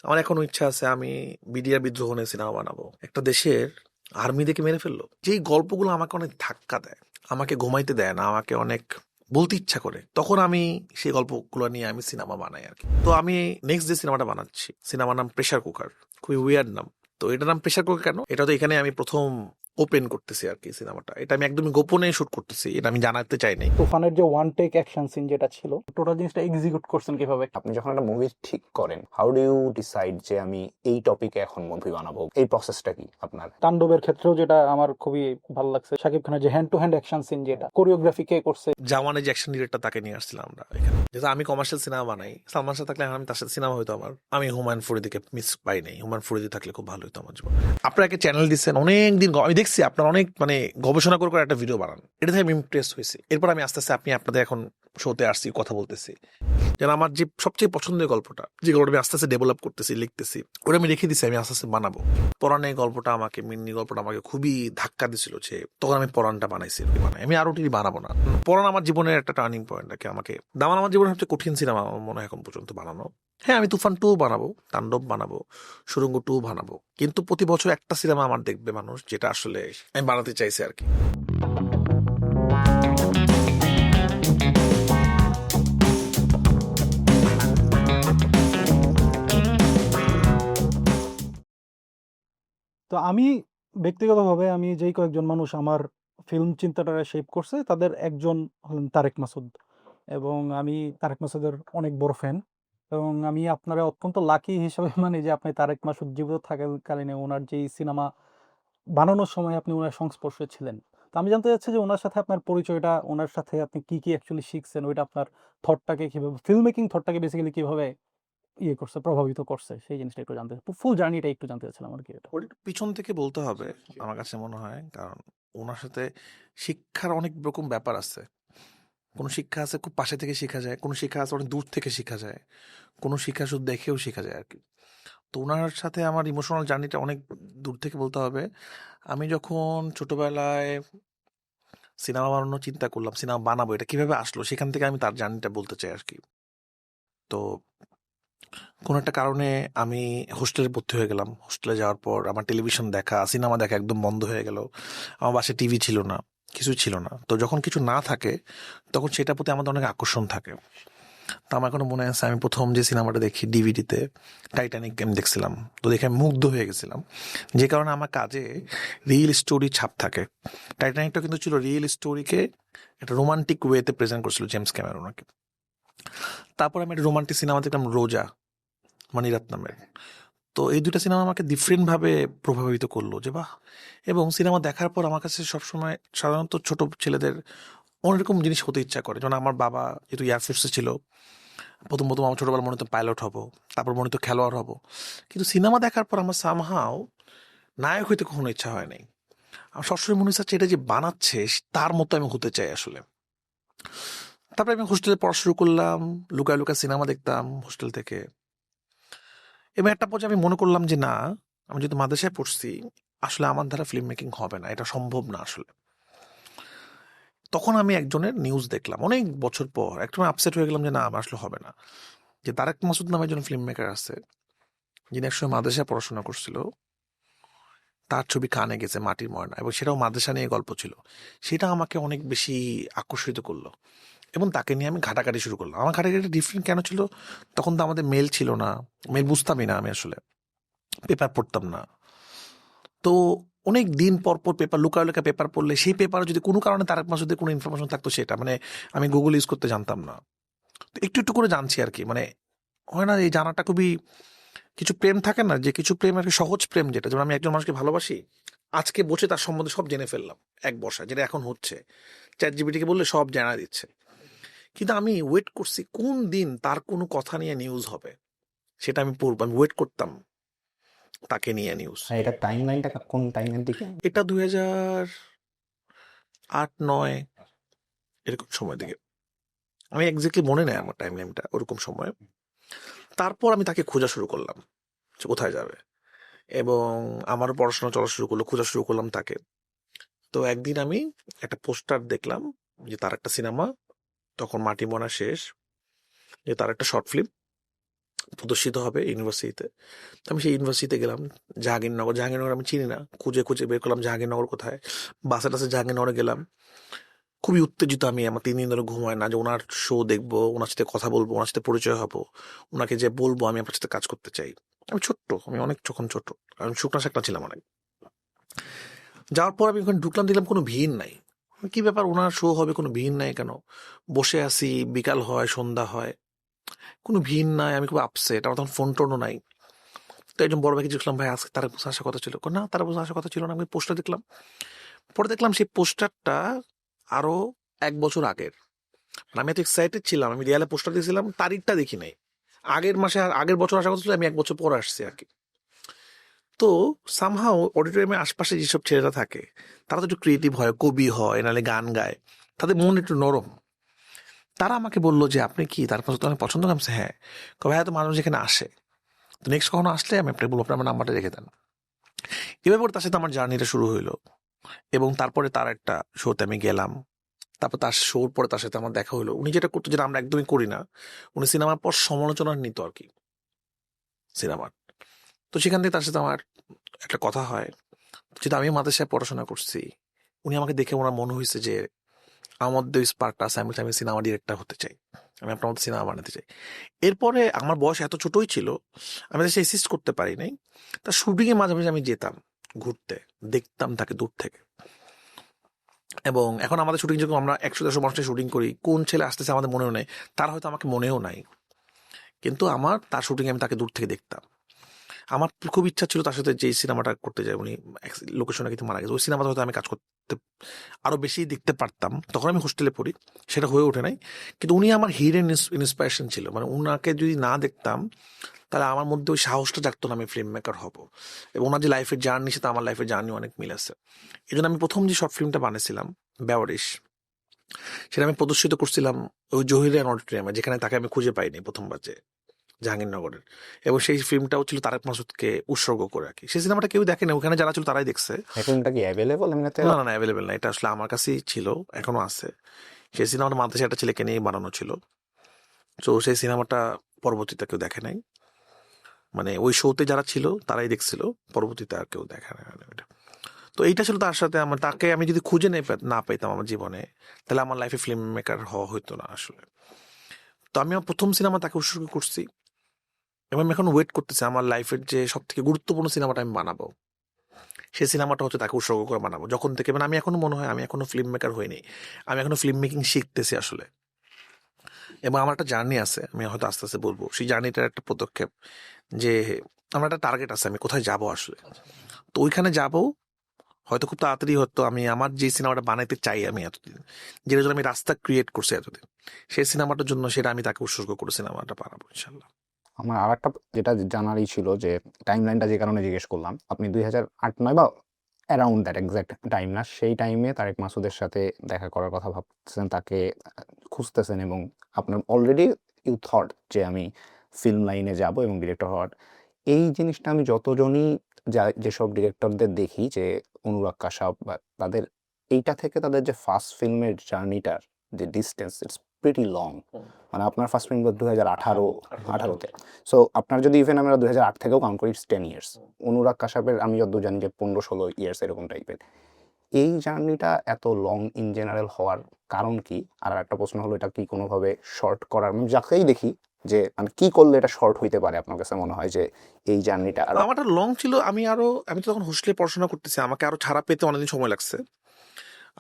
আমার এখনো ইচ্ছা আছে আমি বিডিআর বিদ্রোহ নিয়ে সিনেমা বানাবো। একটা দেশের আর্মি দেখে মেরে ফেললো। যেই গল্পগুলো আমাকে অনেক ধাক্কা দেয়, আমাকে ঘুমাইতে দেয় না, আমাকে অনেক বলতে ইচ্ছা করে, তখন আমি সেই গল্পগুলো নিয়ে আমি সিনেমা বানাই আর কি। তো আমি নেক্সট যে সিনেমাটা বানাচ্ছি, সিনেমার নাম প্রেসার কুকার। খুবই উইয়ার্ড নাম। তো এটার নাম প্রেসার কুকার কেন? এটা তো এখানে আমি প্রথম ওপেন করতেছি আর কি সিনেমাটা। এটা আমি একদমই গোপনে শুট করতেছি, এটা আমি জানাতে চাই নাই। তুফানের যে ওয়ান টেক অ্যাকশন সিন যেটা ছিল, টোটাল জিনিসটা এক্সিকিউট করছেন কিভাবে? আপনি যখন একটা মুভি ঠিক করেন, হাউ ডু ইউ ডিসাইড যে আমি এই টপিকে এখন মুভি বানাবো? এই প্রসেসটা কি আপনার? তাণ্ডবের ক্ষেত্রেও যেটা আমার খুবই ভালো লাগছে, শাকিব খানের যে hand to hand action scene, যেটা কোরিওগ্রাফি কে করছে? জাওয়ানের যে অ্যাকশন ডিরেক্টর তাকে নিয়ে আসছিলাম আমরা এখানে। যেহেতু আমি কমার্শিয়াল সিনেমা বানাই, সালমান শাহ থাকলে আমি তার সাথে সিনেমা হইতো আমার। আমি হুমায়ুন ফরিদিকে মিস পাই নাই। হুমায়ুন ফরিদি থাকলে খুব ভালো হতো আমার জীবন। আপনারা একটা চ্যানেল দিচ্ছেন অনেক দিন, আমি দেখছি আপনার অনেক গবেষণা করে করে একটা ভিডিও বানান। এটা থেকে আমি ইমপ্রেস হয়েছি। এরপর আমি আস্তে আস্তে আপনাদের এখন শোতে আসছি, কথা বলতেছি। যেন আমার যে সবচেয়ে পছন্দের গল্পটা, যে গল্পটা আমি আস্তে আস্তে ডেভেলপ করতেছি, লিখতেছি, ওটা আমি রেখে দিচ্ছি, আমি আস্তে আস্তে বানাবো। পরাণের গল্পটা আমাকে, মিন্নি গল্পটা আমাকে খুবই ধাক্কা দিছিল, যে তখন আমি পরাণটা বানাইছি। আমি আর ওটি বানাবো না। পরাণ আমার জীবনের একটা টার্নিং পয়েন্ট। আমাকে দামান আমার জীবনের সবচেয়ে কঠিন সিনেমা আমার মনে হয় এখন পর্যন্ত বানানো। হ্যাঁ, আমি তুফান 2 বানাবো, তাণ্ডব বানাবো, সুড়ঙ্গ 2 বানাবো, কিন্তু প্রতি বছর একটা সিনেমা আমার দেখবে মানুষ, যেটা আসলে আমি বানাতে চাইছি আর কি। তো আমি ব্যক্তিগতভাবে আমি যেই কয়েকজন মানুষ আমার ফিল্ম চিন্তাটাকে শেপ করছে, তাদের একজন হলেন তারেক মাসুদ। এবং আমি তারেক মাসুদের অনেক বড় ফ্যান। এবং আমি আপনারা অত্যন্ত লাকি হিসাবে মানি যে আপনি তারেক মাসুদ জীবিত থাকাকালীন ওনার যেই সিনেমা বানানোর সময় আপনি ওনার সংস্পর্শে ছিলেন। তো আমি জানতে চাচ্ছি যে ওনার সাথে আপনার পরিচয়টা, ওনার সাথে আপনি কি কি অ্যাকচুয়ালি শিখছেন, ওইটা আপনার থটটাকে কিভাবে, ফিল্ম মেকিং থটটাকে বেসিক্যালি কিভাবে করছে, প্রভাবিত করছে, সেই জিনিসটা একটু জানতে, ফুল জার্নিটা একটু জানতে চাচ্ছিলাম আর কি। এটা ওর একটু পিছন থেকে বলতে হবে আমার কাছে মনে হয়, কারণ ওনার সাথে শিক্ষার অনেক রকম ব্যাপার আছে। কোনো শিক্ষা আছে খুব পাশে থেকে শেখা যায়, কোনো শিক্ষা আছে অনেক দূর থেকে শেখা যায়, কোনো শিক্ষা শুধু দেখেও শেখা যায় আর কি। তো ওনার সাথে আমার ইমোশনাল জার্নিটা অনেক দূর থেকে বলতে হবে। আমি যখন ছোটবেলায় সিনেমা বানানোর চিন্তা করলাম, সিনেমা বানাবো, এটা কিভাবে আসলো, সেখান থেকে আমি তার জার্নিটা বলতে চাই আর কি। তো কোনো একটা কারণে আমি হোস্টেলে ভর্তি হয়ে গেলাম। হোস্টেলে যাওয়ার পর আমার টেলিভিশন দেখা, সিনেমা দেখা একদম বন্ধ হয়ে গেল। আমার বাসায় টিভি ছিল না, কিছুই ছিল না। তো যখন কিছু না থাকে, তখন সেটার প্রতি আমাদের অনেক আকর্ষণ থাকে। তো আমার এখনো মনে আছে, আমি প্রথম যে সিনেমাটা দেখি ডিভিডিতে, টাইটানিক আমি দেখছিলাম। তো দেখে আমি মুগ্ধ হয়ে গেছিলাম, যে কারণে আমার কাজে রিয়েল স্টোরি ছাপ থাকে। টাইটানিকটা কিন্তু ছিল রিয়েল স্টোরিকে একটা রোমান্টিক ওয়েতে প্রেজেন্ট করছিল জেমস ক্যামেরনকে। তারপর আমি একটা রোমান্টিক সিনেমা দেখলাম, রোজা, মণিরত্নমের। তো এই দুটা সিনেমা আমাকে ডিফারেন্টভাবে প্রভাবিত করলো, যে বাহ। এবং সিনেমা দেখার পর আমার কাছে সবসময় সাধারণত ছোট ছেলেদের অন্যরকম জিনিস হতে ইচ্ছা করে। যেমন আমার বাবা যেহেতু এয়ারফোর্সে ছিল, প্রথম প্রথম আমার ছোটবেলা মনে হতো পাইলট হব, তারপর মনে হতো খেলোয়াড় হব। কিন্তু সিনেমা দেখার পর আমার সামহাও নায়ক হইতে কখনো ইচ্ছা হয় নাই। আমার সবসময় মনে হচ্ছে এটা যে বানাচ্ছে তার মতো আমি হতে চাই আসলে। তারপরে আমি হোস্টেলে পড়া শুরু করলাম, লুকায় লুকায় সিনেমা দেখতাম হোস্টেল থেকে। এবং একটা পর্যায়ে আমি মনে করলাম যে না, আমি যেহেতু মাদ্রাসায় পড়ছি, আসলে আমার দ্বারা ফিল্ম মেকিং হবে না, এটা সম্ভব না আসলে। তখন আমি একজনের নিউজ দেখলাম অনেক বছর পর, একটু আপসেট হয়ে গেলাম যে না, আমার আসলে হবে না। যে তারেক মাসুদ নামে একজন ফিল্ম মেকার আছে, যিনি একসময় মাদ্রাসায় পড়াশোনা করছিল, তার ছবি কানে গেছে, মাটির ময়না, এবং সেটাও মাদ্রাসা নিয়ে গল্প ছিল। সেটা আমাকে অনেক বেশি আকর্ষিত করলো, এবং তাকে নিয়ে আমি ঘাটাঘাটি শুরু করলাম। আমার ঘাটাঘাটি ডিফারেন্ট কেন ছিল, তখন তো আমাদের মেল ছিল না, মেল বুঝতামই না, আমি আসলে পেপার পড়তাম না। তো অনেক দিন পর পর পেপার, লুকা লুকা পেপার পড়লে সেই পেপারে যদি কোনো কারণে তারেক মাসুদের কোনো ইনফরমেশন থাকতো, সেটা আমি গুগল ইউজ করতে জানতাম না। তো একটু একটু করে জানছি আর কি। হয় না, এই জানাটা খুবই, কিছু প্রেম থাকে না, যে কিছু প্রেম আর কি সহজ প্রেম, যেটা যেমন আমি একজন মানুষকে ভালোবাসি, আজকে বসে তার সম্বন্ধে সব জেনে ফেললাম এক বসা, যেটা এখন হচ্ছে চ্যাট জিপিটিকে বললে সব জানা দিচ্ছে। কিন্তু আমি ওয়েট করছি কোন দিন তার কোনো কথা নিয়ে নিউজ হবে, সেটা আমি পড়বো। আমি ওয়েট করতাম তাকে নিয়ে নিউজ। আর এটা টাইমলাইনটা কোন টাইমের দিকে? এটা 2008-9 এরকম সময় দিকে। আমি এক্স্যাক্টলি মনে নেই আমার টাইম লাইনটা, ওরকম সময়। তারপর আমি তাকে খোঁজা শুরু করলাম, সে কোথায় যাবে, এবং আমারও পড়াশোনা চলা শুরু করলো, খোঁজা শুরু করলাম তাকে। তো একদিন আমি একটা পোস্টার দেখলাম, যে তার একটা সিনেমা, তখন মাটি মনা শেষ, যে তার একটা শর্ট ফিল্ম প্রদর্শিত হবে ইউনিভার্সিটিতে। তো আমি সেই ইউনিভার্সিটিতে গেলাম। জাহাঙ্গীরনগর আমি চিনি না, খুঁজে খুঁজে বের করলাম জাহাঙ্গীরনগর কোথায়। বাসে টাসে জাহাঙ্গীরনগরে গেলাম। খুবই উত্তেজিত আমি, আমার 3 দিন ধরে ঘুম হয় না, যে ওনার শো দেখবো, ওনার সাথে কথা বলবো, ওনার সাথে পরিচয় হবো, ওনাকে যে বলবো আমি আপনার সাথে কাজ করতে চাই। আমি ছোট্ট, আমি অনেক যখন ছোট, আমি শুকনা শাকনা ছিলাম অনেক। যাওয়ার পর আমি ওখানে ঢুকলাম, দেখলাম কোনো ভিড় নাই। কি ব্যাপার, ওনার শো হবে, কোনো ভিড় নাই কেন? বসে আছি, বিকাল হয়, সন্ধ্যা হয়, কোনো ভিড় নাই। আমি খুব আপসেট, আমার তখন ফোন টোনও নাই। তো একজন বড় ভাইকে জিজ্ঞেস, ভাই আজকে তারা বসে আসার কথা ছিল? না, তারা বসে আসার কথা ছিল না। আমি পোস্টার দেখলাম, পরে দেখলাম সেই পোস্টারটা আরো 1 বছর আগের। মানে আমি এত এক্সাইটেড ছিলাম, আমি রিয়ালে পোস্টার দিয়েছিলাম, তারিখটা দেখি নাই। আগের মাসে, আগের বছর আসার কথা ছিল, আমি 1 বছর পরে আসছি আর কি। তো সামহাও অডিটোরিয়ামের আশপাশে যেসব ছেলেরা থাকে, তারা তো একটু ক্রিয়েটিভ হয়, কবি হয়, নাহলে গান গায়, তাদের মন একটু নরম। তারা আমাকে বললো যে আপনি কি তার পাশে, তো আমি পছন্দ করছি, হ্যাঁ। কবে, হ্যাঁ, তো মানুষ এখানে আসে, তো নেক্সট কখনো আসলে আমি আপনাকে বলবো, আপনার আমার নাম্বারটা রেখে দেন। এভাবে করে তার সাথে আমার জার্নিটা শুরু হইলো। এবং তারপরে তার একটা শোতে আমি গেলাম। তারপর তার শোর পরে তার সাথে আমার দেখা হলো। উনি যেটা করতো, যেটা আমরা একদমই করি না, উনি সিনেমার পর সমালোচনা নিত আর কি, সিনেমার। তো সেখান থেকে তার সাথে আমার একটা কথা হয়, যেটা আমি মাদ্রাসায় পড়াশোনা করছি। উনি আমাকে দেখে, ওনার মনে হয়েছে যে আমার মধ্যে ওই স্পার্কটা আছে, আমি সিনেমা ডিরেক্টর হতে চাই, আমি আপনার মধ্যে সিনেমা বানাতে চাই। এরপরে আমার বয়স এত ছোটই ছিল, আমি তাকে অ্যাসিস্ট করতে পারিনি। তার শুটিংয়ে মাঝে মাঝে আমি যেতাম ঘুরতে, দেখতাম তাকে দূর থেকে। এবং এখন আমাদের শুটিং, যখন আমরা 100-150 মানুষের শুটিং করি, কোন ছেলে আসতেছে আমাদের মনেও নেই, তার হয়তো আমাকে মনেও নাই, কিন্তু আমার তার শুটিংয়ে আমি তাকে দূর থেকে দেখতাম। আমার খুব ইচ্ছা ছিল তার সাথে যে সিনেমাটা করতে যায়, উনি লোকেশনে কিন্তু মারা গেছে, ওই সিনেমাটা হয়তো আমি কাজ করতে আরো বেশি দেখতে পারতাম। তখন আমি হোস্টেলে পড়ি, সেটা হয়ে ওঠে নাই। কিন্তু উনি আমার হিডেন ইন্সপিরেশন ছিল, মানে উনাকে যদি না দেখতাম তাহলে আমার মধ্যে ওই সাহসটা জাগতো না আমি ফিল্ম মেকার হবো। এবং ওনার যে লাইফের জার্নি, সাথে আমার লাইফের জার্নি অনেক মিল আছে। এই জন্য আমি প্রথম যে শর্ট ফিল্মটা বানিয়েছিলাম, বেওয়ারিশ, সেটা আমি প্রদর্শিত করছিলাম ওই জহিরিয়ান অডিটোরিয়ামে, যেখানে তাকে আমি খুঁজে পাইনি প্রথমবার, যে জাহাঙ্গীরনগরের। এবং সেই ফিল্মটাও ছিল তারেক মাসুদকে উৎসর্গ করে আর কি। সেই সিনেমাটা কেউ দেখেনি, ওখানে যারা ছিল তারাই দেখছে। এই ফিল্মটা কি অ্যাভেলেবল এমনিতে? না, না, না, অ্যাভেলেবেল না, এটা আসলে আমার কাছেই ছিল, এখনো আছে। সেই সিনেমাটা মাদ্রাসা একটা ছেলেকে নিয়ে বানানো ছিল। তো সেই সিনেমাটা পরবর্তীতে কেউ দেখে নাই, মানে ওই শোতে যারা ছিল তারাই দেখছিল, পরবর্তীতে আর কেউ দেখে না ওটা। তো এইটা ছিল তার সাথে আমার, তাকে আমি যদি খুঁজে না পাইতাম আমার জীবনে, তাহলে আমার লাইফে ফিল্ম মেকার হওয়া হইতো না আসলে। তো আমি আমার প্রথম সিনেমা তাকে উৎসর্গ করছি, এবং আমি এখন ওয়েট করতেছি আমার লাইফের যে সব থেকে গুরুত্বপূর্ণ সিনেমাটা আমি বানাবো, সেই সিনেমাটা হচ্ছে তাকে উৎসর্গ করে বানাবো। যখন থেকে, মানে আমি এখনো মনে হয় আমি এখনো ফিল্ম মেকার হইনি, আমি এখনো ফিল্ম মেকিং শিখতেছি আসলে। এবং আমার একটা জার্নি আছে, আমি হয়তো আস্তে আস্তে বলবো, সেই জার্নিটার একটা পদক্ষেপ, যে আমার একটা টার্গেট আছে, আমি কোথায় যাব আসলে। তো ওইখানে যাব হয়তো খুব তাড়াতাড়ি, হয়তো আমি আমার যে সিনেমাটা বানাইতে চাই আমি এতদিন, যেটার জন্য আমি রাস্তা ক্রিয়েট করছি এতদিন, সেই সিনেমাটার জন্য সেটা আমি তাকে উৎসর্গ করে সিনেমাটা বানাবো ইনশাল্লাহ। আমার আর একটা যেটা জানারই ছিল, যে টাইম লাইনটা যে কারণে জিজ্ঞেস করলাম, আপনি 2008-9 বা অ্যারাউন্ড দ্যাট, এক্সাক্ট টাইম না, সেই টাইমে তারেক মাসুদের সাথে দেখা করার কথা ভাবতেছেন, তাকে খুঁজতেছেন, এবং আপনার অলরেডি ইউ থট যে আমি ফিল্ম লাইনে যাব এবং ডিরেক্টর হওয়ার। এই জিনিসটা আমি যতজনই যেসব ডিরেক্টরদের দেখি, যে অনুরাগ কাশ্যপ বা তাদের, এইটা থেকে তাদের যে ফার্স্ট ফিল্মের জার্নিটার যে ডিস্টেন্স, ইটস প্রিটি লং। মানে আপনার ফার্স্ট ফিল্ম 2018-তে, সো আপনার যদি ইভেন আমরা 2008 থেকেও কাউন্ট করি, ইটস 10 ইয়ার্স। অনুরাগ কাশ্যপের আমি যতদূর জানি যে 15-16 ইয়ার্স এরকম টাইপের। এই জার্নিটা এত লং ইন জেনারেল হওয়ার কারণ কি? আর একটা প্রশ্ন হলো, এটা কি কোনোভাবে শর্ট করার, আমি যাকেই দেখি যে মানে কি করলে এটা শর্ট হইতে পারে, আপনার কাছে মনে হয় যে এই জার্নিটা? আর আমারটা লং ছিল, আমি তো তখন হোস্টেলে পড়াশোনা করতেছি, আমাকে আরো ছাড়া পেতে অনেকদিন সময় লাগছে।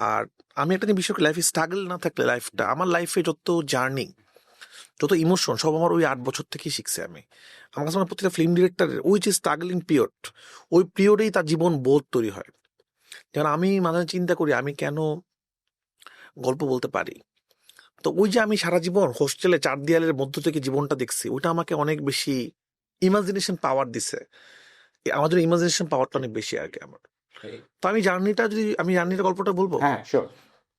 আর আমি একটা বিষয়, লাইফে স্ট্রাগল না থাকলে লাইফটা, আমার লাইফে যত জার্নি, যত ইমোশন, সব আমার ওই 8 বছর থেকেই শিখছে আমি। আমার কাছে আমার প্রত্যেকটা ফিল্ম ডিরেক্টরের ওই যে স্ট্রাগলিং পিরিয়ড, ওই পিরিয়ডেই তার জীবন বোধ তৈরি হয়। যেমন আমি মাঝে মাঝে চিন্তা করি আমি কেন গল্প বলতে পারি। তো ওই যে আমি সারা জীবন হোস্টেলে 4 দেয়ালের মধ্য থেকে জীবনটা দেখছি, ওইটা আমাকে অনেক বেশি ইমাজিনেশন পাওয়ার দিছে। আমার জন্য ইমাজিনেশন পাওয়ারটা অনেক বেশি আর কি আমার। তো আমি জার্নিটা গল্পটা বলবো। হ্যাঁ, শিওর।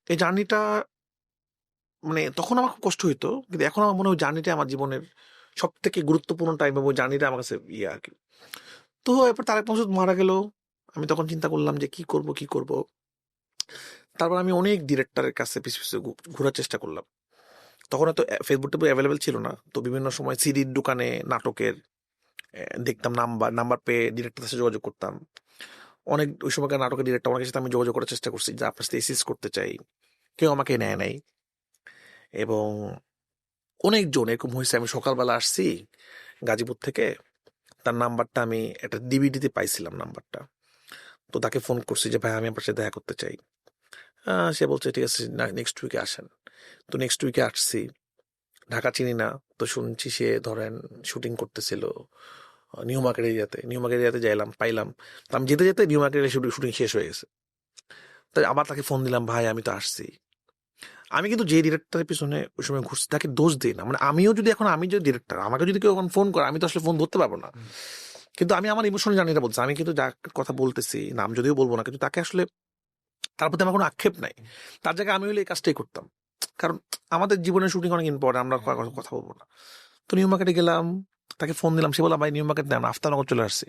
এই জার্নিটা, মানে তখন আমার খুব কষ্ট হইতো, কিন্তু এখন আমার মনে হয় জার্নিটা আমার জীবনের সব থেকে গুরুত্বপূর্ণ টাইম, এবং জার্নিটা আমার কাছে আর কি। তো এরপর তারেক মাসুদ মারা গেল, আমি তখন চিন্তা করলাম যে কি করব। তারপর আমি অনেক ডিরেক্টরের কাছে পিছু পিছু ঘোরার চেষ্টা করলাম। তখন তো ফেসবুক টেবুল অ্যাভেলেবেল ছিল না, তো বিভিন্ন সময় সিডির দোকানে নাটকের দেখতাম নাম্বার পেয়ে ডিরেক্টরের সাথে যোগাযোগ করতাম। অনেক ওই সময়কার নাটকের ডিরেক্টর অনেকের সাথে আমি যোগাযোগ করার চেষ্টা করছি যে আপনার সাথে এসিস্ট করতে চাই, কেউ আমাকে নেয় নাই। এবং অনেকজন এরকম হয়েছে, আমি সকালবেলা আসছি গাজীপুর থেকে, তার নাম্বারটা আমি একটা ডিভিডিতে পাইছিলাম নাম্বারটা, তো তাকে ফোন করছি যে ভাই আমি আপনার সাথে দেখা করতে চাই। সে বলছে ঠিক আছে নেক্সট উইকে আসেন। তো নেক্সট উইকে আসছি, ঢাকা চিনি না, তো শুনছি সে ধরেন শুটিং করতেছিল নিউ মার্কেট এরিয়াতে। নিউ মার্কেট এরিয়াতে যাইলাম, পাইলাম। তো আমি যেতে যেতে নিউ মার্কেট এরিয়া শুটিং শেষ হয়ে গেছে। তাই আবার তাকে ফোন দিলাম, ভাই আমি তো আসছি। আমি কিন্তু যে ডিরেক্টরের পিছনে ওই সময় ঘুরছি তাকে দোষ দিই না, মানে আমিও যদি এখন আমি যদি ডিরেক্টর, আমাকে যদি কেউ এখন ফোন করে আমি তো আসলে ফোন ধরতে পারবো না, কিন্তু আমি আমার ইমোশন জানি এটা বলছি। আমি কিন্তু যার কথা বলতেছি নাম যদিও বলবো না, কিন্তু তাকে আসলে তার প্রতি আমার কোনো আক্ষেপ নাই। তার জায়গায় আমি হলে এই কাজটাই করতাম, কারণ আমাদের জীবনের শুটিং অনেক ইম্পর্টেন্ট, আমরা কথা বলবো না। তো নিউ মার্কেটে গেলাম, তাকে ফোন দিলাম, সে বললাম ভাই নিউ মার্কেট নেন, আফতাবনগর চলে আসছি।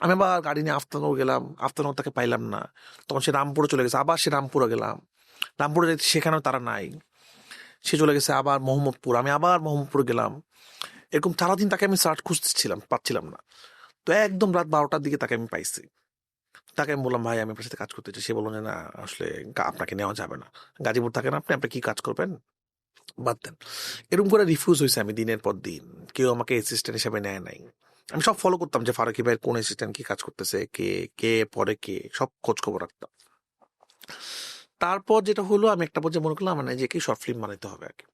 আমি আবার গাড়ি নিয়ে আফতাবনগর গেলাম, আফতাবনগর তাকে পাইলাম না, তখন সে রামপুরে চলে গেছে। আবার সে রামপুরে গেলাম, রামপুরে সেখানেও তারা নাই, সে চলে গেছে আবার মোহাম্মদপুর। আমি আবার মোহাম্মদপুর গেলাম, এরকম সারাদিন তাকে আমি সার্চ খুঁজতেছিলাম, পাচ্ছিলাম না। তো একদম রাত 12টার দিকে তাকে আমি পাইছি। তাকে আমি বললাম ভাই আমি আপনার সাথে কাজ করতে চাই। সে বললো যে না আসলে আপনাকে নেওয়া যাবে না, গাজীপুর থাকেন আপনি, আপনি কি কাজ করবেন, বাদ দেন। এরকম করে রিফিউজ হয়েছে আমি দিনের পর দিন, কেউ আমাকে অ্যাসিস্ট্যান্ট হিসেবে নেয় নাই। আমি সব ফলো করতাম যে ফারুকি ভাইয়ের কোন অ্যাসিস্ট্যান্ট কি কাজ করতেছে, কে কে পরে কে, সব খোঁজ খবর রাখতাম। তারপর যেটা হলো, আমি একটা পর্যায়ে মনে করলাম আমার নিজেকে শর্ট ফিল্ম বানাইতে হবে আর কি।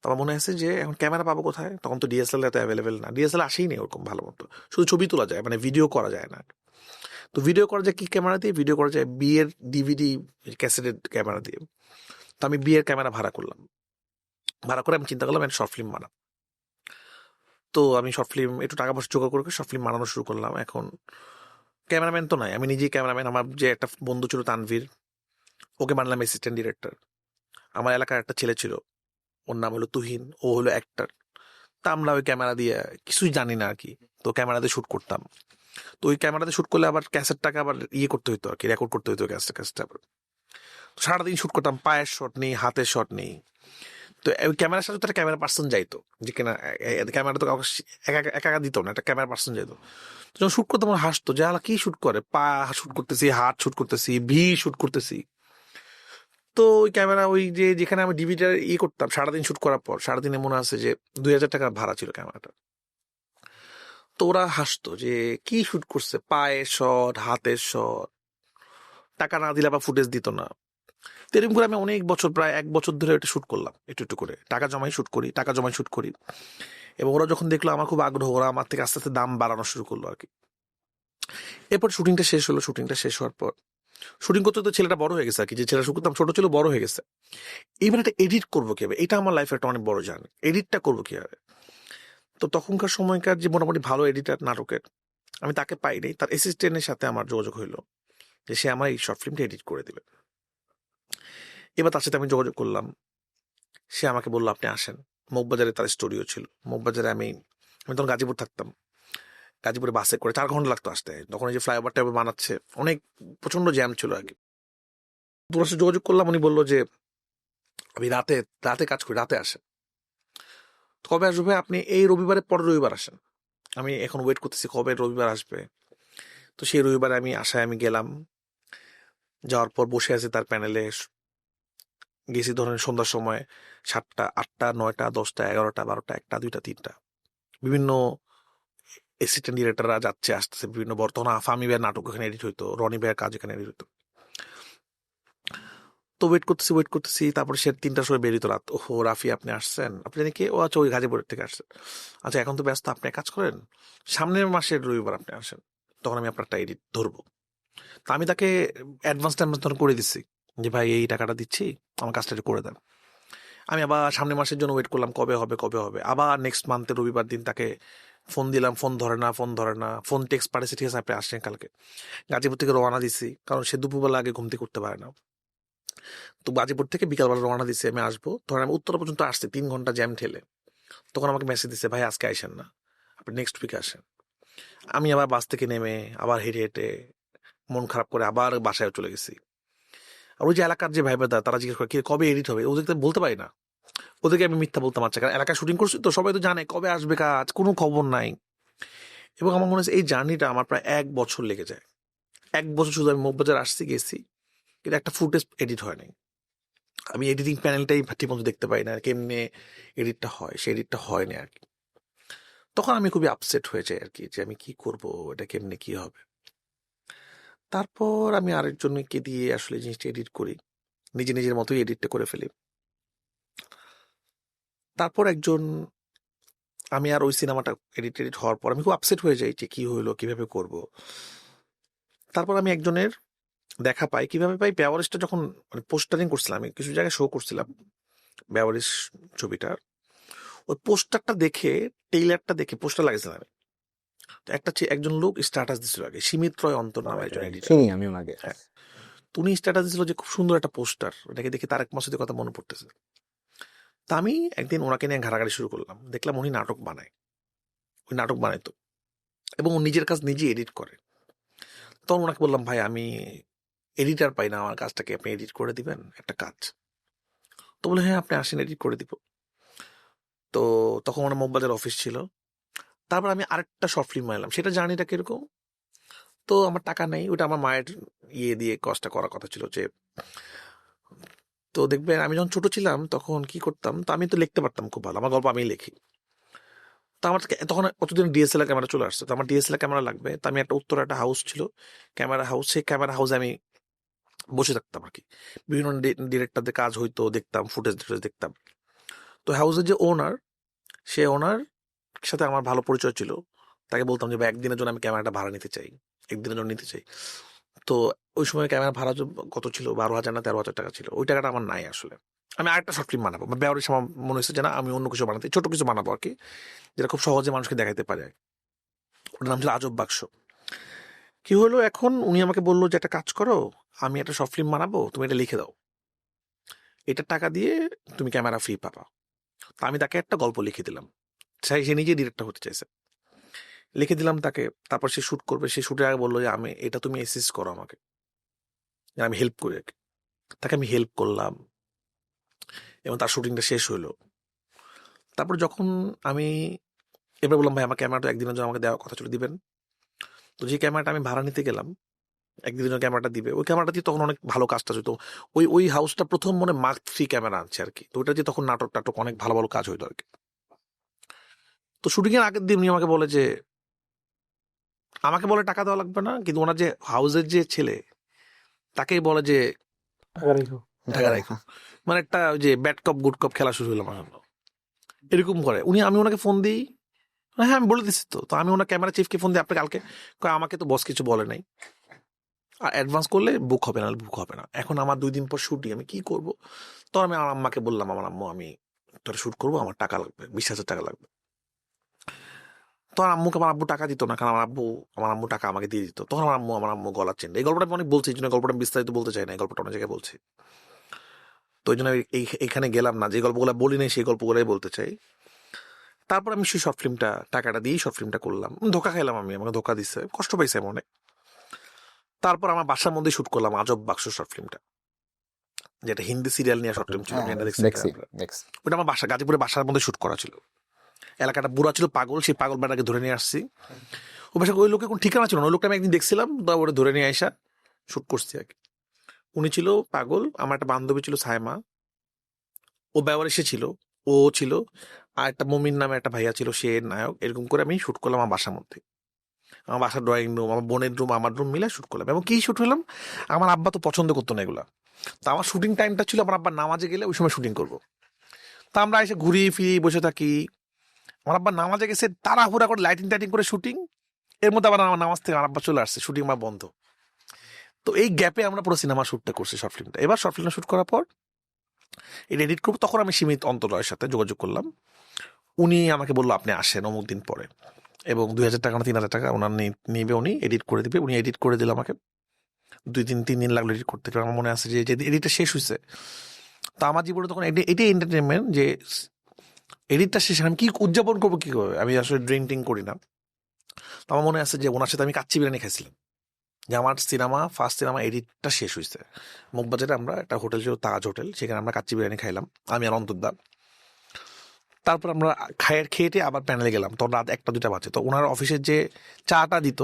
তো আমার মনে আছে যে এখন ক্যামেরা পাবো কোথায়, তখন তো ডিএসএলআর এত অ্যাভেলেবেল না, ডিএসএলআর আসেই নেই ওরকম ভালো মতো, শুধু ছবি তোলা যায়, মানে ভিডিও করা যায় না। তো ভিডিও করা যায় কি ক্যামেরা দিয়ে, ভিডিও করা যায় বিয়ের ডিভিডি ক্যাসেটের ক্যামেরা দিয়ে। তো আমি বিয়ের ক্যামেরা ভাড়া করলাম, ভাড়া করে আমি চিন্তা করলাম একটা শর্ট ফিল্ম বানাবো। তো আমি শর্ট ফিল্ম একটু টাকা পয়সা জোগাড় করে শর্ট ফিল্ম বানানো শুরু করলাম। এখন ক্যামেরাম্যান তো নাই, আমি নিজেই ক্যামেরাম্যান। আমার যে একটা বন্ধু ছিল তানভীর, ওকে বানালাম অ্যাসিস্ট্যান্ট ডিরেক্টর। আমার এলাকার একটা ছেলে ছিল, ওর নাম হলো তুহিন, ও হলো অ্যাক্টর। তা আমরা ওই ক্যামেরা দিয়ে কিছুই জানি না আর কি, তো ক্যামেরাতে শ্যুট করতাম। তো ওই ক্যামেরাতে শ্যুট করলে আবার ক্যাসেটটাকে আবার ইয়ে করতে হইতো আর কি, রেকর্ড করতে হইতো ক্যাসেটটা আবার। তো সারাদিন শ্যুট করতাম, পায়ের শট নেই, হাতের শট নেই। তো ওই ক্যামেরার সাথে একটা ক্যামেরা পার্সন যাইতো, যে কিনা ক্যামেরা তো কাউকে একা একা একা দিত না, একটা ক্যামেরা পার্সন যাইতো। তো যখন শ্যুট করতাম হাসতো যে আলা কি শ্যুট করে, পা শ্যুট করতেছি, হাত শ্যুট করতেছি, শ্যুট করতেছি। তো ওই ক্যামেরা ওই যে যেখানে আমি ডিভিডিটা ইয়ে করতাম সারাদিন শ্যুট করার পর, সারাদিনে মনে আছে যে 2000 টাকা ভাড়া ছিল ক্যামেরাটা। তো ওরা হাসতো যে কি শ্যুট করছে, পায়ের শট, হাতের শট, টাকা না দিলে আবার ফুটেজ দিত না। তো এরকম করে আমি অনেক বছর, প্রায় 1 বছর ধরে এটা শ্যুট করলাম, একটু একটু করে টাকা জমাই শ্যুট করি, টাকা জমাই শ্যুট করি। এবং ওরা যখন দেখলো আমার খুব আগ্রহ, ওরা আমার থেকে আস্তে আস্তে দাম বাড়ানো শুরু করলো আর কি। এরপর শুটিংটা শেষ হলো, শুটিংটা শেষ হওয়ার পর শুটিং করতে তো ছেলেটা বড় হয়ে গেছে আর কি, যে ছেলেটা শুট করতাম ছোট ছিল, বড় হয়ে গেছে। এবার একটা এডিট করবো কিভাবে, এটা আমার লাইফে একটা অনেক বড় জার্নি, এডিটটা করবো কিভাবে। তো তখনকার সময়কার যে মোটামুটি ভালো এডিটার নাটকের, আমি তাকে পাইনি, তার অ্যাসিস্ট্যান্টের সাথে আমার যোগাযোগ হইলো যে সে আমার এই শর্ট ফিল্মটা এডিট করে দেবে। এবার তার সাথে আমি যোগাযোগ করলাম, সে আমাকে বললো আপনি আসেন। মগবাজারে তার স্টুডিও ছিল, মগবাজারে আমি আমি তখন গাজীপুর থাকতাম, গাজীপুরে বাসে করে 4 ঘন্টা লাগতো আসতে। তখন এই যে ফ্লাইওভারটা বানাচ্ছে, অনেক প্রচন্ড জ্যাম ছিল আর কি। তোমার সাথে যোগাযোগ করলাম, উনি বললো যে আমি রাতে রাতে কাজ করি, রাতে আসেন। কবে আসবে আপনি, এই রবিবারের পরের রবিবার আসেন। আমি এখন ওয়েট করতেছি কবে রবিবার আসবে। তো সেই রবিবারে আমি আশায় আমি গেলাম, যাওয়ার পর বসে আছি তার প্যানেলে। গেছি ধরেন সন্ধ্যার সময়, 7টা, 8টা, 9টা, 10টা, 11টা, 12টা, 1টা, 2টা, 3টা, বিভিন্ন অ্যাসিস্ট্যান্ট ডিরেক্টররা যাচ্ছে আসতেছে, বিভিন্ন বর্তমান ফামি ভাইয়ের নাটক এখানে এডিট হইতো, রনি ভাইয়ের কাজ এখানে এডিট হইতো। তো ওয়েট করতেছি, তারপরে সে 3টার সময় বেরিত রাত। ওহো রাফি আপনি আসছেন, আপনি জানি কে, ও আচ্ছা ওই গাজীপুরের থেকে আসছেন, আচ্ছা এখন তো ব্যস্ত, আপনি এক কাজ করেন সামনের মাসের রবিবার আপনি আসেন, তখন আমি আপনার একটা এডিট ধরবো। তা আমি তাকে অ্যাডভান্স করে দিচ্ছি যে ভাই এই টাকাটা দিচ্ছি, আমার কাজটা একটু করে দেন। আমি আবার সামনের মাসের জন্য ওয়েট করলাম কবে হবে। আবার নেক্সট মান্থের রবিবার দিন তাকে ফোন দিলাম, ফোন ধরে না, ফোন টেক্সট পাঠিয়েছে ঠিক আছে আপনি আসছেন কালকে। গাজীপুর থেকে রওনা দিছি, কারণ সে দুপুরবেলা আগে ঘুম থেকে করতে পারে না। তো গাজীপুর থেকে বিকালবেলা রওনা দিছি, আমি আসবো। ধরেন আমি উত্তরা পর্যন্ত আসছি 3 ঘন্টা জ্যাম ঠেলে। তখন আমাকে মেসেজ দিচ্ছে ভাই আজকে আইসেন না, আপনি নেক্সট উইকে আসেন। আমি আবার বাস থেকে নেমে আবার হেঁটে হেঁটে মন খারাপ করে আবার বাসায় চলে গেছি। আর ওই যে এলাকার যে ভাই বেদা, তারা জিজ্ঞেস করে কবে এডিট হবে, ওদেরকে বলতে পারি না। ওদেরকে আমি মিথ্যা বলতাম, আচ্ছা কারণ এলাকায় শুটিং করছি তো সবাই তো জানে কবে আসবে কাজ, কোনো খবর নাই। এবং আমার মনে হচ্ছে এই জার্নিটা আমার প্রায় 1 বছর লেগে যায়। 1 বছর শুধু আমি মগবাজার আসছি গেছি, কিন্তু একটা ফুটেজ এডিট হয় নাই। আমি এডিটিং প্যানেলটাই ঠিক মতো দেখতে পাই না, কেমনে এডিটটা হয়, সেই এডিটটা হয় না আর কি। তখন আমি খুবই আপসেট হয়ে যাই আর কি, যে আমি কি করব, এটা কেমনে কি হবে। তারপর আমি আরেকজনকে দিয়ে আসলে জিনিসটা এডিট করি, নিজের মতোই এডিটটা করে ফেলি। তারপর আমি আর ওই সিনেমাটা এডিট হওয়ার পর আমি খুব আপসেট হয়ে যাই যে কি হইলো, কিভাবে করব। তারপর আমি একজনের দেখা পাই, কিভাবে পাই, বেওয়ারিশটা যখন মানে পোস্টারিং করছিলাম, আমি কিছু জায়গায় শো করছিলাম বেওয়ারিশ ছবিটার, ওই পোস্টারটা দেখে, টেইলারটা দেখে পোস্টার লাগেছিলাম আমি। তো একজন লোক স্ট্যাটাস দিছিল আগে, সীমিত রয় অন্তর নামে একজন এডিটর। চিনি আমি ওনাকে। হ্যাঁ, তো উনি স্ট্যাটাস দিছিল যে খুব সুন্দর একটা পোস্টার, ওটাকে দেখে তারেক মাসুদের কথা মনে পড়তেছে। তা আমি একদিন ওনাকে নিয়ে ঘাড়াঘাড়ি শুরু করলাম, দেখলাম উনি নাটক বানায়, ওই নাটক বানাইতো এবং ও নিজের কাজ নিজে এডিট করে। তখন ওনাকে বললাম, ভাই আমি এডিটার পাই না, আমার কাজটাকে আপনি এডিট করে দিবেন একটা কাজ। তো বলে হ্যাঁ আপনি আসেন, এডিট করে দিব। তো তখন আমার মগবাজার অফিস ছিল। তারপর আমি আরেকটা শর্ট ফিল্ম বানালাম, সেটা জার্নিটা কিরকম। তো আমার টাকা নেই, ওটা আমার মায়ের ইয়ে দিয়ে কষ্টটা করার কথা ছিল। যে তো দেখবেন আমি যখন ছোট ছিলাম তখন কি করতাম, তো আমি তো লিখতে পারতাম খুব ভালো, আমার গল্প আমি লিখি। তো আমার তখন অতদিন ডিএসএলআর ক্যামেরা চলে আসছে, তো আমার ডিএসএলআর ক্যামেরা লাগবে। তো আমি উত্তরে একটা হাউস ছিল, ক্যামেরা হাউস, সেই ক্যামেরা হাউসে আমি বসে থাকতাম আর কি। বিভিন্ন ডিরেক্টরদের কাজ হইতো, দেখতাম ফুটেজ দেখতাম। তো হাউসের যে ওনার, সে ওনার সাথে আমার ভালো পরিচয় ছিল। তাকে বলতাম যে ভাই একদিনের জন্য আমি ক্যামেরাটা ভাড়া নিতে চাই, একদিনের জন্য নিতে চাই। তো ওই সময় ক্যামেরা ভাড়া কত ছিল, 12,000 না 13,000 টাকা ছিল। ওই টাকাটা আমার নাই আসলে। আমি আরেকটা শর্ট ফিল্ম বানাবো, বেওয়ারিশ আমার মনে হচ্ছে যে না আমি অন্য কিছু বানাতে, ছোট কিছু বানাবো আর কি, যেটা খুব সহজে মানুষকে দেখাতে পারে। ওটার নাম ছিল আজব বাক্স। কি হলো, এখন উনি আমাকে বললো যে একটা কাজ করো, আমি একটা শর্ট ফিল্ম বানাবো, তুমি এটা লিখে দাও, এটার টাকা দিয়ে তুমি ক্যামেরা ফ্রি পাবা। তা আমি তাকে একটা গল্প লিখে দিলাম, সে নিজে ডিরেক্টর হতে চাইছে, লিখে দিলাম তাকে। তারপর সে শুট করবে, সে শুটের আগে বললো যে আমি এটা তুমি অ্যাসিস্ট করো আমাকে, যে আমি হেল্প করি আর কি। তাকে আমি হেল্প করলাম এবং তার শুটিংটা শেষ হলো। তারপর যখন আমি এবার বললাম ভাই আমার ক্যামেরাটা একদিনের জন্য আমাকে দেওয়ার কথা ছিল, দিবেন। তো যে ক্যামেরাটা আমি ভাড়া নিতে গেলাম, একদিনের জন্য ক্যামেরাটা দিবে, ওই ক্যামেরাটা দিয়ে তখন অনেক ভালো কাজটা হতো। ওই হাউসটা প্রথম মনে মার্ক 3 ক্যামেরা আনছে আর কি, তো ওইটা দিয়ে তখন নাটক টাটক অনেক ভালো ভালো কাজ হইতো আর কি। তো শুটিং এর আগের দিন উনি আমাকে বলে যে, আমাকে বলে টাকা দেওয়া লাগবে না, কিন্তু ওনার যে হাউসের যে ছেলে তাকেই বলে যে টাকা রেখো। টাকা রাখো। মানে একটা ওই যে ব্যাড কপ গুড কপ খেলা শুরু হলো আমার জন্য, এরকম করে উনি। আমি ওনাকে ফোন দিই, হ্যাঁ আমি বলে দিচ্ছি তো। তো আমি ওনার ক্যামেরা চিফকে ফোন দিই, আপনি কালকে কয় আমাকে তো বস কিছু বলে নাই, আর অ্যাডভান্স করলে বুক হবে না, বুক হবে না। এখন আমার 2 দিন পর শুটিং, আমি কি করব। তো আমি আমার আম্মাকে বললাম, আমার আম্মু আমি তোরা শুট করবো, আমার টাকা লাগবে, 20,000 টাকা লাগবে। তো আমার আব্বু টাকা দিত না, কারণ আমার আম্মু টাকা আমাকে দিয়ে দিত। তখন আমার আম্মু গলার চেন, এই গল্পটা আমি অনেক বলছি, এই জন্য গল্পটা বিস্তারিত বলতে চাই না, এই গল্পটা অনেক জায়গায় বলছি। তো ওই জন্য এইখানে গেলাম না, যে গল্পগুলো বলি নাই সেই গল্পগুলোই বলতে চাই। তারপর আমি সেই শর্ট ফিল্মটা, টাকাটা দিয়েই শর্ট ফিল্মটা করলাম। ধোকা খাইলাম, আমি আমাকে ধোকা দিচ্ছে, কষ্ট পাইছে আমি অনেক। তারপর আমার বাসার মধ্যে শুট করলাম আজব বাক্স শর্ট ফিল্মটা, যেটা হিন্দি সিরিয়াল নিয়ে শর্ট ফিল্ম ছিল, হ্যাঁ, আপনি এটা দেখছি দেখছেন। দেখছি। ওটা আমার বাসা, গাজীপুরে বাসার মধ্যে শুট করা ছিল। এলাকাটা বুড়া ছিল, পাগল, সেই পাগল বেটাকে ধরে নিয়ে আসছি। ও বাসা ওই লোকের কোনো ঠিকানা ছিল না, ওই লোকটা আমি একদিন দেখছিলাম, তো ওটা ধরে নিয়ে আসা শুট করছি আর কি। উনি ছিল পাগল, আমার একটা বান্ধবী ছিল সায়মা, ও বেওয়ারিশে ছিল, ও ছিল, আর একটা মমিন নামে একটা ভাইয়া ছিল, সে নায়ক। এরকম করে আমি শুট করলাম আমার বাসার মধ্যে, আমার বাসার ড্রয়িং রুম, আমার বোনের রুম, আমার রুম মিলে শুট করলাম। এবং কি শুট হলাম, আমার আব্বা তো পছন্দ করতো না এগুলা। তো আমার শুটিং টাইমটা ছিল আমার আব্বা নামাজে গেলে ওই সময় শুটিং করবো। তা আমরা এসে ঘুরি ফিরি বসে থাকি। আমার আব্বা নামাজে গেছে, তাড়াহুড়া করে লাইটিং টাইটিং করে শুটিং, এর মধ্যে আবার আমার নামাজ থেকে আমার আব্বা চলে আসছে, শুটিং আমার বন্ধ। তো এই গ্যাপে আমরা পুরো সিনেমা শ্যুটটা করছি, শর্ট ফিল্মটা। এবার শর্ট ফিল্মটা শ্যুট করার পর এটা এডিট করবো, তখন আমি সীমিত অন্তরয়ের সাথে যোগাযোগ করলাম। উনি আমাকে বললো আপনি আসেন অমুক দিন পরে, এবং 2,000 টাকা না 3,000 টাকা ওনার নিবে, উনি এডিট করে দিবে। উনি এডিট করে দিল আমাকে, 3 দিন লাগলো এডিট করতে। আমার মনে আছে যে এডিটটা শেষ হয়েছে, তো আমার জীবনে তখন এটাই এন্টারটেনমেন্ট, যে এডিটটা শেষ, আমি কি উদযাপন করবো কি করে, আমি আসলে ড্রিঙ্ক করি না। তো আমার মনে আছে যে ওনার সাথে আমি কাচ্চি বিরিয়ানি খাইছিলাম, যে আমার ফার্স্ট সিনেমা এডিটটা শেষ হয়েছে। মুখবাজারে আমরা একটা হোটেল ছিল, তাজ হোটেল, সেখানে আমরা কাচ্চি বিরিয়ানি খাইলাম, আমি আর অন্তর্দা। তারপর আমরা খেয়ে আবার প্যানেলে গেলাম, তখন রাত 1টা 2টা বাজে। তো ওনার অফিসের যে চাটা দিত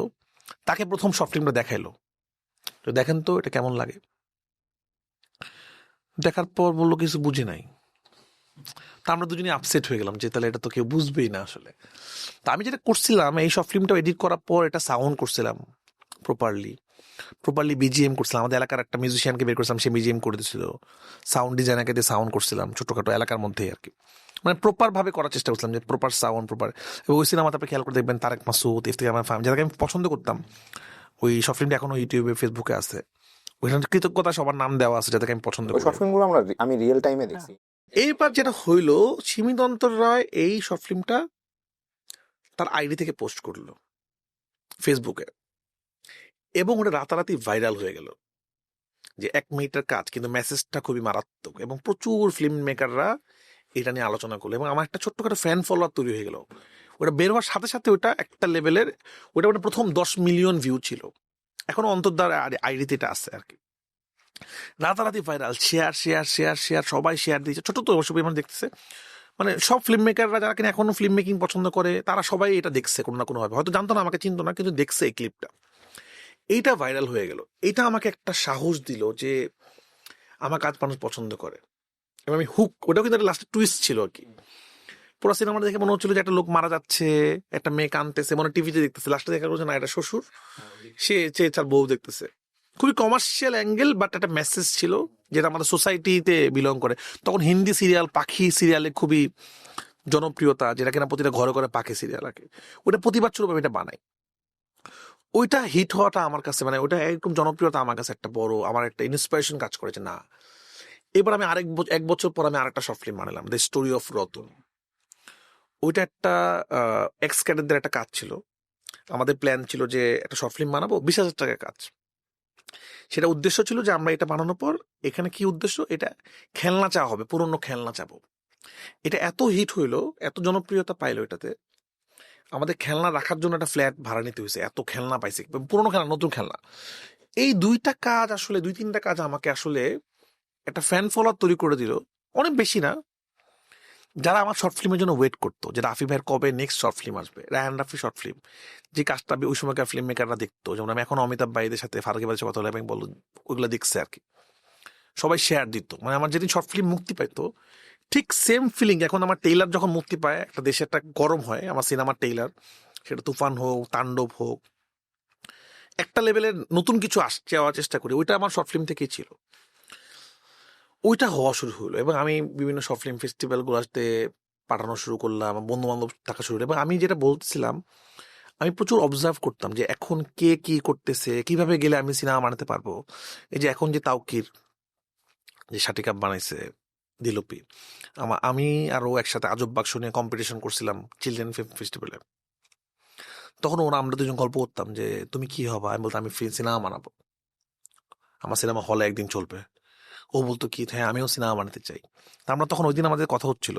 তাকে প্রথম শর্ট ফিল্মটা দেখাইলো, তো দেখেন তো এটা কেমন লাগে। দেখার পর বললো কিছু বুঝি নাই। তা আমরা দুজনেই আপসেট হয়ে গেলাম যে তাহলে এটা তো কেউ বুঝবেই না আসলে। তা আমি যেটা করছিলাম, এই শর্ট ফিল্মটা এডিট করার পর এটা সাউন্ড করছিলাম প্রপারলি বিজিএম করছিলাম। আমাদের এলাকার একটা মিউজিশিয়ানকে বের করছিলাম, সে বিজিএম করে দিচ্ছিল। সাউন্ড ডিজাইনারকে দিয়ে সাউন্ড করছিলাম ছোটখাটো এলাকার মধ্যেই আর কি, মানে প্রপার ভাবে করার চেষ্টা করছিলাম যে প্রপার সাউন্ড প্রপার। এবং ওই সিনেমাতে আপনি খেয়াল করে দেখবেন তারেক মাসুদ, ইফতিখার রহমান ফাহিম, যাদেরকে আমি পছন্দ করতাম, ওই শর্ট ফিল্মটা এখনো ইউটিউবে ফেসবুকে আছে। ওইখানে কৃতজ্ঞতা সবার নাম দেওয়া আছে যাদেরকে আমি পছন্দ ওই করি। শর্ট ফিল্মগুলো আমি রিয়েল টাইমে দেখছি। এইবার যেটা হইলো, সীমিত অন্তর রায় এই শর্ট ফিল্মটা তার আইডি থেকে পোস্ট করলো ফেসবুকে, এবং ওটা রাতারাতি ভাইরাল হয়ে গেল যে 1 মিনিটের কাজ কিন্তু মেসেজটা খুবই মারাত্মক, এবং প্রচুর ফিল্ম মেকাররা এটা নিয়ে আলোচনা করলো, এবং আমার একটা ছোট্টখাটো ফ্যান ফলোয়ার তৈরি হয়ে গেল। ওটা বের হওয়ার সাথে সাথে ওটা একটা লেভেলের, ওটা মানে প্রথম 10 মিলিয়ন ভিউ ছিল, এখনো অন্তর্ধার আইডিতে এটা আছে আর কি। রাতারাতি ভাইরাল, শেয়ার, সবাই শেয়ার দিয়েছে, ছোট তো অবশ্যই পরিমাণ দেখতেছে। মানে সব ফিল্ম মেকাররা যারা কিনা এখনো ফিল্ম মেকিং পছন্দ করে তারা সবাই এটা দেখছে কোনো না কোনো ভাবে, হয়তো জানতো না, আমাকে চিনতো না, কিন্তু দেখছে এই ক্লিপটা। এইটা ভাইরাল হয়ে গেল, এটা আমাকে একটা সাহস দিল যে আমার কাজ মানুষ পছন্দ করে। এবং আমি হুক, ওটাও কিন্তু একটা লাস্টে টুইস্ট ছিল আর কি। পুরো সিনেমাটা দেখে মনে হচ্ছিল যে একটা লোক মারা যাচ্ছে, একটা মেয়ে কাঁদতেছে, মনে টিভিতে দেখতেছে, লাস্টে দেখা গেল না এটা শ্বশুর, সে তার বউ দেখতেছে। খুবই কমার্শিয়াল অ্যাঙ্গেল, বাট একটা মেসেজ ছিল যেটা আমাদের সোসাইটিতে বিলং করে। তখন হিন্দি সিরিয়াল পাখি সিরিয়ালে খুবই জনপ্রিয়তা, যেটা কিনা প্রতিটা ঘরে ঘরে পাখি সিরিয়াল আর কি, ওটা প্রতিবাদ স্বরূপ আমি এটা বানাই। ওইটা হিট হওয়াটা আমার কাছে, মানে ওইটা একদম জনপ্রিয়তা আমার কাছে একটা বড়, আমার একটা ইন্সপিরেশন কাজ করেছে। না, এবার আমি 1 বছর পর আমি আরেকটা শর্ট ফিল্ম বানালাম, দ্য স্টোরি অফ রতন। ওইটা একটা এক্স ক্যাডেটদের একটা কাজ ছিল। আমাদের প্ল্যান ছিল যে একটা শর্ট ফিল্ম বানাবো, 20,000 টাকার কাজ। সেটা উদ্দেশ্য ছিল যে আমরা এটা বানানোর পর এখানে কি উদ্দেশ্য, এটা খেলনা চা হবে, পুরনো খেলনা চাবো। এটা এত হিট হইলো, এত জনপ্রিয়তা পাইলো এটাতে, আমাদের খেলনা রাখার জন্য একটা ফ্ল্যাট ভাড়া নিতে হয়েছে, এত খেলনা পাইছে, পুরনো খেলনা নতুন খেলনা। এই 2টা কাজ আসলে, 2-3টা কাজ আমাকে আসলে একটা ফ্যান ফলোয়ার তৈরি করে দিল, অনেক বেশি না। যারা আমার শর্ট ফিল্মের জন্য ওয়েট করতো যে রাফি ভাইয়ের কবে নেক্সট শর্ট ফিল্ম আসবে, রায়ান রাফি শর্ট ফিল্ম, যে কাজটা ওই সময়কার ফিল্ম মেকাররা দেখতো, যেমন আমি এখন অমিতাভ ভাইদের সাথে ফারুকি ভাইয়ের সাথে কথা বলে বললো ওইগুলো দেখছে আর কি, সবাই শেয়ার দিত। মানে আমার যেদিন শর্ট ফিল্ম মুক্তি পাইতো, ঠিক সেম ফিলিং এখন আমার টেইলার যখন মুক্তি পায়, একটা দেশে একটা গরম হয় আমার সিনেমার টেইলার, সেটা তুফান হোক, তাণ্ডব হোক, একটা লেভেলের নতুন কিছু যাওয়ার চেষ্টা করি, ওইটা আমার শর্ট ফিল্ম থেকেই ছিল। ওইটা হওয়া শুরু হলো, এবং আমি বিভিন্ন শর্ট ফিল্ম ফেস্টিভ্যালগুলোতে পাঠানো শুরু করলাম, আমার বন্ধু বান্ধব থাকা শুরু হলো। এবং আমি যেটা বলছিলাম, আমি প্রচুর অবজার্ভ করতাম যে এখন কে কি করতেছে, কিভাবে গেলে আমি সিনেমা বানাতে পারবো। এই যে এখন যে তাওকির যে শাটিকাপ বানাইছে দিলুপি, আমি আর ও একসাথে আজব বাক্স নিয়ে কম্পিটিশন করছিলাম চিলড্রেন ফিল্ম ফেস্টিভ্যালে। তখন আমরা দুজন গল্প করতাম যে তুমি কি হবা, আমি বলতাম আমি সিনেমা বানাবো, আমার সিনেমা হলে একদিন চলবে। ও বলতো কি, হ্যাঁ আমিও সিনেমা বানাতে চাই। তা আমরা তখন ওই দিন আমাদের কথা হচ্ছিল,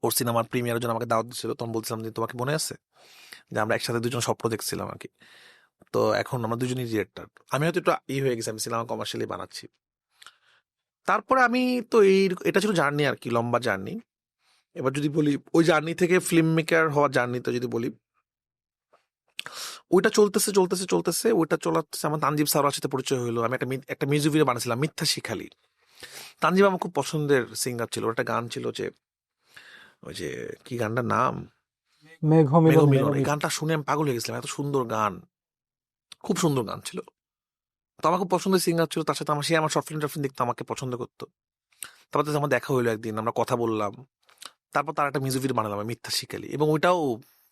ওর সিনেমার প্রিমিয়ারের জন্য আমাকে দাওয়াত দিচ্ছিল, তখন বলছিলাম যে তোমাকে মনে আছে যে আমরা একসাথে দুজন স্বপ্ন দেখছিলাম আর কি। তো এখন আমরা দুজনই ডিরেক্টর, আমি হয়তো একটু হয়ে গেছি, আমি সিনেমা কমার্শিয়ালি বানাচ্ছি। তারপরে আমি তো এটা ছিল জার্নি আর কি, লম্বা জার্নি। এবার যদি বলি ওই জার্নি থেকে ফিল্ম মেকার হওয়ার জার্নিতে যদি বলি, ওইটা চলতেছে, ওইটা চলাচ্ছে। আমার তানজিব স্যারের সাথে পরিচয় হলো, আমি একটা মিউজিক ভিডিও বানাছিলাম, মিথ্যা শিখালি। তানজিব আমার খুব পছন্দের সিঙ্গার ছিল, ওর একটা গান ছিল যে ওই যে কি গানটার নাম, মেঘ মিলন মেঘমিলন। এই গানটা শুনে আমি পাগল হয়ে গেছিলাম, এত সুন্দর গান, খুব সুন্দর গান ছিল। তো আমার খুব পছন্দের সিঙ্গার ছিল, তার সাথে সে আমার শর্ট ফিল্ম দেখতো, আমাকে পছন্দ করতো। তারপর আমার দেখা হইলো একদিন, আমরা কথা বললাম, তারপর তার একটা মিউজিক ভিডিও বানালাম মিথ্যা শিখালি, এবং ওইটাও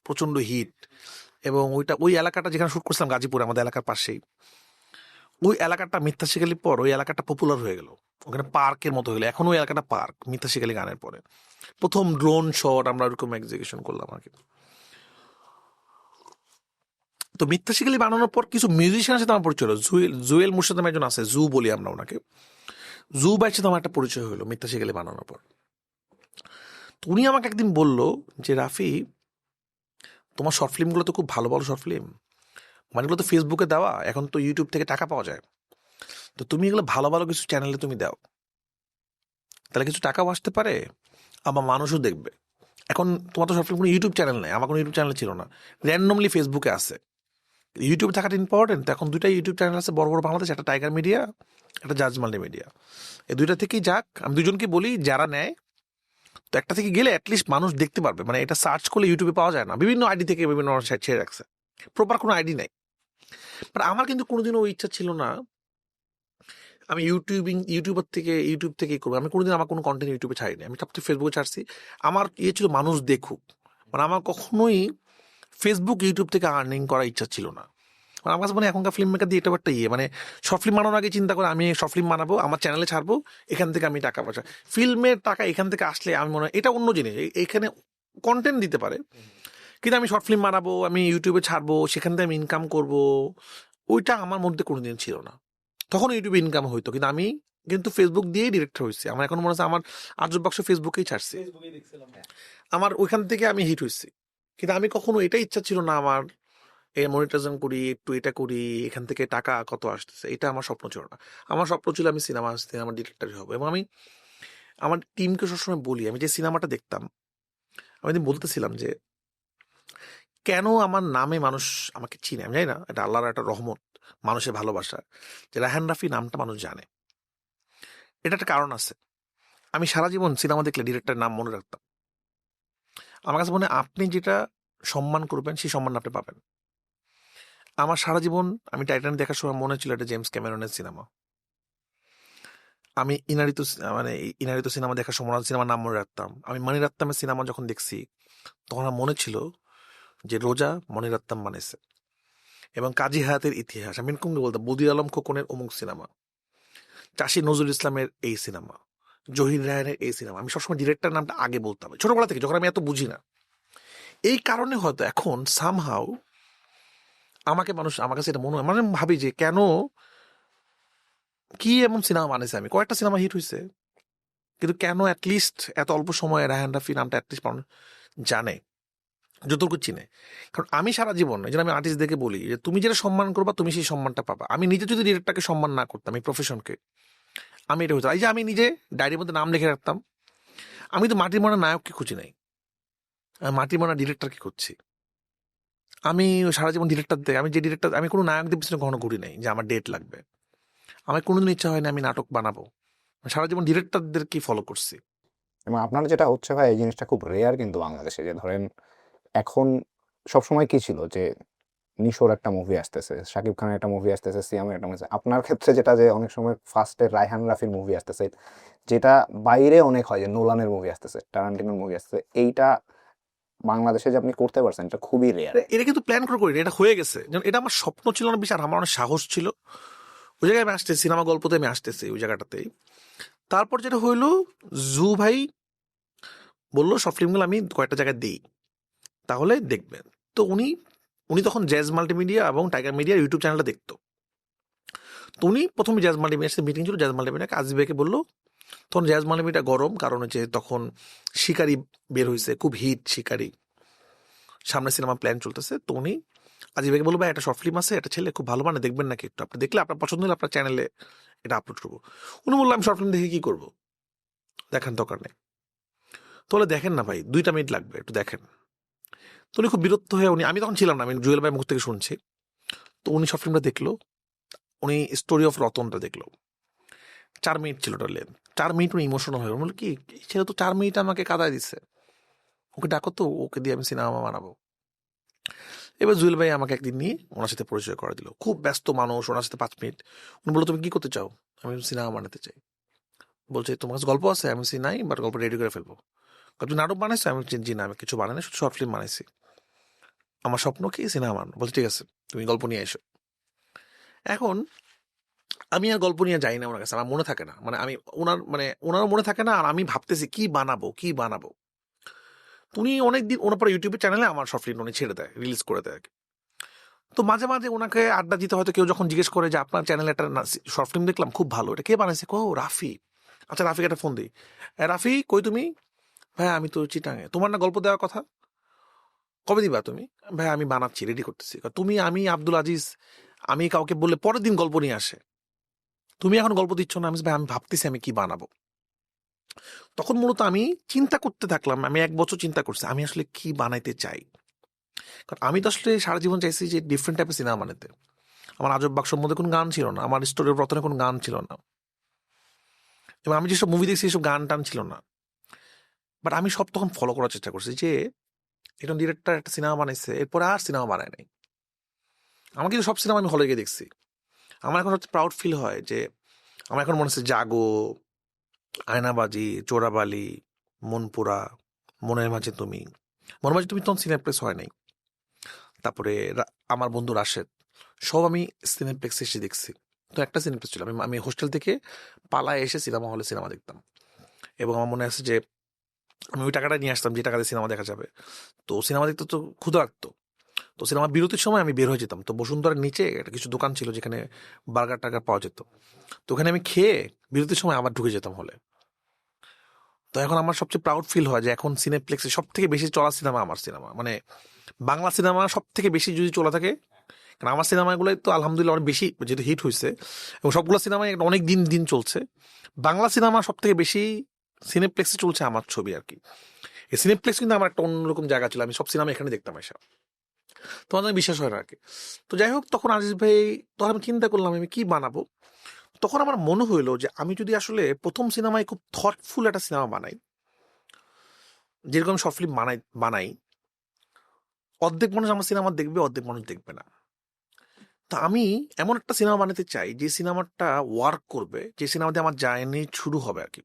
প্রচন্ড হিট। এবং ওই এলাকাটা যেখানে শুট করছিলাম গাজীপুরে, আমাদের এলাকার পাশেই, ওই এলাকাটা মিথ্যা শিখালির পর ওই এলাকাটা পপুলার হয়ে গেল, ওখানে পার্কের মতো হয়ে গেলো, এখন ওই এলাকাটা পার্ক মিথ্যা শিখালি গানের পরে। প্রথম ড্রোন শট আমরা ওরকম এক্সিকিউশন করলাম আর কি। তো মিথ্যা শিখালি বানানোর পর কিছু মিউজিশিয়ানের সাথে আমার পরিচয় হলো, জুয়েল মুর্শিদ নামে একজন আছে, জু বলি আমরা ওনাকে, জু ভাইয়ের সাথে আমার একটা পরিচয় হলো মিথ্যা শিখালি বানানোর পর। তো উনি আমাকে একদিন বললো যে রাফি, তোমার শর্ট ফিল্মগুলো তো খুব ভালো ভালো শর্ট ফিল্ম, মানে এগুলো তো ফেসবুকে দেওয়া, এখন তো ইউটিউব থেকে টাকা পাওয়া যায়, তো তুমি এগুলো ভালো ভালো কিছু চ্যানেলে তুমি দাও, তাহলে কিছু টাকাও আসতে পারে, আমার মানুষও দেখবে। এখন তোমার তো শর্ট ফিল্ম কোনো ইউটিউব চ্যানেল নেই, আমার কোনো ইউটিউব চ্যানেল ছিল না, র্যান্ডমলি ফেসবুকে আছে। ইউটিউবে থাকাটা ইম্পর্টেন্ট। তো এখন দুইটা ইউটিউব চ্যানেল আছে বড় বড় বাংলাদেশ, একটা টাইগার মিডিয়া, একটা জাজ মাল্টিমিডিয়া। এই দুইটা থেকেই যাক, আমি দুজনকে বলি যারা নেয়, তো একটা থেকে গেলে অ্যাটলিস্ট মানুষ দেখতে পারবে। মানে এটা সার্চ করলে ইউটিউবে পাওয়া যায় না, বিভিন্ন আইডি থেকে বিভিন্ন ছেড়ে রাখছে, প্রপার কোনো আইডি নেই। বাট আমার কিন্তু কোনোদিনও ওই ইচ্ছা ছিল না আমি ইউটিউব থেকেই করবো। আমি কোনোদিন আমার কোনো কন্টেন্ট ইউটিউবে ছাড়িনি, আমি সবচেয়ে ফেসবুকে ছাড়ছি। আমার ইয়ে ছিল মানুষ দেখুক, মানে আমার কখনোই ফেসবুক ইউটিউব থেকে আর্নিং করার ইচ্ছা ছিল না। মানে আমার কাছে মানে এখনকার ফিল্ম মেকার দিয়ে এটা একটা ইয়ে, মানে শর্ট ফিল্ম বানানোর আগে চিন্তা করে আমি শর্ট ফিল্ম বানাবো, আমার চ্যানেলে ছাড়বো, এখান থেকে আমি টাকা পয়সা, ফিল্মের টাকা এখান থেকে আসলে আমি মনে হয় এটা অন্য জিনিস, এখানে কন্টেন্ট দিতে পারে, কিন্তু আমি শর্ট ফিল্ম বানাবো, আমি ইউটিউবে ছাড়বো, সেখান থেকে আমি ইনকাম করবো, ওইটা আমার মধ্যে কোনোদিন ছিল না। তখন ইউটিউবে ইনকাম হইতো, কিন্তু আমি কিন্তু ফেসবুক দিয়েই ডিরেক্টর হয়েছি। আমার এখন মনে হচ্ছে আমার আজব বাক্স ফেসবুকেই ছাড়ছি, আমার ওইখান থেকে আমি হিট হয়েছি। কিন্তু আমি কখনো এটা ইচ্ছা ছিল না আমার এই মনিটাইজেশন করি, একটু এটা করি, এখান থেকে টাকা কত আসতেছে, এটা আমার স্বপ্ন ছিল না। আমার স্বপ্ন ছিল আমি সিনেমা ডিরেক্টরই হবো। এবং আমি আমার টিমকে সবসময় বলি, আমি যে সিনেমাটা দেখতাম, আমি একদিন বলতেছিলাম যে কেন আমার নামে মানুষ আমাকে চিনে, আমি জানি না, এটা আল্লাহর একটা রহমত, মানুষের ভালোবাসা, যে রায়হান রাফি নামটা মানুষ জানে। এটা একটা কারণ আছে। আমি সারা জীবন সিনেমা দেখলে ডিরেক্টরের নাম মনে রাখতাম। আমার কাছে মনে হয় আপনি যেটা সম্মান করবেন সেই সম্মান আপনি পাবেন। আমার সারা জীবন আমি টাইটানিক দেখার সময় মনে ছিল এটা জেমস ক্যামেরনের সিনেমা। আমি ইনারিতো সিনেমা দেখার সময় সিনেমার নাম মনে রাখতাম। আমি মণিরত্নমের সিনেমা যখন দেখছি তখন আমার মনে ছিল যে রোজা মণিরত্নম বানাইছে। এবং কাজী হায়াতের ইতিহাস আমি এরকম বলতাম, বদির আলম খোকনের অমুক সিনেমা, চাষি নজরুল ইসলামের এই সিনেমা, জহির রায়হানের এই সিনেমা। আমি সবসময় ডিরেক্টর নামটা আগে বলতাম ছোটবেলা থেকে, যখন আমি এত বুঝি না। এই কারণে হয়তো এখন সামহাউ আমাকে মানুষ, আমার কাছে এটা মনে হয়, মানে আমি ভাবি যে কেন, কি এমন সিনেমা বানিয়েছে, আমি কয়েকটা সিনেমা হিট হয়েছে, কিন্তু কেন অ্যাটলিস্ট এত অল্প সময়ে রায়হান রাফি নামটা অ্যাটলিস্ট মানুষ জানে, যতটুকু চিনে। কারণ আমি সারা জীবন এই জন্য আমি আর্টিস্টদেরকে বলি যে তুমি যেটা সম্মান করবা তুমি সেই সম্মানটা পাবা। আমি নিজে যদি ডিরেক্টরকে সম্মান না করতাম, এই প্রফেশনকে, আমি এটা হতো। এই যে আমি নিজে ডায়েরির মধ্যে নাম লিখে রাখতাম, আমি তো মাটির মনা নায়ককে খুঁজি নাই, আমি মাটির মনা ডিরেক্টরকে খুঁজছি। আমি সারা জীবন ডিরেক্টর দেখে, আমি যে ডিরেক্টর, আমি কোনো নায়কদের পিছনে কখনো ঘুরি নাই যে আমার ডেট লাগবে, আমার কোনোদিন ইচ্ছা হয় না আমি নাটক বানাবো, সারা জীবন ডিরেক্টরদেরকেই ফলো করছি। এবং আপনার যেটা হচ্ছে ভাই, এই জিনিসটা খুব রেয়ার কিন্তু বাংলাদেশে, যে ধরেন এখন সবসময় কি ছিল যে নিশোর একটা মুভি আসতেছে, শাকিব খানের একটা মুভি আসতেছে, সিয়ামের একটা মুভি, আপনার ক্ষেত্রে যেটা যে অনেক সময় ফার্স্টে রায়হান রাফির মুভি আসতেছে, যেটা বাইরে অনেক হয় যে নোলানের মুভি আসতেছে, টারান্টিনোর মুভি আসতেছে, এইটা বাংলাদেশে যে আপনি করতে পারছেন এটা খুবই রেয়ার। এটা কিন্তু প্ল্যান করে করি, এটা হয়ে গেছে। যেমন এটা আমার স্বপ্ন ছিল না, বিশাল আমার অনেক সাহস ছিল, ওই জায়গায় আমি আসতেছি, সিনেমা গল্পতে আমি আসতেছি ওই জায়গাটাতেই। তারপর যেটা হইলো, জু ভাই বললো শর্ট ফিল্মগুলো আমি কয়েকটা জায়গায় দিই, তাহলে দেখবেন। তো উনি তখন জ্যাজ মাল্টিমিডিয়া এবং টাইগার মিডিয়ার ইউটিউব চ্যানেলটা দেখতো। তো উনি প্রথমে জ্যাজ মাল্টিমিডিয়ার সাথে মিটিং ছিল, জ্যাজ মাল্টিমিডিয়াকে আজিজ ভাইকে বললো। তখন জ্যাজ মাল্টিমিডিয়া গরম, কারণ হচ্ছে তখন শিকারি বের হয়েছে, খুব হিট শিকারি, সামনে সিনেমা প্ল্যান চলতেছে। তো উনি আজিজ ভাইকে বলবো ভাই একটা শর্ট ফিল্ম আছে, একটা ছেলে খুব ভালো মানে দেখবেন নাকি, একটু আপনি দেখলে আপনার পছন্দ হলে আপনার চ্যানেলে এটা আপলোড করবো। উনি বললাম শর্ট ফিল্ম দেখে কি করবো, দেখান দরকার নেই। তাহলে দেখেন না ভাই, 2 মিনিট লাগবে, একটু দেখেন। তো উনি খুব বিরক্ত হয়ে, আমি তখন ছিলাম না, আমি জুয়েল ভাই মুখ থেকে শুনছি। তো উনি শর্ট ফিল্মটা দেখলো, উনি স্টোরি অফ রতনটা দেখলো, 4 মিনিট ছিল ওটার লেন্থ। 4 মিনিট উনি ইমোশনাল হয়ে বলল কি এই ছেলে তো 4 মিনিট আমাকে কাদায় দিচ্ছে, ওকে ডাকো তো, ওকে দিয়ে আমি সিনেমা বানাবো। এবার জুয়েল ভাই আমাকে একদিন নিয়ে ওনার সাথে পরিচয় করে দিল, খুব ব্যস্ত মানুষ, ওনার সাথে 5 মিনিট। উনি বললো তুমি কি করতে চাও, আমি সিনেমা বানাতে চাই। বলছে তোমার কাছে গল্প আছে, আমি বলছি নাই, বাট গল্প রেডি করে ফেলবো। তুমি নাটক বানাইছো, আমি বলছি, জি না আমি কিছু বানাই না, শুধু শর্ট ফিল্ম বানাইছি, আমার স্বপ্ন কি সিনেমা বানানো। বলছে ঠিক আছে তুমি গল্প নিয়ে এসো। এখন আমি আর গল্প নিয়ে যাই না ওনার কাছে, আমার মনে থাকে না, মানে আমি ওনারও মনে থাকে না, আর আমি ভাবতেছি কি বানাবো। উনি অনেকদিন ওনার পরে ইউটিউবের চ্যানেলে আমার শর্ট ফিল্ম উনি ছেড়ে দেয়, রিলিজ করে দেয়। তো মাঝে মাঝে ওনাকে আড্ডা দিতে হয়তো কেউ যখন জিজ্ঞেস করে যে আপনার চ্যানেলে একটা শর্ট ফিল্ম দেখলাম খুব ভালো, এটা কে বানাইছে, কো রাফি। আচ্ছা রাফিকে একটা ফোন দিই, রাফি কই তুমি, ভাই আমি তো চিটাঙে, তোমার না গল্প দেওয়ার কথা, কবে দিবা তুমি, ভাই আমি বানাচ্ছি, রেডি করতেছি। তুমি আমি আব্দুল আজিজ, আমি কাউকে বললে পরের দিন গল্প নিয়ে আসে, তুমি এখন গল্প দিচ্ছ না। আমি ভাবতেছি আমি কি বানাবো। তখন মূলত আমি চিন্তা করতে থাকলাম, আমি 1 বছর চিন্তা করছি আমি আসলে কি বানাইতে চাই। কারণ আমি তো আসলে সারা জীবন চাইছি যে ডিফারেন্ট টাইপের সিনেমা বানাতে। আমার আজব বাক্সর মধ্যে কোনো গান ছিল না, আমার স্টোরির রতনে কোনো গান ছিল না, এবং আমি যেসব মুভি দেখছি এসব গান টান ছিল না। বাট আমি সব তখন ফলো করার চেষ্টা করছি যে এরকম ডিরেক্টর একটা সিনেমা বানাইছে, এরপরে আর সিনেমা বানায় নাই। আমার কিন্তু সব সিনেমা আমি হলে গিয়ে দেখছি। আমার এখন সবচেয়ে প্রাউড ফিল হয় যে আমার এখন মনে হচ্ছে জাগো, আয়নাবাজি, চোরাবালি, মনপুরা, মনের মাঝে তুমি। মনের মাঝে তুমি তখন সিনেপ্লেক্স হয় নাই। তারপরে আমার বন্ধু রাশেদ, সব আমি সিনেপ্লেক্সে এসে দেখছি। তো একটা সিনেপ্লেক্স ছিল, আমি হোস্টেল থেকে পালায় এসে সিনেমা হলে সিনেমা দেখতাম। এবং আমার মনে আছে যে আমি ওই টাকাটা নিয়ে আসতাম যে টাকাতে সিনেমা দেখা যাবে। তো সিনেমা দেখতে তো ক্ষুধা লাগতো। তো সিনেমা বিরতির সময় আমি বের হয়ে যেতাম। তো বসুন্ধরার নিচে একটা কিছু দোকান ছিল যেখানে বার্গার টার্গার পাওয়া যেত। তো ওখানে আমি খেয়ে বিরতির সময় আবার ঢুকে যেতাম হলে। তো এখন আমার সবচেয়ে প্রাউড ফিল হয় যে এখন সিনেপ্লেক্সে সব থেকে বেশি চলা সিনেমা আমার সিনেমা, মানে বাংলা সিনেমা সব থেকে বেশি যদি চলা থাকে। কারণ আমার সিনেমাগুলোই তো আলহামদুলিল্লাহ অনেক বেশি যেহেতু হিট হয়েছে, এবং সবগুলো সিনেমায় অনেক দিন দিন চলছে। বাংলা সিনেমা সব থেকে বেশি সিনেপ্লেক্সে চলছে আমার ছবি আর কি। এই সিনেপ্লেক্স কিন্তু আমার একটা অন্যরকম জায়গা ছিল, আমি সব সিনেমা এখানে দেখতাম এসব। তোমার জন্য বিশ্বাস হয় না আর কি। তো যাই হোক, তখন আজিজ ভাই, তখন আমি চিন্তা করলাম আমি কি বানাবো। তখন আমার মনে হইলো যে আমি যদি আসলে প্রথম সিনেমায় খুব থটফুল একটা সিনেমা বানাই, যেরকম শর্ট ফিল্ম বানাই, অর্ধেক মানুষ আমার সিনেমা দেখবে, অর্ধেক মানুষ দেখবে না। তা আমি এমন একটা সিনেমা বানাতে চাই যে সিনেমাটা ওয়ার্ক করবে, যে সিনেমাতে আমার জার্নি শুরু হবে আর কি।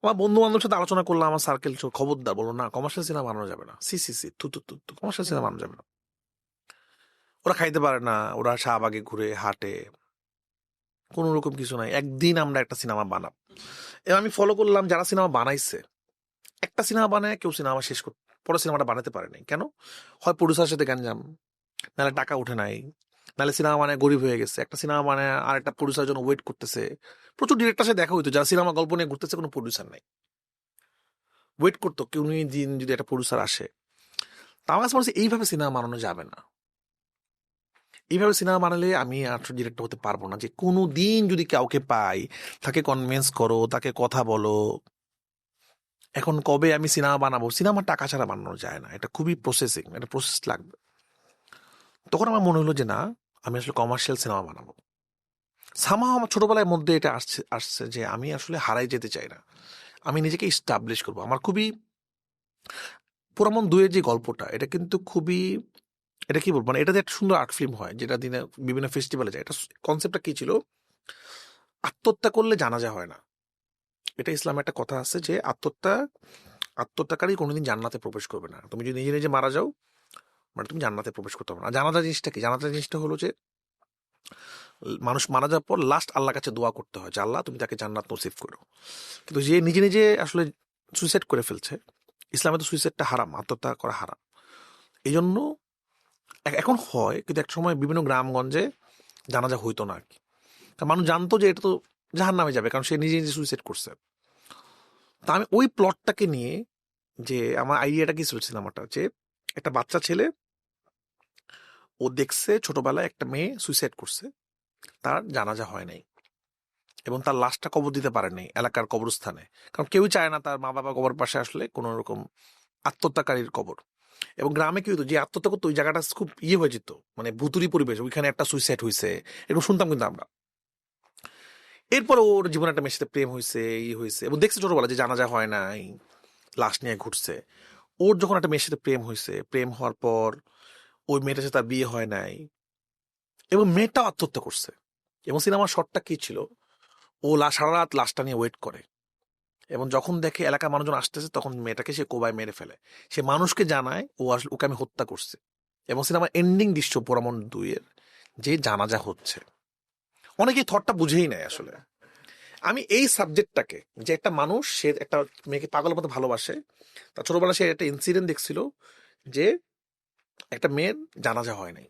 আমার বন্ধু বান্ধবের সাথে আলোচনা করলাম, আমার সার্কেল খবরদার বলো না কমার্শিয়াল সিনেমা বানানো যাবে না, সি সি সি তু তু তু কমার্শিয়াল সিনেমা বানানো যাবে না। ওরা খাইতে পারে না, ওরা শাহবাগে ঘুরে হাঁটে, কোনো রকম কিছু নাই, একদিন আমরা একটা সিনেমা বানাব। এবং আমি ফলো করলাম যারা সিনেমা বানাইছে, একটা সিনেমা বানায় কেউ সিনেমা শেষ করতে পরে সিনেমাটা বানাতে পারে নাই কেন? হয় প্রডিউসারের সাথে গ্যাঞ্জাম, নাহলে টাকা উঠে নাই, নাহলে সিনেমা মানে গরিব হয়ে গেছে। একটা সিনেমা মানে আর একটা প্রডিউসার জন্য ওয়েট করতেছে। প্রচুর ডিরেক্টর সাথে দেখা হইতো যারা সিনেমা গল্প নিয়ে ঘুরতেছে, কোনো প্রডিউসার নাই, ওয়েট করতো কেউ দিন যদি একটা প্রডিউসার আসে। তা আমার কাছে মনে হচ্ছে এইভাবে সিনেমা বানানো যাবে না। এইভাবে সিনেমা বানালে আমি আর ডিরেক্টর হতে পারবো না। যে কোনো দিন যদি কাউকে পাই, তাকে কনভিন্স করো, তাকে কথা বলো। এখন কবে আমি সিনেমা বানাবো? সিনেমা টাকা ছাড়া বানানো যায় না, এটা খুবই প্রসেসিং, একটা প্রসেস লাগবে। তখন আমার মনে হলো যে না, আমি আসলে কমার্শিয়াল সিনেমা বানাবো। সামাও আমার ছোটবেলার মধ্যে এটা আসছে যে আমি আসলে হারাই যেতে চাই না, আমি নিজেকে ইস্টাবলিশ করবো। আমার খুবই পুরামন দুয়ের যে গল্পটা, এটা কিন্তু খুবই, এটা কি বলবো, মানে এটাতে একটা সুন্দর আর্ট ফিল্ম হয় যেটা দিনে বিভিন্ন ফেস্টিভ্যালে যায়। এটা কনসেপ্টটা কি ছিল? আত্মহত্যা করলে জানাজা হয় না। এটা ইসলামে একটা কথা আছে যে আত্মহত্যাকারী কোনোদিন জান্নাতে প্রবেশ করবে না। তুমি যদি নিজে নিজে মারা যাও, মানে তুমি জান্নাতে প্রবেশ করতে পারবে না। জানাজা জিনিসটা কি? জানাজা জিনিসটা হলো যে মানুষ মারা যাওয়ার পর লাস্ট আল্লাহর কাছে দোয়া করতে হয় যে আল্লাহ তুমি তাকে জান্নাত নসিব করো। কিন্তু যে নিজে নিজে আসলে সুইসাইড করে ফেলছে, ইসলামে তো সুইসাইডটা হারাম, আত্মহত্যা করা হারাম। এই জন্য এখন হয়, কিন্তু এক সময় বিভিন্ন গ্রামগঞ্জে জানাজা হইতো না আর কি। কারণ মানুষ জানতো যে এটা তো জাহান্নামে যাবে, কারণ সে নিজে নিজে সুইসাইড করছে। তা আমি ওই প্লটটাকে নিয়ে, যে আমার আইডিয়াটা কি ছিল সিনেমাটা, যে একটা বাচ্চা ছেলে, ও দেখছে ছোটবেলায় একটা মেয়ে সুইসাইড করছে, তার জানাজা হয় নাই, এবং তার লাশটা কবর দিতে পারে নাই এলাকার কবরস্থানে। কারণ কেউই চায় না তার মা বাবা কবর পাশে আসলে কোনো রকম আত্মহত্যাকারীর কবর। এবং গ্রামে কি হতো, যে আত্মহত্যা করতো ওই জায়গাটা খুব হয়ে যেত, মানে ভুতুরি পরিবেশ, ওইখানে একটা সুইসাইড হয়েছে এরকম শুনতাম কিন্তু আমরা। এরপর ওর জীবনে একটা মেয়ের সাথে প্রেম হয়েছে, হয়েছে, এবং দেখছে ছোটবেলা যে জানাজা হয় নাই, লাশ নিয়ে ঘুরছে। ওর যখন একটা মেয়ের সাথে প্রেম হয়েছে, প্রেম হওয়ার পর ওই মেয়েটার সাথে তার বিয়ে হয় নাই, এবং মেয়েটাও আত্মহত্যা করছে। এবং সিনেমার শটটা কি ছিল, ও সারা রাত লাশটা নিয়ে ওয়েট করে, এবং যখন দেখে এলাকার মানুষজন আসতেছে তখন মেয়েটাকে সে কোবায় মেরে ফেলে। সে মানুষকে জানায় ও আসলে ওকে আমি হত্যা করছি। এবং সিনেমার এন্ডিং দৃশ্য পোড়ামন 2-এর যে জানাজা হচ্ছে, অনেকেই থটটা বুঝেই নেয় আসলে। আমি এই সাবজেক্টটাকে, যে একটা মানুষ সে একটা মেয়েকে পাগলের মতো ভালোবাসে, তার ছোটবেলা সে একটা ইনসিডেন্ট দেখছিল যে একটা মেয়ের জানাজা হয় নাই,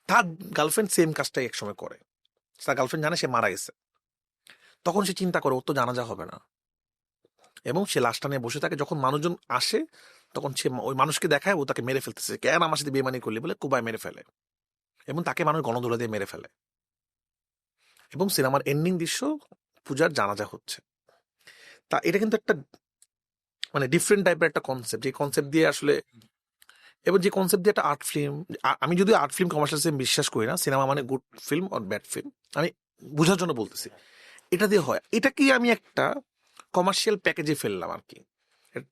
তার গার্লফ্রেন্ড সেম কাজটাই একসময় করে, তার গার্লফ্রেন্ড জানে সে মারা গেছে, তখন সে চিন্তা করে ওর তো জানাজা হবে না, এবং সে লাশটা নিয়ে বসে থাকে। যখন মানুষজন আসে তখন সে ওই মানুষকে দেখায় ও তাকে মেরে ফেলতেছে, কেন আমার সাথে বেমানি করলি বলে কোবায় মেরে ফেলে, এবং তাকে মানুষ গণধোলা দিয়ে মেরে ফেলে। এবং সিনেমার এন্ডিং দৃশ্য পূজার জানাজা হচ্ছে। তা এটা কিন্তু একটা মানে ডিফারেন্ট টাইপের একটা কনসেপ্ট, যে কনসেপ্ট দিয়ে আসলে, এবার যে কনসেপ্ট দিয়ে একটা আর্ট ফিল্ম, আমি যদি আর্ট ফিল্ম কমার্শিয়াল সিনেমা বিশ্বাস করি না, সিনেমা মানে good film or bad film, আমি বোঝার জন্য বলতেছি, এটা দিয়ে হয়, এটাকেই আমি একটা কমার্শিয়াল প্যাকেজে ফেললাম আর কি।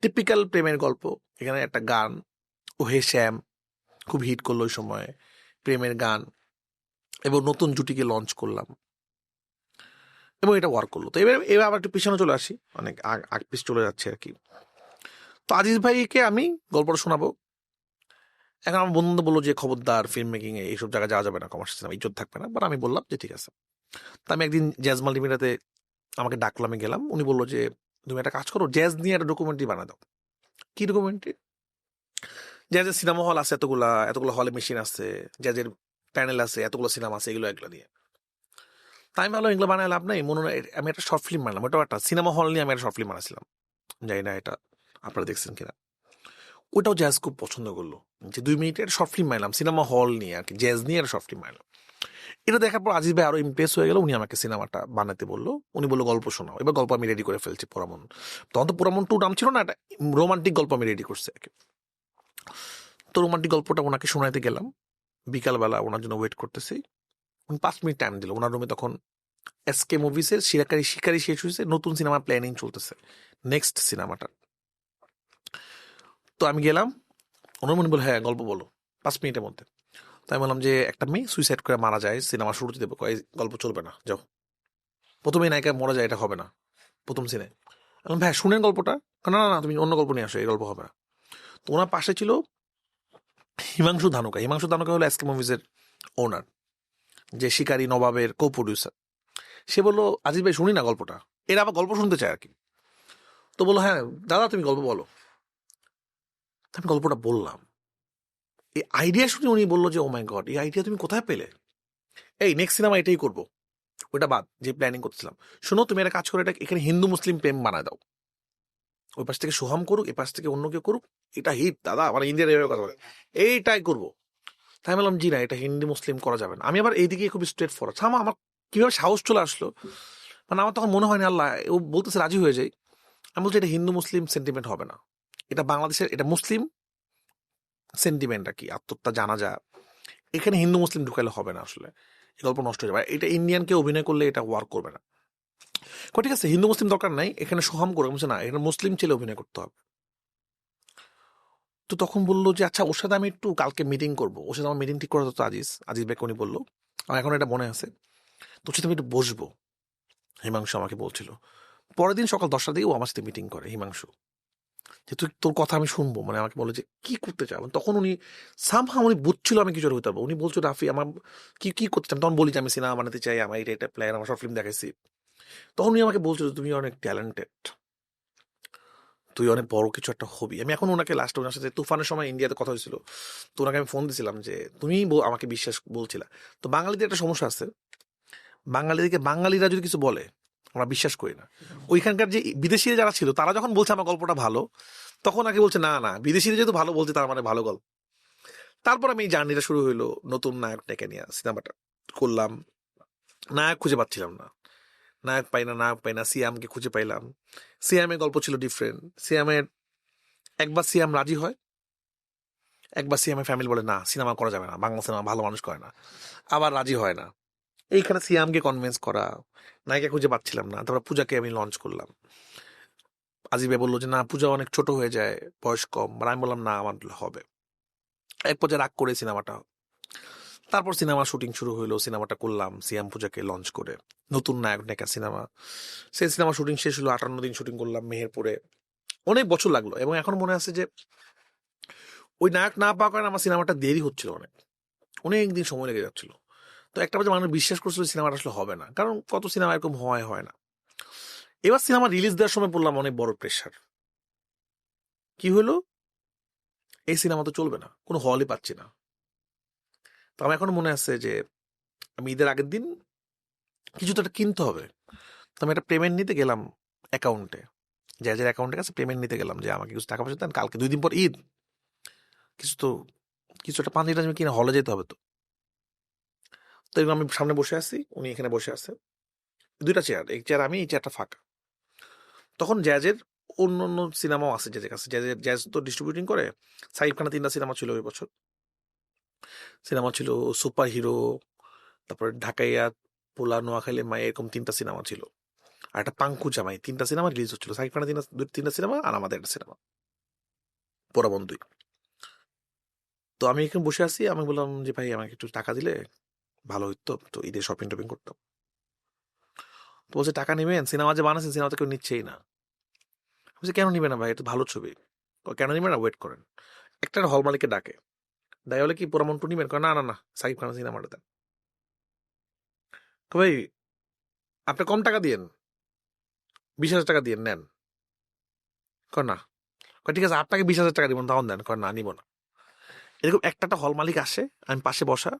টিপিক্যাল প্রেমের গল্প, এখানে একটা গান, ও হে শ্যাম খুব হিট করলো ওই সময়, প্রেমের গান, এবং নতুন জুটিকে লঞ্চ করলাম, এবং এটা ওয়ার্ক করলো। তো এবার আবার একটু পিছনে চলে আসি, অনেক আগ পিছ চলে যাচ্ছে আর কি। তো আজিজ ভাইকে আমি গল্পটা শোনাবো। এখন আমার বন্ধু বললো যে খবরদার ফিল্ম মেকিং এ এইসব জায়গায় যাওয়া যাবে না, কমার্শিয়াল সিনেমা ইজ্জত থাকবে না, বাট আমি বললাম যে ঠিক আছে। তো আমি একদিন জ্যাজ মাল্টিমিডিয়াতে আমাকে ডাকলো, আমি গেলাম। উনি বললো যে তুমি একটা কাজ করো, জ্যাজ নিয়ে একটা ডকুমেন্টারি বানা দাও। কি ডকুমেন্টারি? জ্যাজের সিনেমা হল আছে এতগুলা, এতগুলো হলে মেশিন আছে, জ্যাজের প্যানেল আছে, এতগুলো সিনেমা আছে, এগুলো নিয়ে। তাই আমি ভাবলাম এগুলো বানায় লাভ নাই, মনে হয় আমি একটা শর্ট ফিল্ম বানালাম। ওটাও একটা সিনেমা হল নিয়ে আমি একটা শর্ট ফিল্ম বানাছিলাম, জানি না এটা আপনারা দেখছেন কিনা। ওটাও জ্যাজ খুব পছন্দ করলো, যে 2 মিনিটের শর্ট ফিল্ম বানালাম সিনেমা হল নিয়ে আর কি, জ্যাজ নিয়ে একটা শর্ট ফিল্ম বানালাম। এটা দেখার পর আজিজ ভাই আরো ইমপ্রেস হয়ে গেল, উনি আমাকে সিনেমাটা বানাতে বললো। উনি বললো গল্প শোনাও। এবার গল্প আমি রেডি করে ফেলছি, পোড়ামন। তখন তো পোড়ামন 2 নাম ছিল না, একটা রোমান্টিক গল্প আমি রেডি করছি আর কি। তো রোমান্টিক গল্পটা ওনাকে শোনাইতে গেলাম, বিকালবেলা ওনার জন্য ওয়েট করতেছি। উনি 5 মিনিট টাইম দিল। ওনার রুমে তখন এসকে মুভিসের শিকারি শেষ হয়েছে, নতুন সিনেমা প্ল্যানিং চলতেছে, নেক্সট সিনেমাটা। তো আমি গেলাম, ওনার মনে বল হ্যাঁ গল্প বলো 5 মিনিটের মধ্যে। তাই বললাম যে একটা মেয়ে সুইসাইড করে মারা যায়, সিনেমা শুরুতে দেবো, এই গল্প চলবে না, যাও। প্রথমে নায়িকা মারা যায়, এটা হবে না প্রথম সিনে। আমি ভাই শুনেন গল্পটা। না না না, তুমি অন্য গল্প নিয়ে আসো, এই গল্প হবে না। তো ওনার পাশে ছিল হিমাংশু ধানুকা। হিমাংশু ধানুকা হলো এসকে মুভিজের ওনার, যে শিকারী নবাবের কো প্রডিউসার। সে বললো আজিজ ভাই শুনি না গল্পটা, এরা আবার গল্প শুনতে চায় আর কি। তো বললো হ্যাঁ দাদা তুমি গল্প বলো। তো আমি গল্পটা বললাম। এই আইডিয়া শুনে উনি বললো যে ও মাই গড, এই আইডিয়া তুমি কোথায় পেলে? এই নেক্সট সিনেমা এটাই করবো, ওটা বাদ যে প্ল্যানিং করতেছিলাম। শোনো তুমি একটা কাজ করে এটা এখানে হিন্দু মুসলিম প্রেম বানায় দাও, ওই পাশ থেকে সোহাম করুক, এ পাশ থেকে অন্য কেউ করুক, এটা হিট দাদা, আমার ইন্ডিয়ার এভাবে কথা বলে, এইটাই করবো। তাই বললাম জি না, এটা হিন্দু মুসলিম করা যাবে না। আমি আবার এইদিকে খুব স্ট্রেট ফরওয়ার্ড, আমার কিভাবে সাহস চলে আসলো, মানে আমার তখন মনে হয়নি আল্লাহ, ও বলতেছে রাজি হয়ে যাই। আমি বলছি এটা হিন্দু মুসলিম সেন্টিমেন্ট হবে না, এটা বাংলাদেশের, এটা মুসলিম সেন্টিমেন্ট আর কি, আত্মহত্যা জানা যা, এখানে হিন্দু মুসলিম ঢুকাইলে হবে না, আসলে এই গল্প নষ্ট হয়ে যাবে, এটা ইন্ডিয়ানকে অভিনয় করলে এটা ওয়ার্ক করবে না। ঠিক আছে হিন্দু মুসলিম দরকার নাই, এখানে সোহাম করে বলছে না, এখানে মুসলিম ছেলে অভিনয় করতে হবে। তো তখন বললো যে আচ্ছা ওর সাথে আমি একটু কালকে মিটিং করবো, ওর সাথে আমার মিটিং ঠিক করা হতো। আজিজ বেক উনি বললো, আমার এখন এটা মনে আছে, তোর সাথে আমি একটু বসবো, হিমাংশু আমাকে বলছিল। পরের দিন সকাল 10টার দিকে ও আমার সাথে মিটিং করে, হিমাংশু, যে তুই তোর কথা আমি শুনবো, মানে আমাকে বলে যে কি করতে চাও। তখন উনি সামহাও উনি বুঝছিল আমি কিছু হতে পারবো। উনি বলছো রাফি আমার কি কি করতে চান, তখন বলি যে আমি সিনেমা বানাতে চাই, আমার এটা প্ল্যান, আমার শর্ট ফিল্ম দেখাইছি। তখন উনি আমাকে বলছিল তুমি অনেক ট্যালেন্টেড, তুই অনেক বড় কিছু একটা হবি। আমি এখন ওনাকে লাস্ট ওনার সাথে তুফানের সময় ইন্ডিয়াতে কথা হয়েছিল, তো ওনাকে আমি ফোন দিয়েছিলাম যে তুমি আমাকে বিশ্বাস বলছিলা। তো বাঙালিদের একটা সমস্যা আছে, বাঙালিরা যদি কিছু বলে আমরা বিশ্বাস করি না। ওইখানকার যে বিদেশিরা যারা ছিল তারা যখন বলছে আমার গল্পটা ভালো, তখন আগে বলছে না না, বিদেশিরা যেহেতু ভালো বলছে তার মানে ভালো গল্প। তারপর আমি এই জার্নিটা শুরু হইলো, নতুন নায়ক ডেকে নিয়ে সিনেমাটা করলাম। নায়ক খুঁজে পাচ্ছিলাম না, নায়ক পাই না। সিয়ামকে খুঁজে পাইলাম, সিয়ামের গল্প ছিল ডিফারেন্ট। সিয়ামের একবার সিয়াম রাজি হয়, একবার সিয়ামের ফ্যামিলি বলে না সিনেমা করা যাবে না, বাংলা সিনেমা ভালো মানুষ করে না, আবার রাজি হয় না। এইখানে সিয়ামকে কনভিন্স করা, নায়িকা খুঁজে পাচ্ছিলাম না। তারপর পূজাকে আমি লঞ্চ করলাম। আজিবে বললো যে না পূজা অনেক ছোট হয়ে যায়, বয়স কম, আমি বললাম না আমার হবে। এক পর্যায়ে রাগ করে সিনেমাটা, তারপর সিনেমা শুটিং শুরু হইলো, সিনেমাটা করলাম সিয়াম পূজাকে লঞ্চ করে, নতুন নায়ক নেকা সিনেমা। সেই সিনেমা শুটিং শেষ হলো, 58 দিন শুটিং করলাম মেহেরপুরে, অনেক বছর লাগলো। এবং এখন মনে আছে যে ওই নায়ক না পাওয়ার কারণে আমার সিনেমাটা দেরি হচ্ছিল, অনেক দিন সময় লেগে যাচ্ছিল। তো একটা বছর মানুষ বিশ্বাস করছিল সিনেমাটা আসলে হবে না, কারণ কত সিনেমা এরকম হয় না। এবার সিনেমা রিলিজ দেওয়ার সময় পড়লাম অনেক বড় প্রেশার। কি হলো, এই সিনেমা তো চলবে না, কোনো হলই পাচ্ছি না। তো আমার এখনো মনে আছে যে আমি ঈদের আগের দিন কিছু তো একটা কিনতে হবে, তো আমি একটা পেমেন্ট নিতে গেলাম অ্যাকাউন্টে, যার অ্যাকাউন্টের কাছে পেমেন্ট নিতে গেলাম যে আমাকে কিছু টাকা পয়সা দেন, কালকে 2 দিন পর ঈদ, কিছু একটা পাঞ্জাবি টাঞ্জাবি কিনে হলে যেতে হবে। তো আমি সামনে বসে আছি, উনি এখানে বসে আছে, 2টা চেয়ার, এই চেয়ার আমি, এই চেয়ারটা ফাঁকা। তখন জ্যাজের অন্য অন্য সিনেমাও আছে জ্যাজের কাছে, জ্যাজ তো ডিস্ট্রিবিউটিং করে। সাকিব খানের 3টা সিনেমা ছিল ওই বছর। সিনেমা ছিল সুপার হিরো, তারপরে ঢাকাইয়া, পোলা, নোয়াখালী, মাই, এরকম 3টা সিনেমা ছিল। আর একটা পাঙ্কু জামাই, 3টা সিনেমা রিলিজ হচ্ছিল। সাকিব খানের 3টা সিনেমা আর আমাদের একটা সিনেমা, পোড়াবন্ধুই। তো আমি এখানে বসে আছি, আমি বললাম যে ভাই আমাকে একটু টাকা দিলে ভালো হইতো, তো ঈদে শপিং টপিং করতাম। তো বলছে টাকা নেবেন, সিনেমা যে বানাচ্ছেন সিনেমা তো কেউ নিচ্ছেই না। বলছে কেন নিবে না ভাই, এটা ভালো ছবি। কেন নিবে না, ওয়েট করেন। একটা হল মালিককে ডাকে, দায় হলে কি পোড়ামন্টু নিবেন, না না না সাকিব খানের সিনেমাটা দেন। ভাই আপনি কম টাকা দিয়েন, 20,000 টাকা দিয়ে নেন। না ঠিক আছে আপনাকে 20,000 টাকা দিব, তখন দেন। না নিব না। এরকম একটা হল মালিক আসে, আমি পাশে বসা,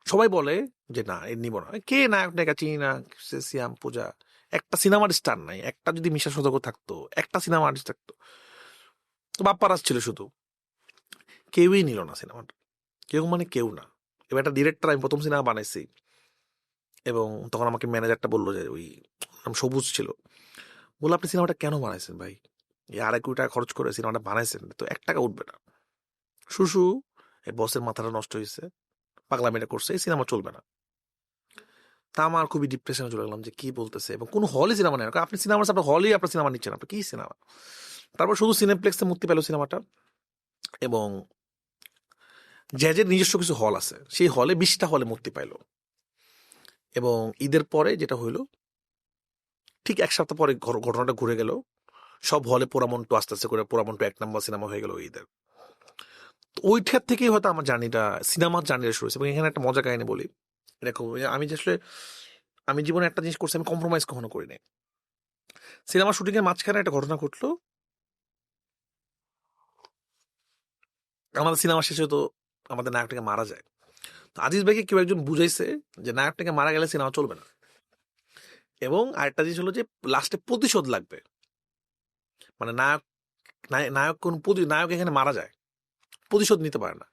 সবাই বলে যে না এ নিব না। কে নায়ক নায়িকা চিনি না, সিয়াম, পূজা, একটা সিনেমার স্টার নাই। একটা যদি মিশা সদস্য থাকতো, একটা সিনেমা আর্টিস্ট থাকতো, বাপ্পারাজ ছিল শুধু, কেউই নিল না সিনেমাটা। কেউ মানে কেউ না। এবার একটা ডিরেক্টর, আমি প্রথম সিনেমা বানাইছি, এবং তখন আমাকে ম্যানেজারটা বললো যে ওই নাম সবুজ ছিল, বললো আপনি সিনেমাটা কেন বানাইছেন ভাই, এই 2.5 কোটি টাকা খরচ করে সিনেমাটা বানাইছেন, তো 1 টাকা উঠবে না। শুশু এই বসের মাথাটা নষ্ট হয়েছে, পাগলামিটা করছে, এই সিনেমা চলবে না। তা আমার খুবই ডিপ্রেশনে চলে গেলাম যে কি বলতেছে, এবং কোনো হলই সিনেমা নেই। আপনি সিনেমা, আপনার হলেই আপনার সিনেমা নিচ্ছেন, আপনি কি সিনেমা। তারপর শুধু সিনেপ্লেক্সে মুক্তি পেল সিনেমাটা, এবং জ্যাজের নিজস্ব কিছু হল আছে, সেই হলে 20টা হলে মুক্তি পাইল। এবং ঈদের পরে যেটা হইলো, ঠিক 1 সপ্তাহ পরে ঘটনাটা ঘুরে গেল, সব হলে পোড়ামন্টু আস্তে আস্তে করে পোড়ামন্টু 1 নম্বর সিনেমা হয়ে গেল ঈদের। ওইটার থেকেই হয়তো আমার জার্নিটা, সিনেমার জার্নিটা শুরু হয়েছে। এবং এখানে একটা মজা কাহিনী বলি, এরকম আমি যে আসলে আমি জীবনে একটা জিনিস করছি, আমি কম্প্রোমাইজ কখনো করি নাই। সিনেমা শুটিং এর মাঝখানে একটা ঘটনা ঘটলো, আমাদের সিনেমা শেষে তো আমাদের নায়কটাকে মারা যায়। তো আজিজ ভাইকে কেউ একজন বুঝাইছে যে নায়কটাকে মারা গেলে সিনেমা চলবে না, এবং আরেকটা জিনিস হলো যে লাস্টে প্রতিশোধ লাগবে। মানে নায়ক কোন নায়ক এখানে মারা যায়, প্রতিশোধ নিতে পারে না,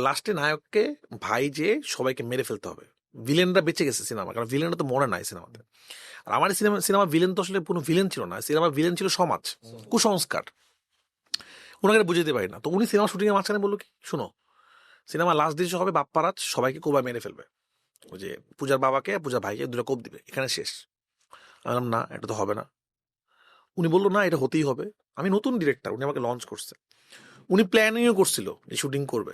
লাস্টে নায়ককে ভাই যে সবাইকে মেরে ফেলতে হবে। ভিলেনরা বেঁচে গেছে সিনেমা, কারণ ভিলেনরা তো মরে নাই সিনেমাতে। আর আমার সিনেমা ভিলেন তো আসলে কোনো ভিলেন ছিল না, সিনেমার ভিলেন ছিল সমাজ, কুসংস্কার। ওনাকে বুঝতে পারি না। তো উনি সিনেমা শুটিং এর মাঝখানে বললো কি, শুনো সিনেমা লাস্ট দৃশ্য হবে বাপ্পারাজ সবাইকে কোবায় মেরে ফেলবে, ওই যে পূজার বাবাকে, পূজার ভাইকে 2টা কোপ দিবে, এখানে শেষ। আমি বললাম না এটা তো হবে না। উনি বললো না এটা হতেই হবে। আমি নতুন ডিরেক্টর, উনি আমাকে লঞ্চ করছে, উনি প্ল্যানিংও করছিল যে শুটিং করবে।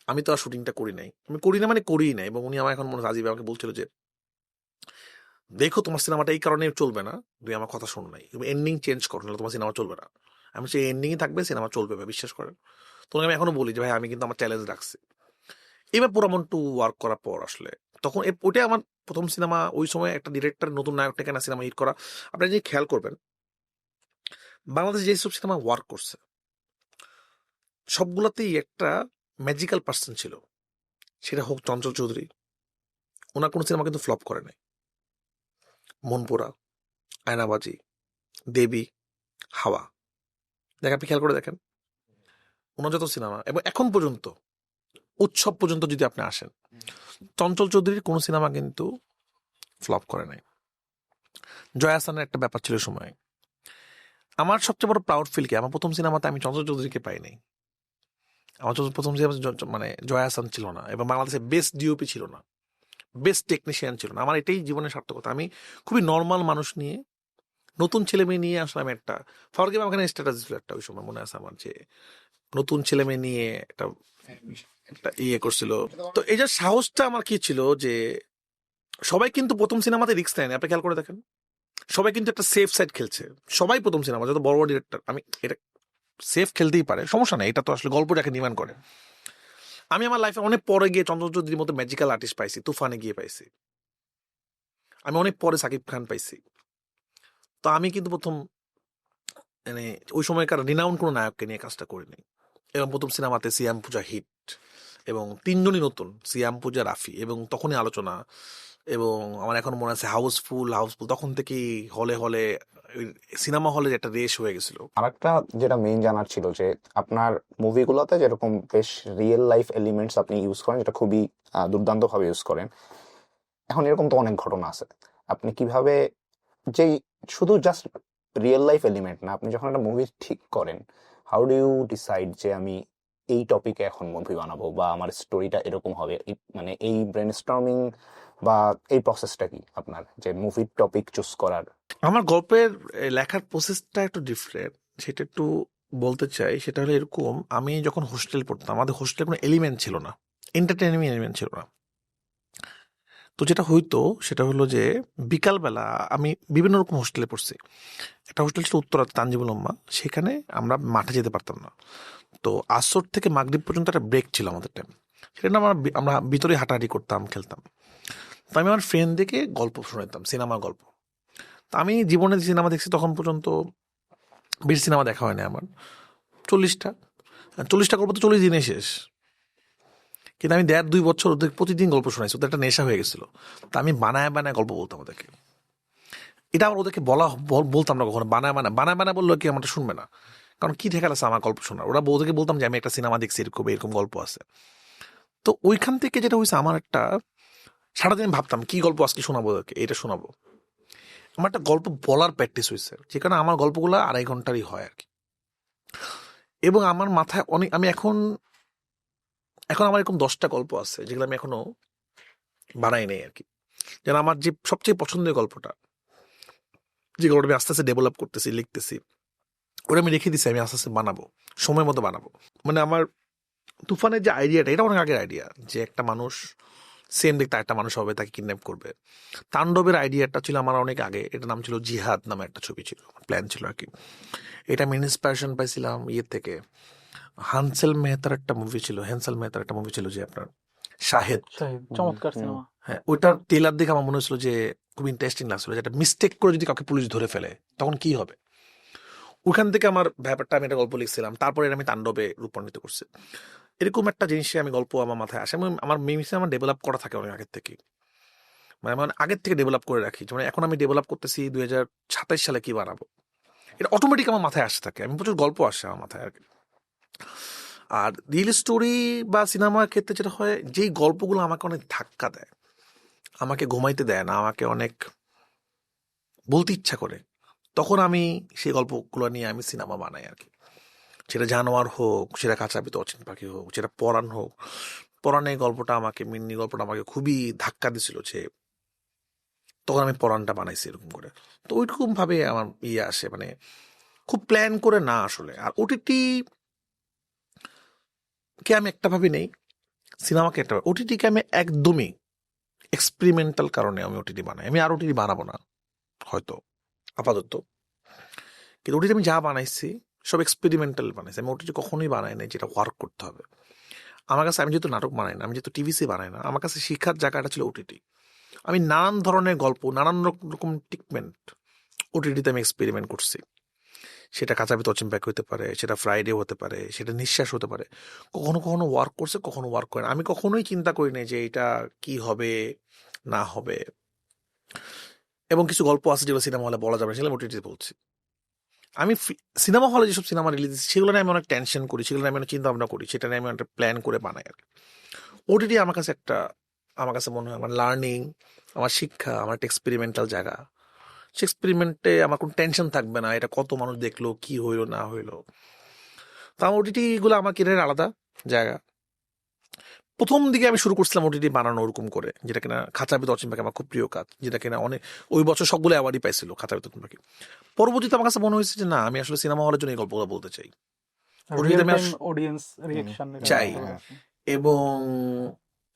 আমি তো আর শুটিংটা করি নাই, আমি করি না মানে করিই নাই। এবং উনি আমার এখন মনে রাজীব আমাকে বলছিল যে দেখো তোমার সিনেমাটা এই কারণে চলবে না, তুমি আমার কথা শোনো নাই, তুমি এন্ডিং চেঞ্জ করো, নাহলে তোমার সিনেমা চলবে না। আমি সেই এন্ডিংই থাকবে, সিনেমা চলবে ভাই, বিশ্বাস করেন। তোমাকে আমি এখনো বলি যে ভাই আমি কিন্তু আমার চ্যালেঞ্জ রাখছি। এবার পোড়ামন্টু ওয়ার্ক করার পর আসলে তখন ওইটাই আমার প্রথম সিনেমা। ওই সময় একটা ডিরেক্টর নতুন নায়কটা কেনা সিনেমা হিট করা। আপনারা যে খেয়াল করবেন বাংলাদেশ যেসব সিনেমা ওয়ার্ক করছে সবগুলোতেই একটা ম্যাজিক্যাল পার্সন ছিল, সেটা হোক চঞ্চল চৌধুরী, ওনার কোনো সিনেমা কিন্তু ফ্লপ করে নাই। মনপুরা, আয়নাবাজি, দেবী, হাওয়া, দেখেন আপনি খেয়াল করে দেখেন ওনার যত সিনেমা, এবং এখন পর্যন্ত উৎসব পর্যন্ত যদি আপনি আসেন, চঞ্চল চৌধুরীর কোনো সিনেমা কিন্তু ফ্লপ করে নাই। জয়া আহসানের একটা ব্যাপার ছিল সময়। আমার সবচেয়ে বড় প্রাউড ফিল কি, আমার প্রথম সিনেমাতে আমি চঞ্চল চৌধুরীকে পাই নাই। আমার প্রথম সিনেমা মানে জয়া আহসান ছিল না, এবং বাংলাদেশের বেস্ট ডিওপি ছিল না, বেস্ট টেকনিশিয়ান ছিল না। আমার এটাই জীবনের সার্থকতা। আমি খুবই নর্মাল মানুষ নিয়ে, নতুন ছেলে মেয়ে নিয়ে আসলাম। একটা ফরগেম ওখানে স্ট্যাটাস ছিল একটা, ওই সময় মনে আছে আমার, যে নতুন ছেলে মেয়ে নিয়ে একটা একটা করছিল। তো এই যে সাহসটা আমার কি ছিল, যে সবাই কিন্তু প্রথম সিনেমাতে রিস্ক নেয়নি। আপনি খেয়াল করে দেখেন সবাই কিন্তু একটা সেফ সাইড খেলছে। সবাই প্রথম সিনেমা, যত বড় বড় ডিরেক্টর, আমি এটা সেফ খেলতেই পারে, সমস্যা নেই, এটা তো আসলে গল্প যাকে নির্মাণ করে। আমি আমার লাইফে অনেক পরে গিয়ে চঞ্চল চৌধুরীর মতো ম্যাজিক্যাল আর্টিস্ট পাইছি, তুফানে গিয়ে পাইছি, আমি অনেক পরে সাকিব খান পাইছি। তো আমি কিন্তু প্রথম মানে ওই সময়কার রিনাউন্ড কোনো নায়ককে নিয়ে কাজটা করিনি। এবং প্রথম সিনেমাতে সিয়াম পূজা হিট, এবং 3জনই নতুন, সিয়াম পূজা, রাফি, এবং তখনই আলোচনা। এবং আমার এখন মনে আছে হাউসফুল তখন থেকেই হলে হলে সিনেমা হলে একটা রেশ হয়ে গেছিল। আরেকটা যেটা মেইন জানার ছিল যে আপনার মুভিগুলোতে যেরকম বেশ রিয়েল লাইফ এলিমেন্টস আপনি ইউজ করেন, যেটা খুবই দুর্দান্তভাবে ইউজ করেন। এখন এরকম তো অনেক ঘটনা আছে, আপনি কিভাবে যেই শুধু জাস্ট রিয়েল লাইফ এলিমেন্ট না। আপনি যখন একটা মুভি ঠিক করেন, হাউ ডু ইউ ডিসাইড যে আমি এই টপিকে এখন মুভি বানাবো বা আমার স্টোরিটা এরকম হবে? মানে এই ব্রেনস্টর্মিং বা এই প্রসেসটা কি আপনার, যে মুভির টপিক চুজ করার? আমার গল্পের লেখার প্রসেসটা একটু ডিফারেন্ট, সেটা একটু বলতে চাই। সেটা হলো এরকম, আমি যখন হোস্টেল পড়তাম, আমাদের হোস্টেলে কোনো এলিমেন্ট ছিল না, এন্টারটেনমেন্ট এলিমেন্ট ছিল না। তো যেটা হইতো সেটা হলো যে বিকালবেলা আমি বিভিন্ন রকম হোস্টেলে পড়ছি। একটা হোস্টেল ছিল উত্তরা, তানজিবুল উম্মাহ, সেখানে আমরা মাঠে যেতে পারতাম না। তো আসর থেকে মাগরিব পর্যন্ত একটা ব্রেক ছিল আমাদের টাইম, সেটা আমরা ভিতরে হাঁটাহাঁটি করতাম, খেলতাম। তো আমি আমার ফ্রেন্ডদেরকে গল্প শোনাতাম, সিনেমার গল্প। তো আমি জীবনে যে সিনেমা দেখছি তখন পর্যন্ত বেশি সিনেমা দেখা হয়নি আমার, 40টা। 40টা গল্প তো 40 দিনে শেষ। কিন্তু আমি 1.5-2 বছর ওদের প্রতিদিন গল্প শোনাইছি, ওদের একটা নেশা হয়ে গেছিল। তা আমি বানায় বানায় গল্প বলতাম ওদেরকে। এটা আমার ওদেরকে বলতাম না কখনো, বানায় বললো কি আমারটা শুনবে না, কারণ কি ঠেকাল আছে আমার গল্প শোনার। ওদেরকে বলতাম যে আমি একটা সিনেমা দেখছি, এরকম এরকম গল্প আছে। তো ওইখান থেকে যেটা হয়েছে, আমার একটা সারাদিন ভাবতাম কি গল্প আজকে শোনাবো ওদেরকে, এটা শোনাবো। আমার একটা গল্প বলার প্র্যাকটিস হয়েছে, যেখানে আমার গল্পগুলো 2.5 ঘন্টারই হয় আর কি। এবং আমার মাথায় অনেক, আমি এখন আমার এরকম 10টা গল্প আছে যেগুলো আমি এখনো বানাই নাই আর কি। যেন আমার যে সবচেয়ে পছন্দের গল্পটা, যে গল্পটা আমি আস্তে আস্তে ডেভেলপ করতেছি, লিখতেছি, ওটা আমি রেখে দিছি, আমি আস্তে আস্তে বানাবো, সময় মতো বানাবো। মানে আমার তুফানের যে আইডিয়াটা, এটা অনেক আগের আইডিয়া, যে একটা মানুষ সেম দেখতে একটা মানুষ হবে, তাকে কিডন্যাপ করবে। তাণ্ডবের আইডিয়াটা ছিল আমার অনেক আগে, এটার নাম ছিল জিহাদ নামে একটা ছবি ছিল, প্ল্যান ছিল আর কি। এটা আমি ইন্সপিরেশন পাইছিলাম ইয়ের থেকে, হ্যান্সেল মেহতার একটা মুভি ছিল যে আপনার শাহেদ। শাহিদ চমৎকার সিনেমা। হ্যাঁ, ওইটার ট্রেলার দেখে আমার মনে হচ্ছিল যে খুব ইন্টারেস্টিং লাগছিল, যে একটা মিস্টেক করে যদি কাউকে পুলিশ ধরে ফেলে তখন কি হবে। ওখান থেকে আমার ব্যাপারটা, আমি একটা গল্প লিখছিলাম, তারপরে আমি তাণ্ডবে রূপান্তরিত করছি। এরকম একটা জিনিসে আমি গল্প আমার মাথায় আসে, আমার মিমিসে আমার ডেভেলপ করা থাকে অনেক আগের থেকে, মানে আমি আগের থেকে ডেভেলপ করে রাখি। যেমন এখন আমি ডেভেলপ করতেছি 2027 সালে কি বানাবো, এটা অটোমেটিক আমার মাথায় আসতে থাকে, আমি প্রচুর গল্প আসে আমার মাথায় আর কি। আর রিয়েল স্টোরি বা সিনেমার ক্ষেত্রে যেটা হয়, যেই গল্পগুলো আমাকে অনেক ধাক্কা দেয়, আমাকে ঘুমাইতে দেয় না, আমাকে অনেক বলতে ইচ্ছা করে, তখন আমি সেই গল্পগুলো নিয়ে আমি সিনেমা বানাই আর কি। সেটা জানোয়ার হোক, সেটা কাঁচাবিত অচিন পাখি হোক, সেটা পরাণ হোক। পরাণের গল্পটা আমাকে, মিন্নি গল্পটা আমাকে খুবই ধাক্কা দিছিল, যে তখন আমি পরাণটা বানাইছি এরকম করে। তো ওইরকম ভাবে আমার ইয়ে আসে, মানে খুব প্ল্যান করে না আসলে। আর ওটিটি কে আমি একটা ভাবে নেই, সিনেমাকে একটা, ওটিটিকে আমি একদমই এক্সপেরিমেন্টাল কারণে আমি ওটিটি বানাই। আমি আর ওটিটি বানাবো না হয়তো আপাতত, কিন্তু ওটিটি আমি যা বানাইছি সব এক্সপেরিমেন্টাল বানাইছি। আমি ওটিটি কখনোই বানাই নাই যেটা ওয়ার্ক করতে হবে আমার কাছে। আমি যেহেতু নাটক বানাই না, আমি যেহেতু টিভিসি বানাই না, আমার কাছে শিক্ষার জায়গাটা ছিল ওটিটি। আমি নানান ধরনের গল্প, নানান রকম ট্রিটমেন্ট ওটিটিতে আমি এক্সপেরিমেন্ট করছি। সেটা কাঁচাবিত অচিন পাখি হতে পারে, সেটা ফ্রাইডে হতে পারে, সেটা নিঃশ্বাস হতে পারে। কখনো কখনো ওয়ার্ক করছে, কখনো ওয়ার্ক করে না। আমি কখনোই চিন্তা করি নাই যে এটা কি হবে না হবে। এবং কিছু গল্প আছে যেগুলো সিনেমা হলে বলা যাবে না, সেগুলো ওটিটিতে বলছি। আমি সিনেমা হলে যেসব সিনেমা রিলিজ, সেগুলো নিয়ে আমি অনেক টেনশন করি, সেগুলো নিয়ে আমি অনেক চিন্তা ভাবনা করি, সেটা নিয়ে আমি একটা প্ল্যান করে বানাই আর কি। ওটিটি আমার কাছে মনে হয় আমার লার্নিং, আমার শিক্ষা, আমার একটা এক্সপেরিমেন্টাল জায়গা। সে এক্সপেরিমেন্টে আমার কোনো টেনশন থাকবে না, এটা কত মানুষ দেখলো, কি হইলো না হইলো। তা আমার ওটিটি গুলো আমার কেরিয়ারের আলাদা জায়গা। প্রথম দিকে আমি শুরু করছিলাম ওটিটি বানানো ওরকম করে, যেটা কিনা খাঁচাবিত অচিন পাখি আমার খুব প্রিয় কাজ, যেটা কিনা অনেক ওই বছর সবগুলো অ্যাওয়ার্ডই পাইছিল খাঁচাবিত অচিন পাখি। পরবর্তীতে আমার কাছে মনে হয়েছে যে না, আমি আসলে সিনেমা হলের জন্য এই গল্পগুলো বলতে চাই, রিয়েল টাইম অডিয়েন্স রিঅ্যাকশন চাই। এবং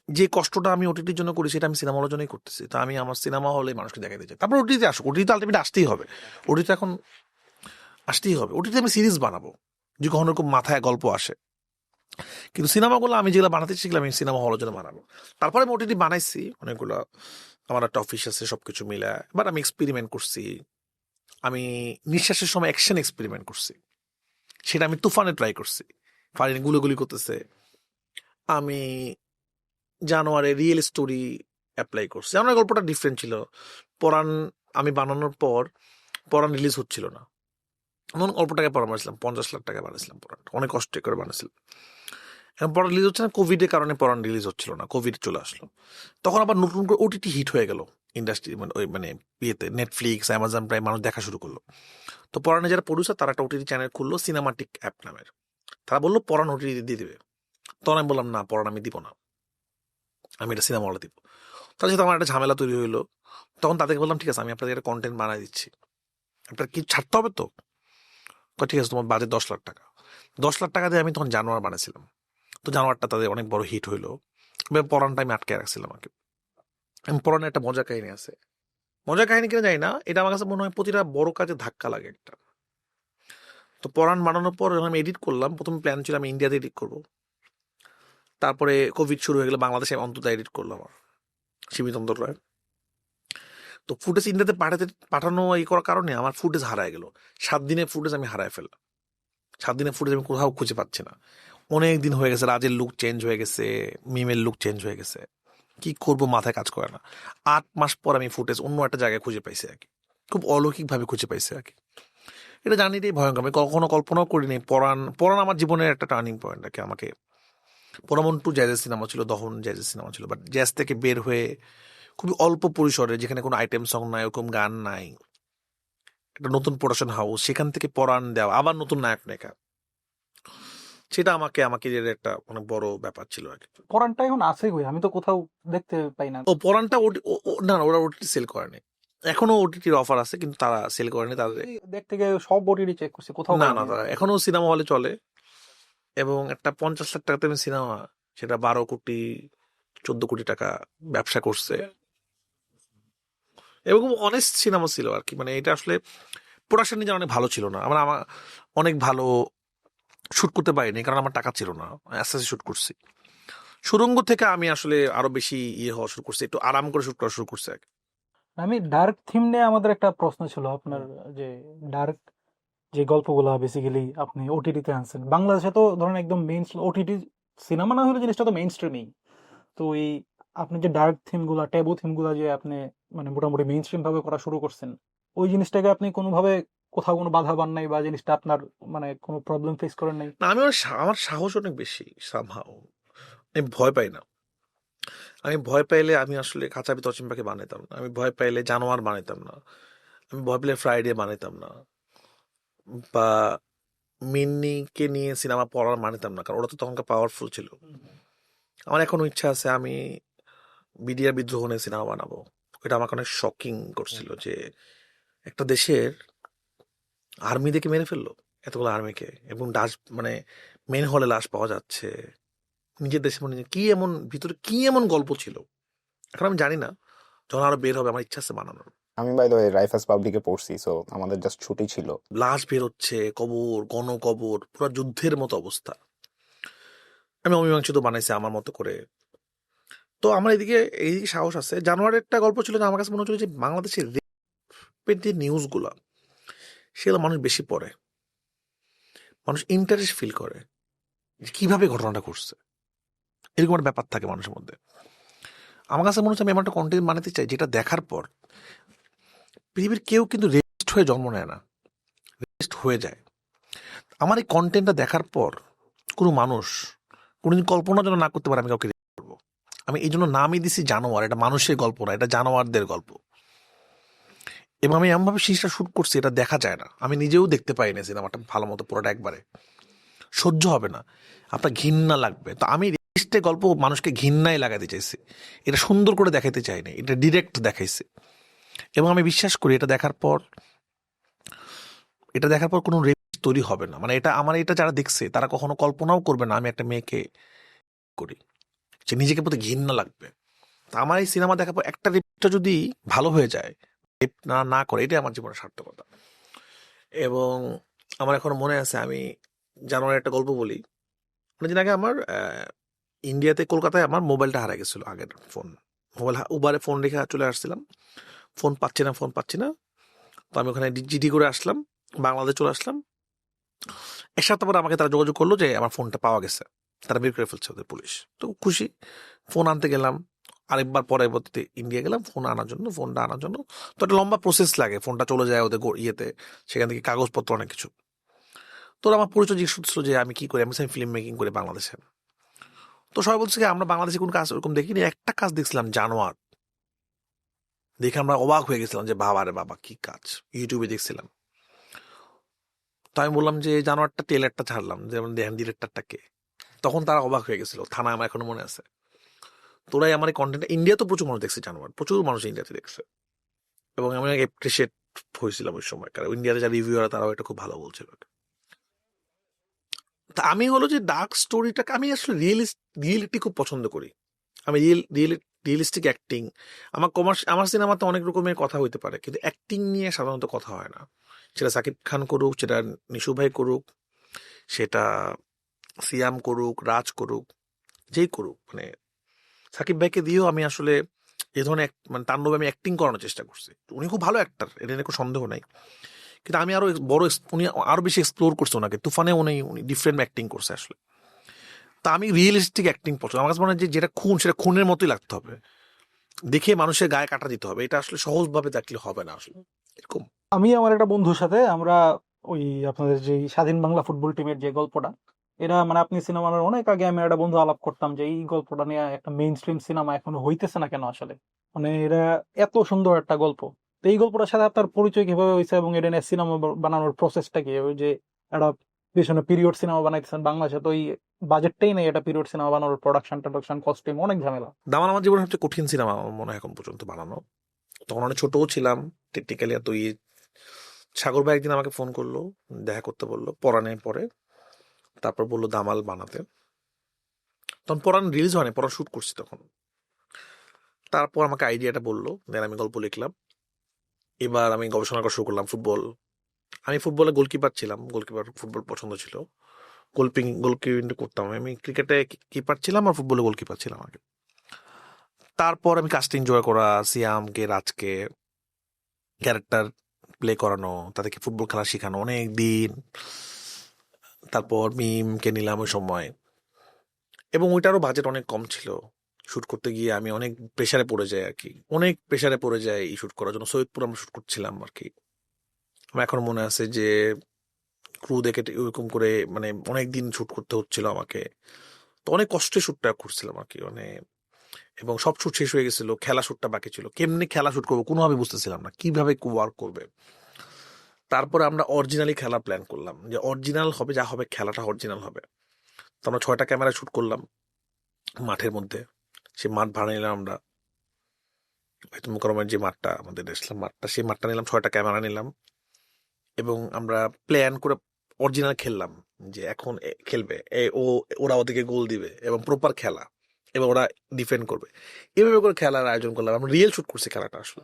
যে কষ্টটা আমি ওটিটির জন্য করি, সেটা আমি সিনেমা হলের জন্যই করতেছি। তা আমি আমার সিনেমা হলে মানুষকে দেখাতে চাই, তারপর ওটিতে আসুক। ওটিতে আলটিমেটলি আসতেই হবে, ওটিতে এখন আসতেই হবে। ওটিতে আমি সিরিজ বানাবো যে কখনো এরকম মাথায় গল্প আসে, কিন্তু সিনেমাগুলো আমি যেগুলো বানাতে শিখলাম আমি সিনেমা হলের জন্য বানাবো। তারপরে আমি ওটিটি বানাইছি অনেকগুলো, আমার একটা অফিস আছে, সবকিছু মিলা। বাট আমি এক্সপেরিমেন্ট করছি, আমি নিঃশ্বাসের সময় অ্যাকশন এক্সপেরিমেন্ট করছি, সেটা আমি তুফানে ট্রাই করছি, ফারিন গুলোগুলি করতেছে। আমি জানোয়ারে রিয়েল স্টোরি অ্যাপ্লাই করছি, আমার গল্পটা ডিফারেন্ট ছিল। পরাণ আমি বানানোর পর পরাণ রিলিজ হচ্ছিল না, এমন অল্প টাকায় পরাণ বানিয়েছিলাম, 50 লাখ টাকা বানিয়েছিলাম পরাণ, অনেক কষ্ট করে বানিয়েছিলাম। এখন পরাণ রিলিজ হচ্ছে না, কোভিডের কারণে পরাণ রিলিজ হচ্ছিল না, কোভিড চলে আসলো। তখন আবার নতুন করে ওটিটি হিট হয়ে গেল, ইন্ডাস্ট্রি, মানে ওই মানে ইয়েতে নেটফ্লিক্স, অ্যামাজন প্রাইম মানুষ দেখা শুরু করলো। তো পরাণে যারা প্রডিউসার তারা একটা ওটিটি চ্যানেল খুললো সিনেমাটিক অ্যাপ নামের। তারা বললো পরাণ ওটিটি দিয়ে দিবে। তখন আমি বললাম না, পরাণ আমি দিব না, আমি এটা সিনেমা হলে দিব। তার সাথে আমার একটা ঝামেলা তৈরি হইলো। তখন তাদেরকে বললাম ঠিক আছে, আমি আপনাদের একটা কন্টেন্ট বানাই দিচ্ছি, আপনার কি ছাড়তে হবে তো? ঠিক আছে, তোমার বাজেট 10 লাখ টাকা। 10 লাখ টাকা দিয়ে আমি তখন জানোয়ার বানাইছিলাম। তো জানোয়ারটা তাদের অনেক বড় হিট হইলো। এবার পরাণটা আমি আটকে রাখছিলাম আর কি। আমি পরাণের একটা মজার কাহিনী আছে, মজার কাহিনী কিনা জানি না, এটা আমার কাছে মনে হয় প্রতিটা বড় কাজে ধাক্কা লাগে একটা। তো পরাণ বানানোর পর যখন আমি এডিট করলাম, প্রথম প্ল্যান ছিল আমি ইন্ডিয়াতে এডিট করবো। তারপরে কোভিড শুরু হয়ে গেলে বাংলাদেশে অন্তত এডিট করলাম আমার সীমিত অন্তর রায়। তো ফুটেজ ইন্ডিয়াতে পাঠানো এই করার কারণে আমার ফুটেজ হারায় গেল। 7 দিনের ফুটেজ আমি হারায় ফেললাম। 7 দিনের ফুটেজ আমি কোথাও খুঁজে পাচ্ছি না। অনেক দিন হয়ে গেছে, রাজের লুক চেঞ্জ হয়ে গেছে, মিমের লুক চেঞ্জ হয়ে গেছে, কি করবো মাথায় কাজ করে না। 8 মাস পর আমি ফুটেজ অন্য একটা জায়গায় খুঁজে পাইছি আর কি, খুব অলৌকিকভাবে খুঁজে পাইছি আর কি। এটা জানি এটাই ভয়ঙ্কর, আমি কখনো কল্পনাও করিনি। পরাণ আমার জীবনের একটা টার্নিং পয়েন্ট আর কি। আমাকে পোড়ামন টু জ্যাজের সিনেমা ছিল, দহন জ্যাজের সিনেমা ছিল, বাট জ্যাজ থেকে বের হয়ে খুবই অল্প পরিসরে, যেখানে কোনো আইটেম সং নাই, ওরকম গান নাই, একটা নতুন প্রোডাকশন হাউস, সেখান থেকে পরাণ দেওয়া, আবার নতুন নায়ক নায়িকা, সেটা আমাকে এর একটা অনেক বড় ব্যাপার ছিল আর কি। পরানটা এখন আছে কই? আমি তো কোথাও দেখতে পাই না। ও পরাণটা না না, ওরা ওটিটি সেল করেনি এখনো। ওটিটির অফার আছে কিন্তু তারা সেল করেনি তাদের। এই দেখতে গিয়ে সব ওটিটি চেক করছি, কোথাও না পাইনি। না, তারা এখনো সিনেমা হলে চলে, এবং একটা 50 লাখ টাকাতে সিনেমা, সেটা 12 কোটি 14 কোটি টাকা ব্যবসা করছে, এবং অনেস্ট সিনেমা ছিল আর কি। মানে এটা আসলে প্রোডাকশন নিজে অনেক ভালো ছিল না, আমার অনেক ভালো শুট করতে পারিনি কারণ আমার টাকা ছিল না, আস্তে আস্তে শুট করছি। সুরঙ্গ থেকে আমি আসলে আরো বেশি হওয়া শুরু করছি, একটু আরাম করে শুট করা শুরু করছি আর কি। আমি ডার্ক থিম নিয়ে আমাদের একটা প্রশ্ন ছিল আপনার, যে ডার্ক যে গল্পগুলা বেসিক্যালি আপনি ওটিটিতে আনছেন, বাংলাদেশে তো ধরেন একদম মেইন ওটিটি সিনেমা না হলে জিনিসটা তো মেইন স্ট্রিমেই। তো এই আপনি যে ডার্ক থিমগুলা, ট্যাবু থিমগুলা যে আপনি মানে মোটামুটি মেইন স্ট্রিম ভাবে করা শুরু করছেন, ওই জিনিসটাকে আপনি কোনোভাবে কোথাও কোনো বাধা পান নাই, বা জিনিসটা আপনার মানে কোনো প্রবলেম ফেস করেন নাই? না, আমার সাহস অনেক বেশি সামহাও, আমি ভয় পাই না। আমি ভয় পাইলে আমি আসলে খাঁচা ভিতর অচিম্পাকে বানাইতাম না, আমি ভয় পাইলে জানোয়ার বানাইতাম না, আমি ভয় পেলে ফ্রাইডে বানাইতাম না, বা মিন্নিকে নিয়ে সিনেমা পড়ার মানিতাম না, কারণ ওরা তো তখনকার পাওয়ারফুল ছিল। আমার এখনো ইচ্ছা আছে আমি বিডিআর বিদ্রোহ নিয়ে সিনেমা বানাবো। এটা আমাকে অনেক শকিং করছিল যে একটা দেশের আর্মি দেখে মেরে ফেললো এতগুলো আর্মিকে, এবং মানে মেন হলে লাশ পাওয়া যাচ্ছে নিজের দেশে। মানে কি এমন ভিতরে কি এমন গল্প ছিল, এখন আমি জানি না, যখন আরো বের হবে আমার ইচ্ছা আছে বানানোর। আমি বাই দ্য ওয়ে রাইফাস পাবলিকে পড়ছি, সো আমাদের জাস্ট ছুটি ছিল। লাশ বের হচ্ছে, কবর গণকবর, পুরো যুদ্ধের মতো অবস্থা। আমি অমীমাংসিত বানাইছি আমার মতো করে। তো আমার এইদিকে সাহস আছে। জানুয়ারির একটা গল্প ছিল যে আমার কাছে মনে হচ্ছিল যে বাংলাদেশের রেপের যে নিউজগুলো সেগুলো মানুষ বেশি পড়ে, মানুষ ইন্টারেস্ট ফিল করে যে কিভাবে ঘটনাটা ঘটছে, এরকম একটা ব্যাপার থাকে মানুষের মধ্যে। আমার কাছে মনে হচ্ছে আমি এমন একটা কন্টেন্ট বানাতে চাই যেটা দেখার পর পৃথিবীর কেউ কিন্তু রেস্ট হয়ে জন্ম নেয় না, রেস্ট হয়ে যায়। আমার এই কন্টেন্টটা দেখার পর কোনো মানুষ কোনোদিন কল্পনা যেন না করতে পারে আমি কাউকে রেস্ট করবো। আমি এই জন্য নামই দিছি জানোয়ার, এটা মানুষের গল্প না, এটা জানোয়ারদের গল্প। এবং আমি এমনভাবে জিনিসটা শুট করছি এটা দেখা যায় না, আমি নিজেও দেখতে পাই না সিনেমাটা ভালো মতো পুরোটা, একবারে সহ্য হবে না, আপনার ঘৃণা লাগবে। তো আমি রেস্টে গল্প মানুষকে ঘৃণায় লাগাতে চাইছি, এটা সুন্দর করে দেখাইতে চাইনি, এটা ডিরেক্ট দেখাইছি। এবং আমি বিশ্বাস করি এটা দেখার পর কোনো রেস্ট তৈরি হবে না। মানে এটা যারা দেখছে তারা কখনো কল্পনাও করবে না আমি একটা মেয়েকে করি, যে নিজেকে প্রতি ঘৃণা লাগবে। তা আমার এই সিনেমা দেখার পর একটা রেপটা যদি ভালো হয়ে যায়, রেপ না করে, এটাই আমার জীবনের সার্থকতা। এবং আমার এখনো মনে আছে, আমি জানুয়ারি একটা গল্প বলি। অনেকদিন আগে আমার ইন্ডিয়াতে কলকাতায় আমার মোবাইলটা হারা গেছিল, আগের মোবাইল উবারে ফোন রেখে চলে আসছিলাম, ফোন পাচ্ছি না। তো আমি ওখানে জিডি করে আসলাম, বাংলাদেশ চলে আসলাম। এক সপ্তাহ পরে আমাকে তারা যোগাযোগ করলো যে আমার ফোনটা পাওয়া গেছে, তারা বের করে ফেলছে ওদের পুলিশ। তো খুশি, ফোন আনতে গেলাম, আরেকবার পরবর্তীতে ইন্ডিয়া গেলাম ফোনটা আনার জন্য। তো একটা লম্বা প্রসেস লাগে, ফোনটা চলে যায় ওদের ইয়েতে, সেখান থেকে কাগজপত্র অনেক কিছু। তো আমার পরিচয় জিজ্ঞেস করছিল যে আমি কি করি, আমি ফিল্ম মেকিং করি বাংলাদেশে। তো সবাই বলছে কি আমরা বাংলাদেশে কোনো কাজ ওরকম দেখিনি, একটা কাজ দেখছিলাম, জানোয়ার। দেখে আমরা অবাক হয়ে গেছিলাম যে বাবা রে বাবা কি কাজ, ইউটিউবে দেখছিলাম। তো আমি বললাম যে জানোয়ারটা টেলারটা ছাড়লাম, যেমন দেখেন ডিরেক্টরটা কে। তখন তারা অবাক হয়ে গেছিল, থানা আমার এখনো মনে আছে। তোরাই আমার এই কন্টেন্ট, ইন্ডিয়া তো প্রচুর মানুষ দেখছে জানোয়ার, প্রচুর মানুষ ইন্ডিয়াতে দেখছে, এবং আমি অ্যাপ্রিসিয়েট হয়েছিলাম ওই সময়, কারণ ইন্ডিয়াতে যারা রিভিউয়ার তারাও এটা খুব ভালো বলছিল। তা আমি হলো যে ডার্ক স্টোরিটাকে আমি আসলে রিয়েলিটি খুব পছন্দ করি। আমি রিয়েলিস্টিক অ্যাক্টিং, আমার সিনেমাতে অনেক রকমের কথা হইতে পারে, কিন্তু অ্যাক্টিং নিয়ে সাধারণত কথা হয় না। সেটা সাকিব খান করুক, সেটা নিশু ভাই করুক, সেটা সিয়াম করুক, রাজ করুক, যেই করুক, মানে সাকিব ভাইকে দিয়েও আমি আসলে এই ধরনের মানে তাণ্ডবে আমি অ্যাক্টিং করানোর চেষ্টা করছি। উনি খুব ভালো অ্যাক্টার, এটা নিয়ে কোনো সন্দেহ নাই, কিন্তু আমি আরো উনি আরো বেশি এক্সপ্লোর করছে ওনাকে। তুফানে উনি ডিফারেন্ট অ্যাক্টিং করছে আসলে। তা আমি রিয়েলিস্টিক অ্যাক্টিং পছন্দ। আমার কাছে মনে হয় যে যেটা খুন, সেটা খুনের মতোই লাগতে হবে, দেখে মানুষের গায়ে কাটা দিতে হবে। এটা আসলে সহজভাবে দেখলে হবে না আসলে এরকম। আমি আমার একটা বন্ধুর সাথে আমরা ওই আপনাদের যে স্বাধীন বাংলা ফুটবল টিমের যে গল্পটা, এটা মানে আপনি সিনেমার অনেক আগে আমি একটা বন্ধু আলাপ করতাম যে এই গল্পটা নিয়ে একটা মেইন স্ট্রিম সিনেমা এখনো হইতেছে না কেন আসলে, মানে এটা এত সুন্দর একটা গল্প। তো এই গল্পটার সাথে আপনার পরিচয় কিভাবে হয়েছে এবং এটা নিয়ে সিনেমা বানানোর প্রসেসটা কি? ওই যে একটা পেছনে পিরিয়ড সিনেমা বানাইতেছেন বাংলাদেশে, তো ওই বাজেটটাই নেই এটা পিরিয়ড সিনেমা বানানোর, প্রোডাকশন কস্টিউম অনেক ঝামেলা। দামান আমার জীবনের সবচেয়ে কঠিন সিনেমা আমার মনে হয় এখন পর্যন্ত বানানো। তখন অনেক ছোটও ছিলাম টেকনিক্যালি। তো সাগর ভাই একদিন আমাকে ফোন করলো, দেখা করতে বললো পরাণের পরে, তারপর বললো দামাল বানাতে। তখন পরাণ রিলিজ হয়নি, পরাণ শুট করছি তখন। তারপর আমাকে আইডিয়াটা বললো, দেন আমি গল্প লিখলাম। এবার আমি গবেষণা করা শুরু করলাম ফুটবল। আমি ফুটবলে গোলকিপার ছিলাম, গোলকিপার ফুটবল পছন্দ ছিল, গোলকিপিং করতাম। আমি ক্রিকেটে কিপার ছিলাম আর ফুটবলে গোলকিপার ছিলাম আগে। তারপর আমি কাস্টিং জোগাড় করা, সিয়ামকে, রাজকে ক্যারেক্টার প্লে করানো, তাদেরকে ফুটবল খেলা শেখানো অনেক দিন। তারপর মিমকে নিলাম ওই সময়, এবং ওইটারও বাজেট অনেক কম ছিল। শুট করতে গিয়ে আমি অনেক প্রেশারে পড়ে যাই আর কি, অনেক প্রেশারে পড়ে যাই এই শুট করার জন্য। সৈয়দপুর আমরা শুট করছিলাম আর কি। আমার এখন মনে আছে যে ক্রু দেখে ওইরকম করে মানে অনেক দিন শুট করতে হচ্ছিল আমাকে। তো অনেক কষ্টে শুটটা করছিলাম আর কি, মানে এবং সব শুট শেষ হয়ে গেছিল, খেলা শুটটা বাকি ছিল। কেমনি খেলা শুট করবো কোনোভাবে বুঝতেছিলাম না, কিভাবে ওয়ার্ক করবে। তারপরে আমরা অরিজিনালি খেলা প্ল্যান করলাম, যে অরিজিনাল হবে, যা হবে খেলাটা অরিজিনাল হবে। তো আমরা 6টা ক্যামেরা শুট করলাম মাঠের মধ্যে। সে মাঠ ভাড়া নিলাম আমরা, মুকাররমের যে মাঠটা আমাদের ইসলাম মাঠটা, সেই মাঠটা নিলাম, 6টা ক্যামেরা নিলাম, এবং আমরা প্ল্যান করে অরিজিনাল খেললাম যে এখন খেলবে ওরা ওদেরকে গোল দিবে এবং প্রপার খেলা, এবং ওরা ডিফেন্ড করবে, এভাবে করে খেলার আয়োজন করলাম। আমরা রিয়েল শুট করছি খেলাটা আসলে।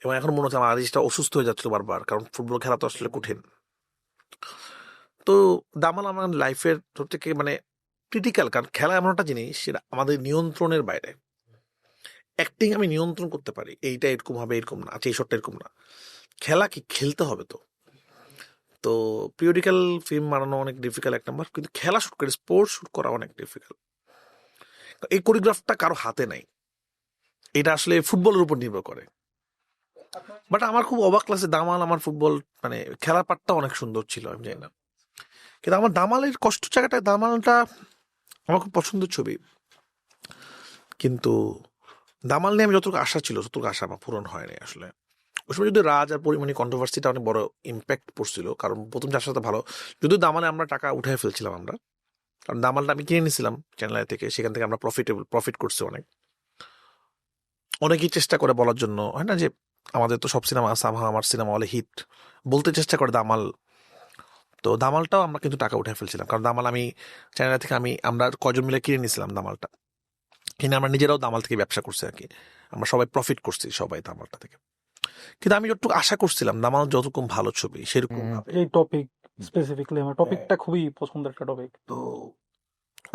এবং এখন মনে হচ্ছে আমার আদিজটা অসুস্থ হয়ে যাচ্ছিল বারবার, কারণ ফুটবল খেলা তো আসলে কঠিন। তো দামাল আমার লাইফের সব থেকে মানে ক্রিটিক্যাল, কারণ খেলা এমন একটা জিনিস সেটা আমাদের নিয়ন্ত্রণের বাইরে। অ্যাক্টিং আমি নিয়ন্ত্রণ করতে পারি, এইটা এরকম হবে, এরকম না, আচ্ছা এই শটটা এরকম না। খেলা কি খেলতে হবে। তো তো পিরিয়ডিক্যাল ফিল্ম বানানো অনেক ডিফিকাল্ট 1 নম্বর, কিন্তু খেলা শুট করে স্পোর্টস শুট করা অনেক ডিফিকাল্ট। এই কোরিওগ্রাফটা কারো হাতে নাই, এটা আসলে ফুটবলের উপর নির্ভর করে। বাট আমার খুব অবাক লাগছে দামাল, আমার ফুটবল মানে খেলার পার্টটা অনেক সুন্দর ছিল, আমি জানি না, কিন্তু আমার দামালের কষ্ট জায়গাটা, দামালটা আমার খুব পছন্দের ছবি, কিন্তু দামাল নিয়ে আমি যতটুকু আশা ছিল ততটুকু আশা আমার পূরণ হয়নি আসলে। ওই সময় যদি রাজ আর পরিমাণে কন্ট্রোভার্সিটা অনেক বড় ইম্প্যাক্ট পড়ছিল, কারণ প্রথম চার সাথে ভালো, যদিও দামালে আমরা টাকা উঠাই ফেলছিলাম আমরা, কারণ দামালটা আমি কিনে নিয়েছিলাম চ্যানেল থেকে, সেখান থেকে আমরা প্রফিট করছি অনেক। অনেকেই চেষ্টা করে বলার জন্য, হয় না যে আমাদের তো সব সিনেমা সামহা আমার সিনেমা হলে হিট বলতে চেষ্টা করে দামাল। তো দামালটাও আমরা কিন্তু টাকা উঠে ফেলছিলাম, কারণ দামাল আমি চ্যানেল থেকে আমরা কজন মিলে কিনে নিয়েছিলাম দামালটা, কিনে আমরা নিজেরাও দামাল থেকে ব্যবসা করছি আর কি। আমরা সবাই প্রফিট করছি সবাই দামালটা থেকে। কিন্তু আমি যতটুকু আশা করছিলাম দামাল যতটুকু ভালো ছবি সেরকম ভাবে। এই টপিক স্পেসিফিকলি আমার টপিকটা খুবই পছন্দের একটা টপিক। তো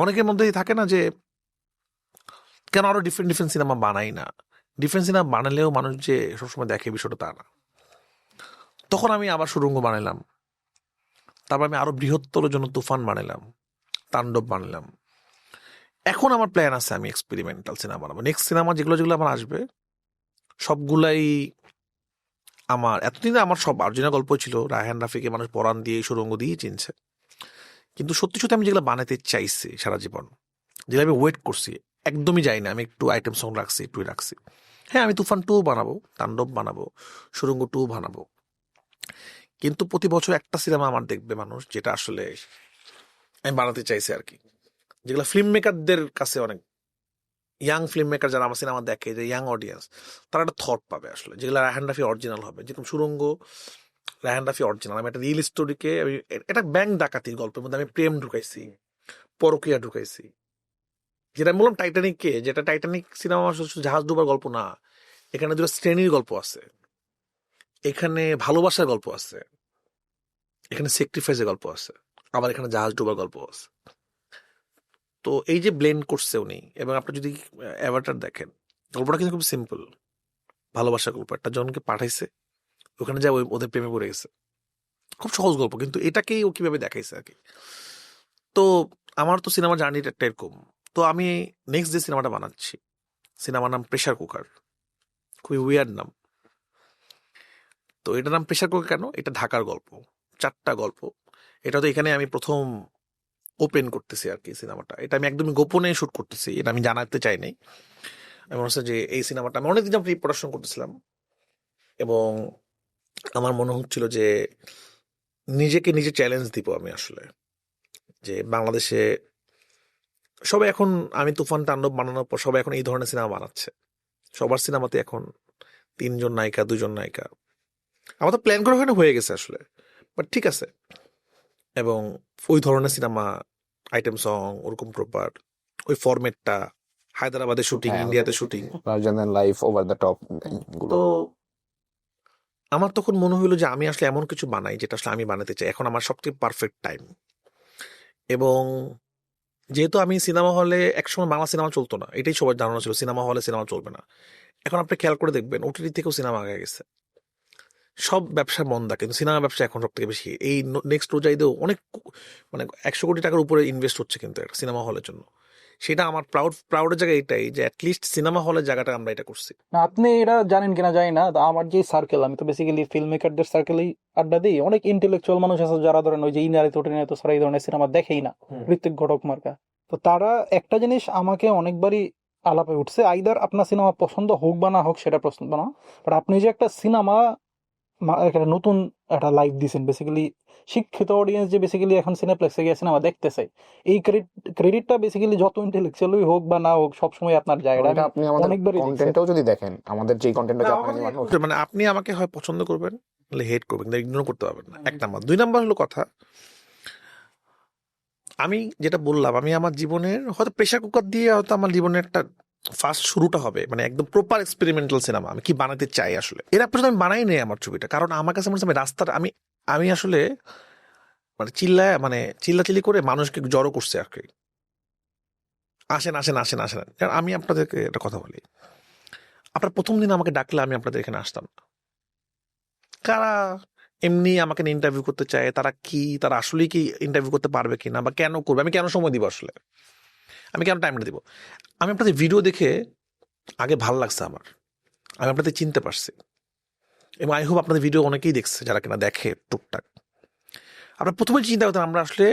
অনেকের মধ্যেই থাকে না যে কেন আরো ডিফারেন্ট সিনেমা বানাই না, ডিফারেন্ট সিনেমা বানালেও মানুষ যে সবসময় দেখে বিষয়টা তা না। তখন আমি আবার সুড়ঙ্গ বানালাম, তারপর আমি আরো বৃহত্তর জন্য তুফান বানালাম, তাণ্ডব বানালাম। এখন আমার প্ল্যান আছে আমি এক্সপেরিমেন্টাল সিনেমা বানাবো। নেক্সট সিনেমা যেগুলো আমার আসবে সবগুলাই আমার, এতদিন আমার সব অরিজিনাল গল্প ছিল, রায়হান রাফিকে মানুষ পরাণ দিয়ে সুড়ঙ্গ দিয়ে চিনছে, কিন্তু সত্যি সত্যি আমি যেগুলো বানাতে চাইছি সারা জীবন, যেগুলো আমি ওয়েট করছি, একদমই যাই না, আমি একটু আইটেম সং রাখছি, একটু রাখছি, হ্যাঁ, আমি তুফান 2 বানাবো, তাণ্ডব বানাবো, সুড়ঙ্গ 2 বানাবো। কিন্তু প্রতি বছর একটা সিনেমা আমার দেখবে মানুষ, যেটা আসলে আমি বানাতে চাইছি আর কি, যেগুলো ফিল্ম মেকারদের কাছে অনেক ইয়াং ফিল্ম মেকার যারা আমার সিনেমা দেখে, যে ইয়াং অডিয়েন্স, তারা একটা থট পাবে আসলে, যেগুলো রায়হান রাফি অরিজিনাল হবে। যেরকম সুড়ঙ্গ রায়হান রাফি অরিজিনাল, আমি একটা রিয়েল স্টোরিকে, আমি এটা ব্যাংক ডাকাতির গল্পের মধ্যে আমি প্রেম ঢুকাইছি, পরকীয়া ঢুকাইছি। যেটা আমি বললাম টাইটানিককে, যেটা টাইটানিক সিনেমা জাহাজ ডুবার গল্প না, এখানে দুটো শ্রেণীর গল্প আছে, এখানে ভালোবাসার গল্প আছে, এখানে স্যাক্রিফাইসের গল্প আছে, আবার এখানে জাহাজ ডুবার গল্প আছে। তো এই যে ব্লেন্ড করছে উনি, এবং আপনি যদি অ্যাভাটার দেখেন, গল্পটা কিন্তু খুব সিম্পল, ভালোবাসার গল্প, একটা জনকে পাঠাইছে, ওখানে যা ওদের প্রেমে পড়ে গেছে, খুব সহজ গল্প, কিন্তু এটাকেই ও কিভাবে দেখাইছে আর কি। তো আমার তো সিনেমা জার্নিটা একটা এরকম। তো আমি নেক্সট যে সিনেমাটা বানাচ্ছি, সিনেমার নাম প্রেশার কুকার, খুবই উইয়ার্ড নাম। তো এটার নাম প্রেশার কুকার কেন? এটা ঢাকার গল্প, 4টা গল্প। এটা তো এখানে আমি প্রথম ওপেন করতেছি আর কি সিনেমাটা, এটা আমি একদমই গোপনে শুট করতেছি, এটা আমি জানাতে চাই নাই। আমি মনে হচ্ছে যে এই সিনেমাটা আমি অনেকদিন প্রি প্রোডাকশন করতেছিলাম, এবং আমার মনে হচ্ছিল যে নিজেকে নিজে চ্যালেঞ্জ দিব আমি আসলে, যে বাংলাদেশে সবাই এখন, আমি তুফান তাণ্ডব বানানোর পর সবাই এখন এই ধরনের সিনেমা বানাচ্ছে, সবার সিনেমাতে এখন 3জন নায়িকা 2জন নায়িকা। আমার তো প্ল্যান করা হয়ে গেছে আসলে, বাট ঠিক আছে। এবং ওই ধরনের সিনেমা, আইটেম সং ওরকম প্রপার, ওই ফরম্যাটটা, হায়দ্রাবাদে শুটিং, হ্যাঁ, ইন্ডিয়াতে shooting. Larger than life, over the top গুলো। তো আমার তখন মনে হইলো যে আমি আসলে এমন কিছু বানাই যেটা আসলে আমি বানাতে চাই, এখন আমার সবচেয়ে পারফেক্ট টাইম। এবং যেহেতু আমি সিনেমা হলে, একসময় বাংলা সিনেমা চলতো না, এটাই সবার ধারণা ছিল, সিনেমা হলে সিনেমা চলবে না। এখন আপনি খেয়াল করে দেখবেন ওটিটি থেকেও সিনেমা আগে গেছে। সব ব্যবসা মন্দা, কিন্তু সিনেমা ব্যবসা এখন সব থেকে বেশি। এই নেক্সট রোজাইদেও অনেক, মানে 100 কোটি টাকার উপরে ইনভেস্ট হচ্ছে কিন্তু একটা সিনেমা হলের জন্য। সেটা আমার প্রাউডের জায়গা এটাই, যে অ্যাটলিস্ট সিনেমা হলের জায়গাটা আমরা এটা করছি। না, আপনি এটা জানেন কিনা জানি না, আমার যে সার্কেল, আমি তো বেসিক্যালি ফিল্ম মেকারদের সার্কেলেই আড্ডা দিই। অনেক ইন্টেলেকচুয়াল মানুষ আছে যারা ধরেন ওই যে ইনারে তোটেনে তো সারা এই ধরনের সিনেমা দেখেই না, ঋত্বিক ঘটক মার্কা। তো তারা একটা জিনিস আমাকে অনেকবারই আলাপে উঠছে, আইদার আপনার সিনেমা পছন্দ হোক বা না হোক সেটা প্রশ্ন না, বাট আপনি যে একটা সিনেমা একটা নতুন একটা লাইফ দিছেন, বেসিক্যালি শিক্ষিত অডিয়েন্স যে বেসিক্যালি এখন সিনেপ্লেক্সে গিয়ে সিনেমা দেখতেছে, এই ক্রেডিটটা বেসিক্যালি যত ইন্টেলেকচুয়ালই হোক বা না হোক সবসময় আপনার জায়গাটা এটা আপনি আমাদের অনেকবারই দেখছি। কন্টেন্টটাও যদি দেখেন, আমাদের যে কন্টেন্টটা আপনাকে মানে আপনি আমাকে হয় পছন্দ করবেন, নাহলে হেট করবেন, ইগনোর করতে পারবেন না, 1 নাম্বার। 2 নাম্বার হলো কথা, আমি যেটা বললাম, আমি আমার জীবনের হয়তো প্রেশার কুকার দিয়ে হয়তো আমার জীবনের একটা ফার্স্ট শুরুটা হবে, মানে একদম প্রপার এক্সপেরিমেন্টাল সিনেমা, আমি কি বানাতে চাই আসলে। এর পর্যন্ত আমি বানাই নেই আমার ছবিটা, কারণ আমার কাছে মনে হচ্ছে আমি রাস্তাটা, আমি আসলে মানে চিল্লাচিল্লি করে মানুষকে জড়ো করছে আর কি, আসেন আসেন আসেন আসেন। কারণ আমি আপনাদেরকে একটা কথা বলি, আপনার প্রথম দিন আমাকে ডাকলে আমি আপনাদের এখানে আসতাম না। কারা এমনি আমাকে ইন্টারভিউ করতে চায়, তারা আসলেই কি ইন্টারভিউ করতে পারবে কিনা, বা কেন করবে, আমি কেন সময় দিব আসলে, আমি কেন টাইমটা দিব। আমি আপনাদের ভিডিও দেখে আগে ভাল লাগছে আমার, আমি আপনাদের চিনতে পারছি, এবং আই হোপ আপনাদের ভিডিও অনেকেই দেখছে যারা কিনা দেখে টুকটাক। আপনার প্রথমে চিন্তা করতেন আমরা আসলে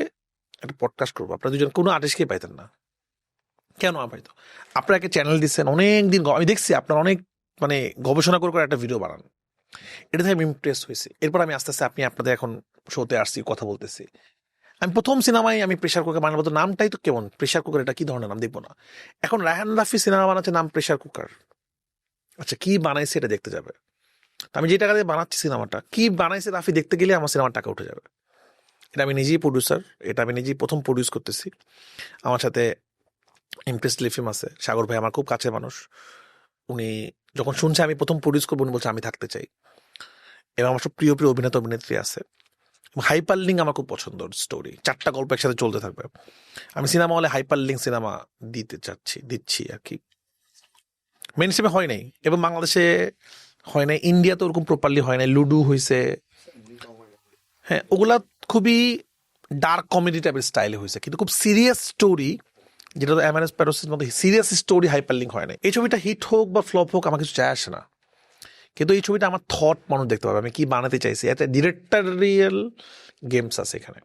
একটা পডকাস্ট করবো, আপনারা দুজন কোনো আর্টিস্টকেই পাইতেন না, কেন পাইতো? আপনাকে চ্যানেল দিচ্ছেন অনেক দিন, আমি দেখছি আপনার অনেক মানে গবেষণা করে একটা ভিডিও বানান, এটাতে আমি ইমপ্রেস হয়েছি। এরপর আমি আস্তে আস্তে আপনাদের এখন শোতে আসছি, কথা বলতেছি। আমি প্রথম সিনেমায় আমি প্রেশার কুকার বানাবো, তো নামটাই তো কেমন, প্রেশার কুকার, এটা কি ধরনের নাম, দেখবো না। এখন রায়হান রাফি সিনেমা বানাচ্ছে, নাম প্রেশার কুকার, আচ্ছা কি বানাইছে এটা দেখতে যাবে। আমি যে টাকা দিয়ে বানাচ্ছি সিনেমাটা, কি বানাইছে রাফি দেখতে গেলে আমার সিনেমার টাকা উঠে যাবে। এটা আমি নিজেই প্রডিউসার, এটা আমি নিজেই প্রথম প্রডিউস করতেছি। আমার সাথে ইমপ্রেস লিফিম আছে, সাগর ভাই আমার খুব কাছের মানুষ। উনি যখন শুনছে আমি প্রথম প্রডিউস করবো, উনি বলছে আমি থাকতে চাই। এবং আমার সব প্রিয় প্রিয় অভিনেতা অভিনেত্রী আছে। হাইপার লিঙ্ক আমার খুব পছন্দের স্টোরি, 4টা গল্প একসাথে চলতে থাকবে। আমি সিনেমা হলে হাইপার লিঙ্ক সিনেমা দিচ্ছি আর কি। মেন স্ট্রিমে হয় নাই, এবং বাংলাদেশে হয় নাই, ইন্ডিয়াতে ওরকম প্রপারলি হয় নাই। লুডু হয়েছে, হ্যাঁ, ওগুলা খুবই ডার্ক কমেডি টাইপের স্টাইলে হয়েছে, কিন্তু খুব সিরিয়াস স্টোরি, যেটা তো এমএনএস প্যারোসের মতো সিরিয়াস স্টোরি হাইপার লিঙ্ক হয় না। এই ছবিটা হিট হোক বা ফ্লপ হোক আমার কিছু যায় আসে না, কিন্তু এই ছবিটা আমার থট মানুষ দেখতে পাবে, আমি কি বানাতে চাইছি। একটা ডিরেক্টরিয়াল গেমস আছে এখানে,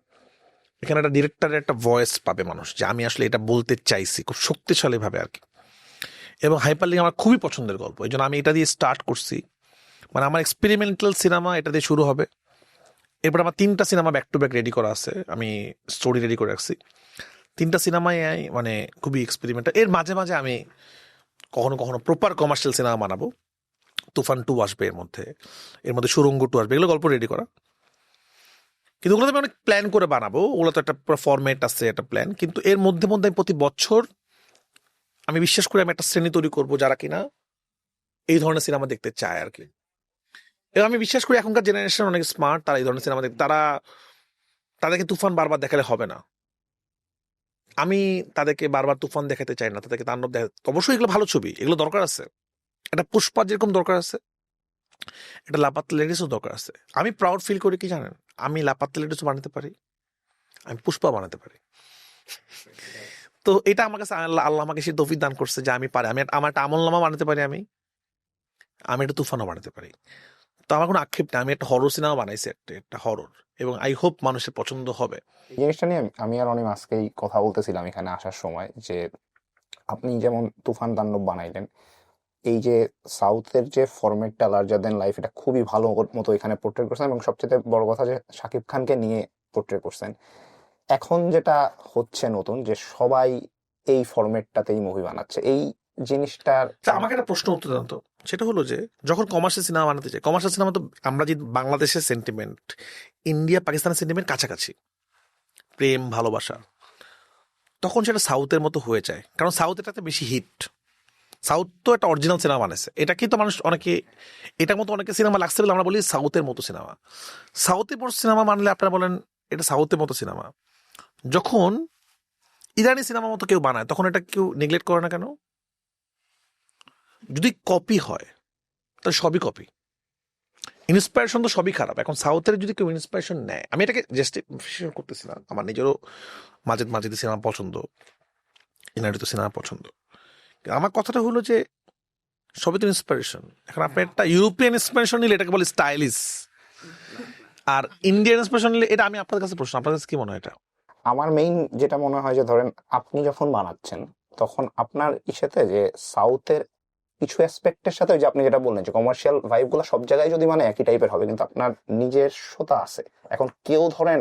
এখানে একটা ডিরেক্টরের একটা ভয়েস পাবে মানুষ, যে আমি আসলে এটা বলতে চাইছি খুব শক্তিশালীভাবে আর কি। এবং হাইপার লিঙ্ক আমার খুবই পছন্দের গল্প, এই জন্য আমি এটা দিয়ে স্টার্ট করছি। মানে আমার এক্সপেরিমেন্টাল সিনেমা এটা দিয়ে শুরু হবে। এরপর আমার 3টা cinema back to back ready করা আছে, আমি স্টোরি রেডি করে রাখছি। 3টা সিনেমাই মানে খুবই এক্সপেরিমেন্টাল। এর মাঝে মাঝে আমি কখনো কখনো প্রপার কমার্শিয়াল সিনেমা বানাবো। তুফান 2 আসবে, এর মধ্যে সুরঙ্গ 2 আসবে, এগুলো গল্প রেডি করা। কিন্তু ওগুলো আমি অনেক প্ল্যান করে বানাবো, ওগুলো তো একটা পুরো ফরম্যাট আছে, একটা প্ল্যান। কিন্তু এর মধ্যে মধ্যে আমি প্রতি বছর আমি বিশ্বাস করি আমি একটা শ্রেণী তৈরি করবো যারা কিনা এই ধরনের সিনেমা দেখতে চায় আর কি। এবং আমি বিশ্বাস করি এখনকার জেনারেশন অনেক স্মার্ট, তারা এই ধরনের সিনেমা দেখতে, তাদেরকে তুফান বারবার দেখালে হবে না। আমি তাদেরকে বারবার তুফান দেখাতে চাই না, তাদেরকে তাণ্ডব দেখা, অবশ্যই এগুলো ভালো ছবি, এগুলো দরকার আছে। একটা পুষ্পা যেরকম দরকার আছে, একটা লাপাত্তা লেডিসও দরকার আছে। আমি প্রাউড ফিল করি কি জানেন, আমি লাপাত্তা লেডিসও বানাতে পারি, আমি পুষ্পা বানাতে পারি। তো এটা আমার কাছে আল্লাহ আল্লাহ আমাকে সে তৌফিক দান করছে যে আমি পারি, আমার একটা আমলনামা বানাতে পারি, আমি একটা তুফানও বানাতে পারি। তো আমার কোনো আক্ষেপ নেই, আমি একটা হরর সিনেমা বানাইছি, একটা হরর, এবং আই হোপ মানুষের পছন্দ হবে। এই জিনিসটা নিয়ে আমি আর অনেক আজকেই কথা বলতেছিলাম এখানে আসার সময়, যে আপনি যেমন তুফান তাণ্ডব বানাইলেন, এই যে সাউথের যে ফরম্যাটটা লার্জার দেন লাইফ, এটা খুবই ভালো মতো এখানে পোর্ট্রেট করছেন, এবং সবচেয়ে বড় কথা যে শাকিব খানকে নিয়ে পোর্ট্রেট করছেন। এখন যেটা হচ্ছে নতুন, যে সবাই এই ফরম্যাটটাতেই মুভি বানাচ্ছে, এই জিনিসটার আমাকে একটা প্রশ্ন উত্তর দেন তো, সেটা হলো যে যখন কমার্শিয়াল সিনেমা বানাতে চাই, কমার্শিয়াল সিনেমা তো আমরা যে বাংলাদেশের সেন্টিমেন্ট, ইন্ডিয়া পাকিস্তানের সেন্টিমেন্ট কাছাকাছি, প্রেম ভালোবাসা, তখন সেটা সাউথের মতো হয়ে যায়, কারণ সাউথ এটাতে বেশি হিট। সাউথ তো একটা অরিজিনাল সিনেমা বানাইছে, এটা কিন্তু মানুষ অনেকে এটার মতো অনেকে সিনেমা লাগছে বলে আমরা বলি সাউথের মতো সিনেমা। সাউথের মতো সিনেমা মানলে আপনারা বলেন এটা সাউথের মতো সিনেমা। যখন ইরানি সিনেমার মতো কেউ বানায় তখন এটা কেউ নেগলেক্ট করে না কেন? যদি কপি হয় তাহলে সবই কপি, ইন্সপায়ারেশন তো সবই খারাপ। এখন সাউথের যদি কেউ ইন্সপায়ারেশন নেয়, আমি এটাকে জাস্টিফিকেশন করতেছি না, আমার নিজেরও মাঝে মাঝে সিনেমা পছন্দ, ইনারি তো সিনেমা পছন্দ। আমার কথাটা হলো যে সবই তো ইন্সপিরেশন। এখন আপনি একটা ইউরোপিয়ান ইন্সপিরেশন নিলে এটাকে বলে স্টাইলিশ, আর ইন্ডিয়ান ইন্সপিরেশন নিলে এটা, আমি আপনার কাছে প্রশ্ন, আপনার কাছে কি মনে হয় এটা? আমার মেইন যেটা মনে হয় যে ধরেন আপনি যখন বানাচ্ছেন তখন আপনার ইসেতে যে সাউথের কিছু অ্যাসপেক্টের সাথে, ওই যে আপনি যেটা বললেন যে কমার্শিয়াল ভাইব গুলো সব জায়গায় যদি মানে একই টাইপের হবে, কিন্তু আপনার নিজস্বতা আছে। এখন কেউ ধরেন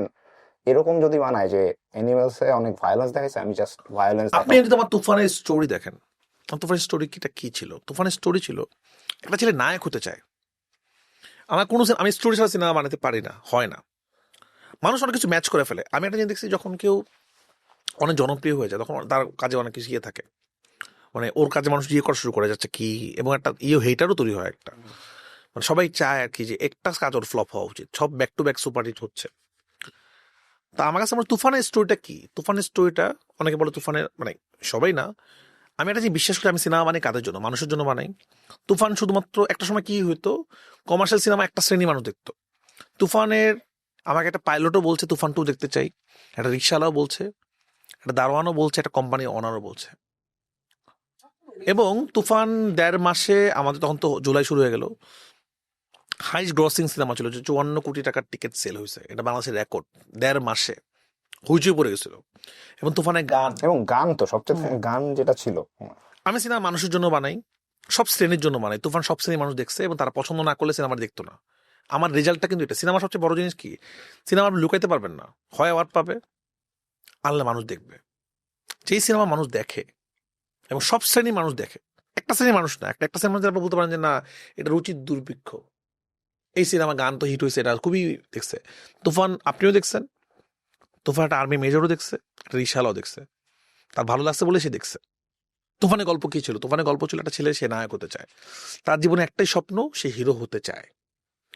এরকম যদি বানায় যে অ্যানিমেলসে অনেক ভায়োলেন্স দেখাইছে, আমি জাস্ট ভায়োলেন্স, আপনি যদি আমার তুফানের স্টোরি দেখেন, তুফানের স্টোরি কি ছিল? তুফানের স্টোরি ছিল একটা ছেলে নায়ক হতে চায়। আমি স্টোরি ছাড়া সিনেমা বানাতে পারি না, হয় না। মানুষ অনেক কিছু ম্যাচ করে ফেলে। আমি একটা জিনিস দেখছি, যখন কেউ অনেক জনপ্রিয় হয়ে যায় তখন তার কাজে অনেক কিছু ইয়ে থাকে, মানে ওর কাজে মানুষ ইয়ে করা শুরু করে যাচ্ছে কি, এবং একটা হেটারও তৈরি হয় একটা, মানে সবাই চায় আর কি যে একটা কাজ ওর ফ্লপ হওয়া উচিত, সব back to back super hit হচ্ছে। তা আমার কাছে আমার তুফানের স্টোরিটা কি, তুফানের স্টোরিটা অনেকে বলে তুফানের, মানে সবাই না, আমি একটা যে বিশ্বাস করি, আমি সিনেমা বানাই কাদের জন্য, মানুষের জন্য বানাই। তুফান শুধুমাত্র একটা সময় কি হইতো, কমার্শিয়াল সিনেমা একটা শ্রেণী মানুষ দেখতো। তুফানের, আমাকে একটা পাইলটও বলছে তুফান 2 দেখতে চাই, একটা রিক্সাওয়ালাও বলছে, একটা দারোয়ানও বলছে, একটা কোম্পানির অনারও বলছে। এবং তুফান 1.5 মাসে, আমাদের তখন তো জুলাই শুরু হয়ে গেল, হাইস্ট গ্রসিং সিনেমা ছিল, যে 54 কোটি টাকার টিকিট সেল হয়েছে, এটা বাংলাদেশের রেকর্ড। 1.5 মাসে হুইচুই পড়ে গেছিল। এবং তুফানের গান, এবং গান তো সবচেয়ে গান যেটা ছিল, আমি সিনেমা মানুষের জন্য বানাই, সব শ্রেণীর জন্য বানাই। তুফান সব শ্রেণীর মানুষ দেখছে, এবং তারা পছন্দ না করলে সিনেমা দেখতো না। আমার রেজাল্টটা কিন্তু এটা। সিনেমা সবচেয়ে বড় জিনিস কি, সিনেমা আপনি লুকাইতে পারবেন না, হয় অ্যাওয়ার্ড পাবে, আনলে মানুষ দেখবে। যেই সিনেমা মানুষ দেখে, এবং সব শ্রেণীর মানুষ দেখে, একটা শ্রেণীর মানুষ না, একটা শ্রেণীর মানুষ বলতে পারেন যে না এটা রুচির দুর্ভিক্ষ, এই সিনেমা গান তো হিট হয়েছে, এটা খুবই দেখছে। তুফান আপনিও দেখছেন, তুফান একটা আর্মি মেজরও দেখছে, একটা রিশালাও দেখছে, তার ভালো লাগছে বলে সে দেখছে। তুফানের গল্প কি ছিল? তুফানের গল্প ছিল একটা ছেলে, সে নায়ক হতে চায়, তার জীবনে একটাই স্বপ্ন, সে হিরো হতে চায়,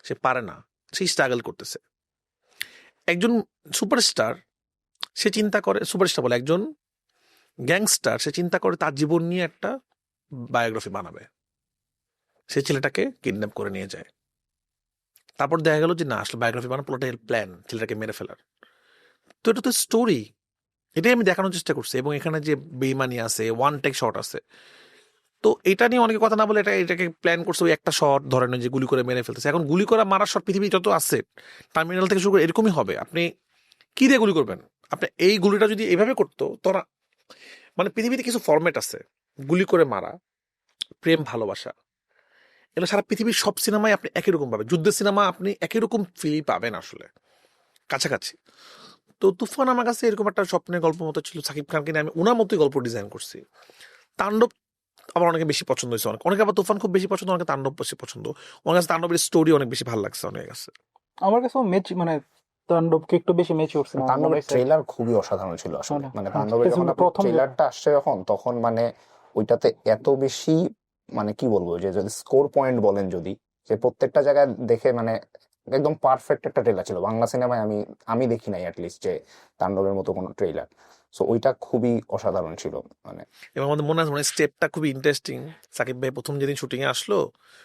সে পারে না, সে স্ট্রাগল করতেছে। একজন সুপারস্টার, সে চিন্তা করে, সুপারস্টার বলে একজন গ্যাংস্টার, সে চিন্তা করে তার জীবন নিয়ে একটা বায়োগ্রাফি বানাবে, সে ছেলেটাকে কিডন্যাপ করে নিয়ে যায়। তারপর দেখা গেল যে না, আসলে বায়োগ্রাফি বানানো পুরোটা প্ল্যান, ছেলেটাকে মেরে ফেলার। তো এটা তো স্টোরি, এটাই আমি দেখানোর চেষ্টা করছি। এবং এখানে যে বেইমানি আছে, ওয়ান টেক শট আছে, তো এটা নিয়ে অনেকে কথা না বলে এটাকে প্ল্যান করছে, ওই একটা শট ধরেন যে গুলি করে মেরে ফেলতেছে। এখন গুলি করা মারার শট পৃথিবী যত আছে, টার্মিনাল থেকে শুরু করে এরকমই হবে। আপনি কি দিয়ে গুলি করবেন? আপনি এই গুলিটা যদি এভাবে করতো, তোরা, মানে পৃথিবীতে কিছু ফরম্যাট আছে গুলি করে মারা, প্রেম ভালোবাসা, এগুলো সারা পৃথিবীর সব সিনেমায় আপনি একই রকম পাবেন। যুদ্ধের সিনেমা আপনি একই রকম ফিল পাবেন আসলে, কাছাকাছি। তো তুফান আমার কাছে এরকম একটা স্বপ্নের গল্প মতো ছিল। সাকিব খানকে নিয়ে আমি ওনার মতোই গল্প ডিজাইন করছি। তাণ্ডব আমার অনেকে বেশি পছন্দ হয়েছে, অনেকে আবার তুফান খুব বেশি পছন্দ, অনেকে তাণ্ডব বেশি পছন্দ। আমার কাছে তাণ্ডবের স্টোরি অনেক বেশি ভালো লাগছে অনেকের কাছে। আমার কাছেও মানে তাণ্ডবকে একটু বেশি ম্যাচিওর সিনেমা মনে তাণ্ডবের হয়েছে। ট্রেলার খুবই অসাধারণ ছিল আসলে। মানে তাণ্ডবের যখন স্পেসিফিক আপনার প্রথম ট্রেলারটা আসছে যখন, তখন মানে ওইটাতে এত বেশি মানে কি বলবো, যে যদি স্কোর পয়েন্ট বলেন, যদি যে প্রত্যেকটা জায়গায় দেখে মানে একদম পারফেক্ট একটা ট্রেলার ছিল। বাংলা সিনেমায় আমি আমি দেখি নাই অ্যাটলিস্ট যে তাণ্ডবের মতো কোনো ট্রেলার। সো ওইটা খুবই অসাধারণ ছিল মানে। এবং আমাদের মনে আছে মানে স্টেপটা খুবই ইন্টারেস্টিং। সাকিব ভাই প্রথম যেদিন শুটিং এ আসলো,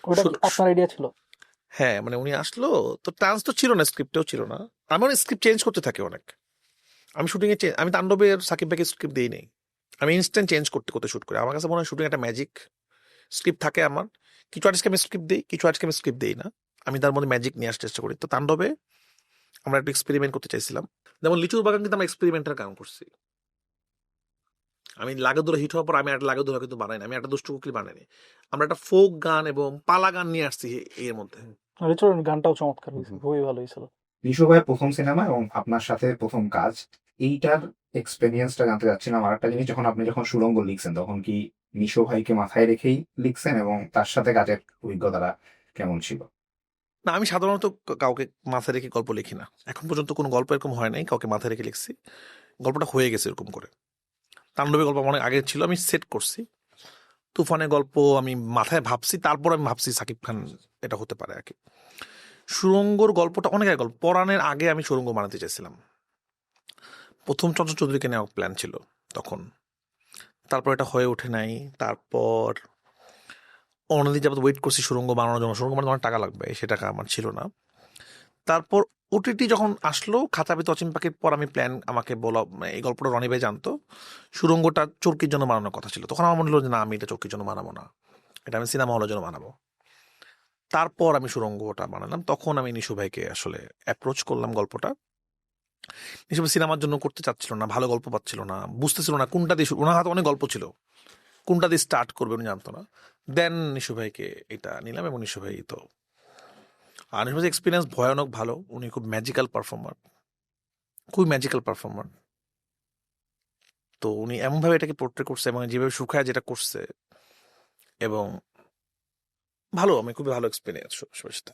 ওটা কি আপনার আইডিয়া ছিল? হ্যাঁ মানে উনি আসলো তো টান্স তো ছিল না, স্ক্রিপ্টেও ছিল না। আমি অনেক স্ক্রিপ্ট চেঞ্জ করতে থাকি অনেক। আমি শুটিং এ আমি তাণ্ডবের সাকিব ভাইকে স্ক্রিপ্ট দিই নেই, আমি ইনস্ট্যান্ট চেঞ্জ করতে করতে শুট করি। আমার কাছে মনে হয় শুটিং একটা ম্যাজিক। স্ক্রিপ্ট থাকে আমার, কিছু আর্টিস্টকে আমি স্ক্রিপ্ট দিই, কিছু আর্টিস্টকে আমি স্ক্রিপ্ট দিই না। আমি তার মধ্যে ম্যাজিক নিয়ে আসার চেষ্টা করি। তো তাণ্ডবে আমরা একটু এক্সপেরিমেন্ট করতে চাইছিলাম। যেমন লিচুর বাগান কিন্তু আমরা এক্সপেরিমেন্টের কাম করছি। আমি লাগাদুরা হিট হওয়ার পর আমি একটা লাগাদুরা কিন্তু বানাইনি, আমি একটা দুষ্টু কুকলি বানাইনি। আমরা একটা ফোক গান এবং পালা গান নিয়ে আসছি এর মধ্যে। রিচুয়াল গানটাও চমৎকার হয়েছে, খুবই ভালো হয়েছিল। নিশো ভাইয়ের প্রথম সিনেমা এবং আপনার সাথে প্রথম কাজ, এইটার এক্সপেরিয়েন্সটা জানতে চাচ্ছিলাম। আর একটা জিনিস, আপনি যখন সুড়ঙ্গ লিখছেন তখন কি নিশো ভাইকে মাথায় রেখেই লিখছেন, এবং তার সাথে কাজের অভিজ্ঞতাটা কেমন ছিল? না, আমি সাধারণত কাউকে মাথায় রেখে গল্প লিখি না। এখন পর্যন্ত কোনো গল্প এরকম হয় নাই কাউকে মাথায় রেখে লিখছি। গল্পটা হয়ে গেছে এরকম করে। তাণ্ডবের গল্প অনেক আগে ছিল, আমি সেট করছি। তুফানের গল্প আমি মাথায় ভাবছি, তারপর আমি ভাবছি সাকিব খান এটা হতে পারে আর কি। সুড়ঙ্গর গল্পটা অনেক আগে গল্প, পরাণের আগে আমি সুড়ঙ্গ বানাতে চাইছিলাম। প্রথম চঞ্চল চৌধুরীকে নেওয়ার প্ল্যান ছিল তখন, তারপর এটা হয়ে ওঠে নাই। তারপর অনেকদিন যাবত ওয়েট করছি সুড়ঙ্গ বানানোর জন্য। সুড়ঙ্গ বানাতে অনেক টাকা লাগবে, সে টাকা আমার ছিল না। তারপর ওটিটি যখন আসলো, খাতাবিত অচিন পাখির পর আমি প্ল্যান, আমাকে বলা এই গল্পটা রনি ভাই জানতো, সুড়ঙ্গটা চরকির জন্য বানানোর কথা ছিল। তখন আমার মনে হলো যে না, আমি এটা চরকির জন্য বানাবো না, এটা আমি সিনেমা হলের জন্য বানাবো। তারপর আমি সুড়ঙ্গটা বানালাম। তখন আমি নিশু ভাইকে আসলে অ্যাপ্রোচ করলাম গল্পটা। নিশু ভাই সিনেমার জন্য করতে চাচ্ছিল না, ভালো গল্প পাচ্ছিল না, বুঝতেছিল না কোনটা দিয়ে ওনার হাতে অনেক গল্প ছিল, কোনটা দিয়ে স্টার্ট করবে উনি জানতো না। দেন নিশু ভাইকে এটা নিলাম, এবং নিশু ভাই তো, আর নিশু ভাই এক্সপিরিয়েন্স ভয়ানক ভালো। উনি খুব ম্যাজিক্যাল পারফর্মার, খুবই ম্যাজিক্যাল পারফর্মার। তো উনি এমনভাবে এটাকে পোর্ট্রে করছে এবং যেভাবে শুকায় যেটা করছে, এবং ভালো, আমি খুবই ভালো এক্সপিরিয়েন্স সেটা।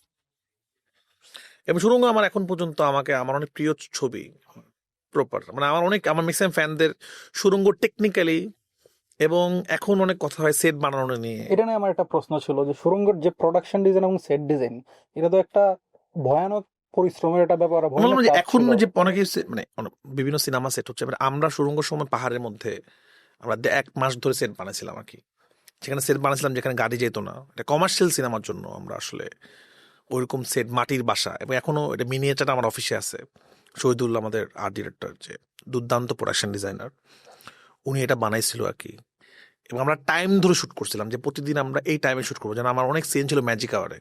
এবং সুড়ঙ্গ আমার এখন পর্যন্ত আমার অনেক প্রিয় ছবি। প্রপার মানে আমার ম্যাক্সিমাম ফ্যানদের সুড়ঙ্গ টেকনিক্যালি, এবং এখন অনেক কথা হয় সেট বানানো নিয়ে। এটা নিয়ে আমার একটা প্রশ্ন ছিল যে সুড়ঙ্গের যে প্রোডাকশন ডিজাইন এবং সেট ডিজাইন, এটা তো একটা ভয়ানক পরিশ্রমের একটা ব্যাপার, ভয়ানক কাজ এখন ছিল। যে অনেকে মানে বিভিন্ন সিনেমা সেট হচ্ছে, আমরা সুড়ঙ্গর সময় পাহাড়ের মধ্যে আমরা 1 মাস ধরে সেট বানাইছিলাম আর কি। সেখানে সেট বানাইছিলাম যেখানে গাড়ি যেত না, এটা কমার্শিয়াল সিনেমার জন্য আমরা আসলে ওইরকম সেট, মাটির বাসা। এবং এখনো এটা মিনিয়েচারটা আমার অফিসে আছে। শহীদুল্লাহ আমাদের আর্ট ডিরেক্টর, যে দুর্দান্ত প্রোডাকশন ডিজাইনার, উনি এটা বানাইছিল আর কি। এবং আমরা টাইম ধরে শ্যুট করছিলাম যে প্রতিদিন আমরা এই টাইমে শ্যুট করবো। যেন আমার অনেক সিন ছিল ম্যাজিক আওয়ারে,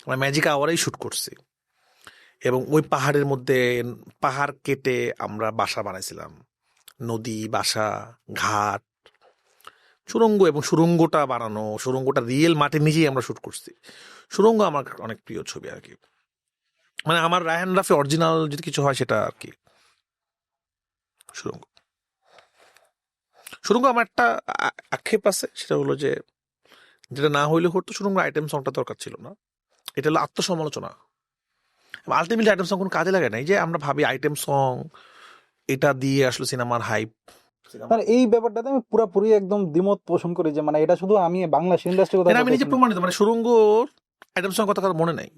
আমরা ম্যাজিক আওয়ারেই শ্যুট করছি। এবং ওই পাহাড়ের মধ্যে পাহাড় কেটে আমরা বাসা বানাইছিলাম, নদী, বাসা, ঘাট, সুড়ঙ্গ। এবং সুড়ঙ্গটা বানানো, সুড়ঙ্গটা রিয়েল মাটির নিচেই আমরা শ্যুট করছি। সুড়ঙ্গ আমার অনেক প্রিয় ছবি আর কি। মানে আমার রায়হান রাফি অরিজিনাল যদি কিছু হয় সেটা আর কি সুড়ঙ্গ। সুড়ঙ্গ আমার একটা আক্ষেপ আছে, সেটা হলো যে যেটা না হইলে হতো, সুড়ঙ্গ আইটেম সংটা দরকার ছিল না। এটা হলো আত্মসমালোচনা। আলটিমেটলি আইটেম সং কোনো কাজে লাগে না। এই যে আমরা ভাবি আইটেম সং এটা দিয়ে আসলে সিনেমার হাইপ। মানে এই ব্যাপারটাতে আমি পুরোপুরি একদম দ্বিমত পোষণ করি যে মানে এটা শুধু আমি বাংলাদেশ ইন্ডাস্ট্রির কথা আমি নিজে বলতেছি না। প্রমাণিত, মানে সুড়ঙ্গ আইটেম সং কথা কারো মনে নাই,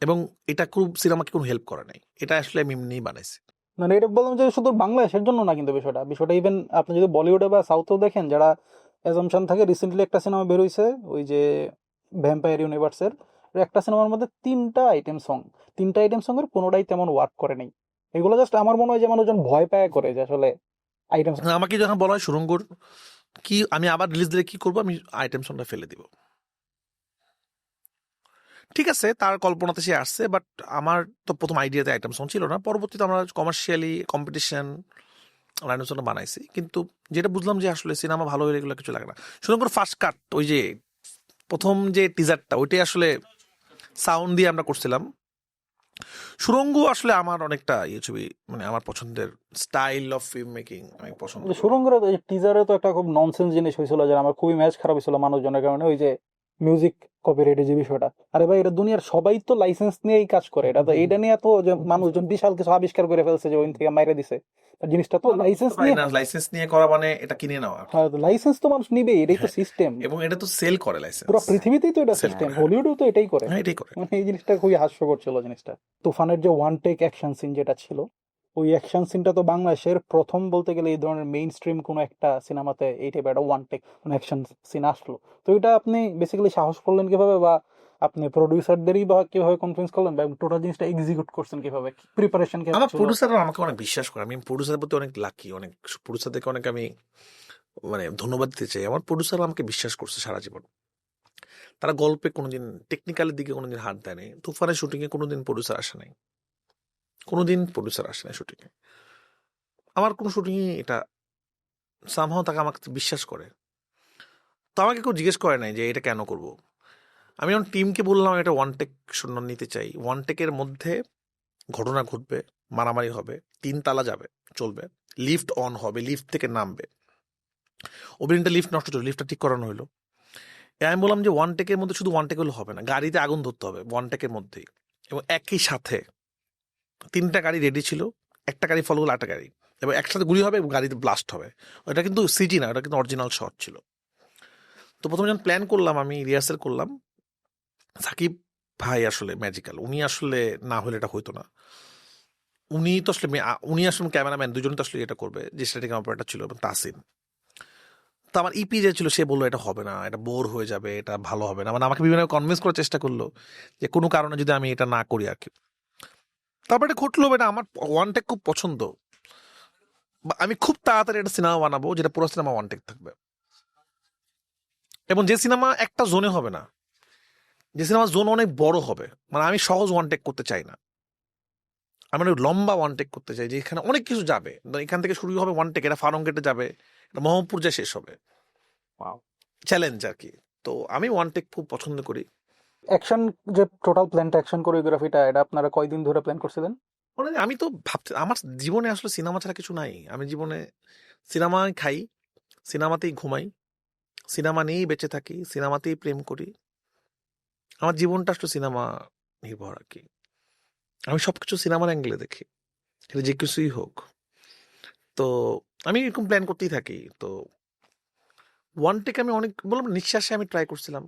এবং এটা খুব সিনেমাকে কোনো হেল্প করে নাই। এটা আসলে আমি এমনিই বানাইছি। মানে এটা বললাম যে শুধু বাংলাদেশের জন্য না, কিন্তু বিষয়টা ইভেন আপনি যদি বলিউডে বা সাউথেও দেখেন, যারা অ্যাজাম্পশন থাকে, রিসেন্টলি একটা সিনেমা বের হইছে ওই যে ভ্যাম্পায়ার ইউনিভার্সের, একটা সিনেমার মধ্যে 3টা আইটেম সং, 3টা আইটেম সং এর কোনোটাই তেমন ওয়ার্ক করে নাই। এগুলো জাস্ট আমার মনে হয় যে মানুষজন ভয় পায় করে যে আসলে আইটেম। আমাকে যখন বলা হয় সুড়ঙ্গর কি, আমি আবার রিলিজ দিলে কি করবো, আমি আইটেম সংটা ফেলে দিব। ঠিক আছে, তার কল্পনাতে সে আসছে, বাট আমার তো প্রথম আইডিয়াতে আইটেম সং ছিল না। পরবর্তীতে আমরা কমার্শিয়ালি কম্পিটিশন লাইনের জন্য বানাইছি, কিন্তু যেটা বুঝলাম যে আসলে সিনেমা ভালো হলে এগুলো কিছু লাগে না। শুধু ফার্স্ট কাট, ওই যে প্রথম যে টিজারটা, ওইটাই আসলে সাউন্ড দিয়ে আমরা করছিলাম। সুরঙ্গ আসলে আমার অনেকটা ছবি, মানে আমার পছন্দের স্টাইল অফ ফিল্ম মেকিং আমি পছন্দ করি। সুরঙ্গের টিজারে তো একটা খুব ননসেন্স জিনিস হয়েছিল, যে আমার খুবই ম্যাচ খারাপ হয়েছিল মানুষজনের কারণে, ওই যে মিউজিক কপিরাইটের যে বিষয়টা। আরে ভাই, এটা দুনিয়ার সবাই তো লাইসেন্স নিয়েই কাজ করে, এটা তো এইটা নিয়ে তো যে মানুষজন বিশাল কিছু আবিষ্কার করে ফেলছে যে ওই থেকে মাইরে দিছে, জিনিসটা তো লাইসেন্স নিয়ে। লাইসেন্স নিয়ে করা মানে এটা কিনে নেওয়া, হ্যাঁ, লাইসেন্স তো মানুষ নিবেই, এটাই তো হ্যাঁ, সিস্টেম। এবং এটা তো সেল করে লাইসেন্স, পুরো পৃথিবীতেই তো এটা Sell সিস্টেম, করে। হলিউডেও তো এটাই করে। হ্যাঁ এটাই করে। মানে এই জিনিসটা খুবই হাস্যকর ছিল জিনিসটা। তুফানের যে ওয়ান টেক অ্যাকশন সিন যেটা ছিল, ওই অ্যাকশন সিনটা তো বাংলাদেশের প্রথম বলতে গেলে এই ধরনের মেইন স্ট্রিম কোনো একটা সিনেমাতে এই টাইপের একটা ওয়ান টেক অ্যাকশন সিন আসলো। তো এটা আপনি বেসিক্যালি সাহস করলেন কিভাবে, বা আপনি প্রডিউসারদেরই বা কিভাবে কনফারেন্স করলেন, বা টোটাল জিনিসটা এক্সিকিউট করছেন কিভাবে, প্রিপারেশন কি আমার ছিল? প্রডিউসাররা আমাকে অনেক বিশ্বাস করে, আমি প্রডিউসারের প্রতি অনেক লাকি, অনেক প্রডিউসারদেরকে অনেক আমি মানে ধন্যবাদ দিতে চাই। আমার প্রডিউসার আমাকে বিশ্বাস করছে সারা জীবন। তারা গল্পে কোনোদিন টেকনিক্যালের দিকে কোনোদিন হাত দেয়নি। তুফানের শুটিংয়ে কোনোদিন প্রডিউসার আসে নাই, কোনোদিন প্রডিউসার আসে নাই শুটিংয়ে। আমার কোনো শুটিংয়ে এটা সামহাও তাকে আমাকে বিশ্বাস করে। তো আমাকে কেউ জিজ্ঞেস করে নাই যে এটা কেন করব। আমি যখন টিমকে বললাম এটা ওয়ান টেক শূন্য নিতে চাই, ওয়ান টেকের মধ্যে ঘটনা ঘটবে, মারামারি হবে, 3 তালা যাবে, চলবে, লিফট অন হবে, লিফট থেকে নামবে, অভিনয়টা লিফট নষ্ট ছিল, লিফটটা ঠিক করানো হলো। আমি বললাম যে ওয়ান টেকের মধ্যে শুধু ওয়ান টেক হলে হবে না, গাড়িতে আগুন ধরতে হবে ওয়ান টেকের মধ্যেই, এবং একই সাথে 3টা গাড়ি রেডি ছিল, একটা গাড়ি ফলো করলো, 8টা গাড়ি, এবং একসাথে গুলি হবে এবং গাড়িতে ব্লাস্ট হবে। ওটা কিন্তু সিটি না, ওটা কিন্তু অরিজিনাল শট ছিল। তো প্রথমে যখন প্ল্যান করলাম, আমি রিহার্সাল করলাম, সাকিব ভাই আসলে ম্যাজিক্যাল, উনি আসলে না হলে এটা হইতো না। উনি তো আসলে উনি আসলে ক্যামেরাম্যান, দুজনে তো আসলে এটা করবে, যে স্ট্যাটিক অপারেটর ছিল এবং তাসিন। তো আমার ইপি যে ছিল সে বললো এটা হবে না, এটা বোর হয়ে যাবে, এটা ভালো হবে না, মানে আমাকে বিভিন্ন কনভিন্স করার চেষ্টা করলো যে কোনো কারণে যদি আমি এটা না করি আর কি। তারপরে এটা ঘটলো, এটা আমার ওয়ান টেক খুব পছন্দ, আমি খুব তাড়াতাড়ি একটা সিনেমা বানাবো যেটা পুরো সিনেমা ওয়ান টেক থাকবে, এবং যে সিনেমা একটা জোনে হবে না, যে সিনেমা জোন অনেক বড় হবে। মানে আমি সহজ ওয়ান টেক করতে চাই না, আমি অনেক লম্বা ওয়ান টেক করতে চাই, যে এখানে অনেক কিছু যাবে, এখান থেকে শুরু হবে ওয়ান টেক, এটা ফার্মগেটে যাবে, এটা মোহাম্মদপুর যা শেষ হবে, চ্যালেঞ্জ আর কি। তো আমি ওয়ান টেক খুব পছন্দ করি। অ্যাকশন যে টোটাল প্ল্যানটা, অ্যাকশন কোরিওগ্রাফিটা, এটা আপনারা কয়দিন ধরে প্ল্যান করছিলেন? মানে আমি তো ভাবছি আমার জীবনে আসলে সিনেমা ছাড়া কিছু নাই, আমি জীবনে সিনেমায় খাই, সিনেমাতেই ঘুমাই, সিনেমা নিয়েই বেঁচে থাকি, সিনেমাতেই প্রেম করি, আমার জীবনটা আসলে সিনেমা নির্ভর আর কি। আমি সবকিছু সিনেমার অ্যাঙ্গেলে দেখি, এটা যে কিছুই হোক। তো আমি এরকম প্ল্যান করতেই থাকি। তো ওয়ান টেক আমি অনেক বললাম নিঃশ্বাসে আমি ট্রাই করছিলাম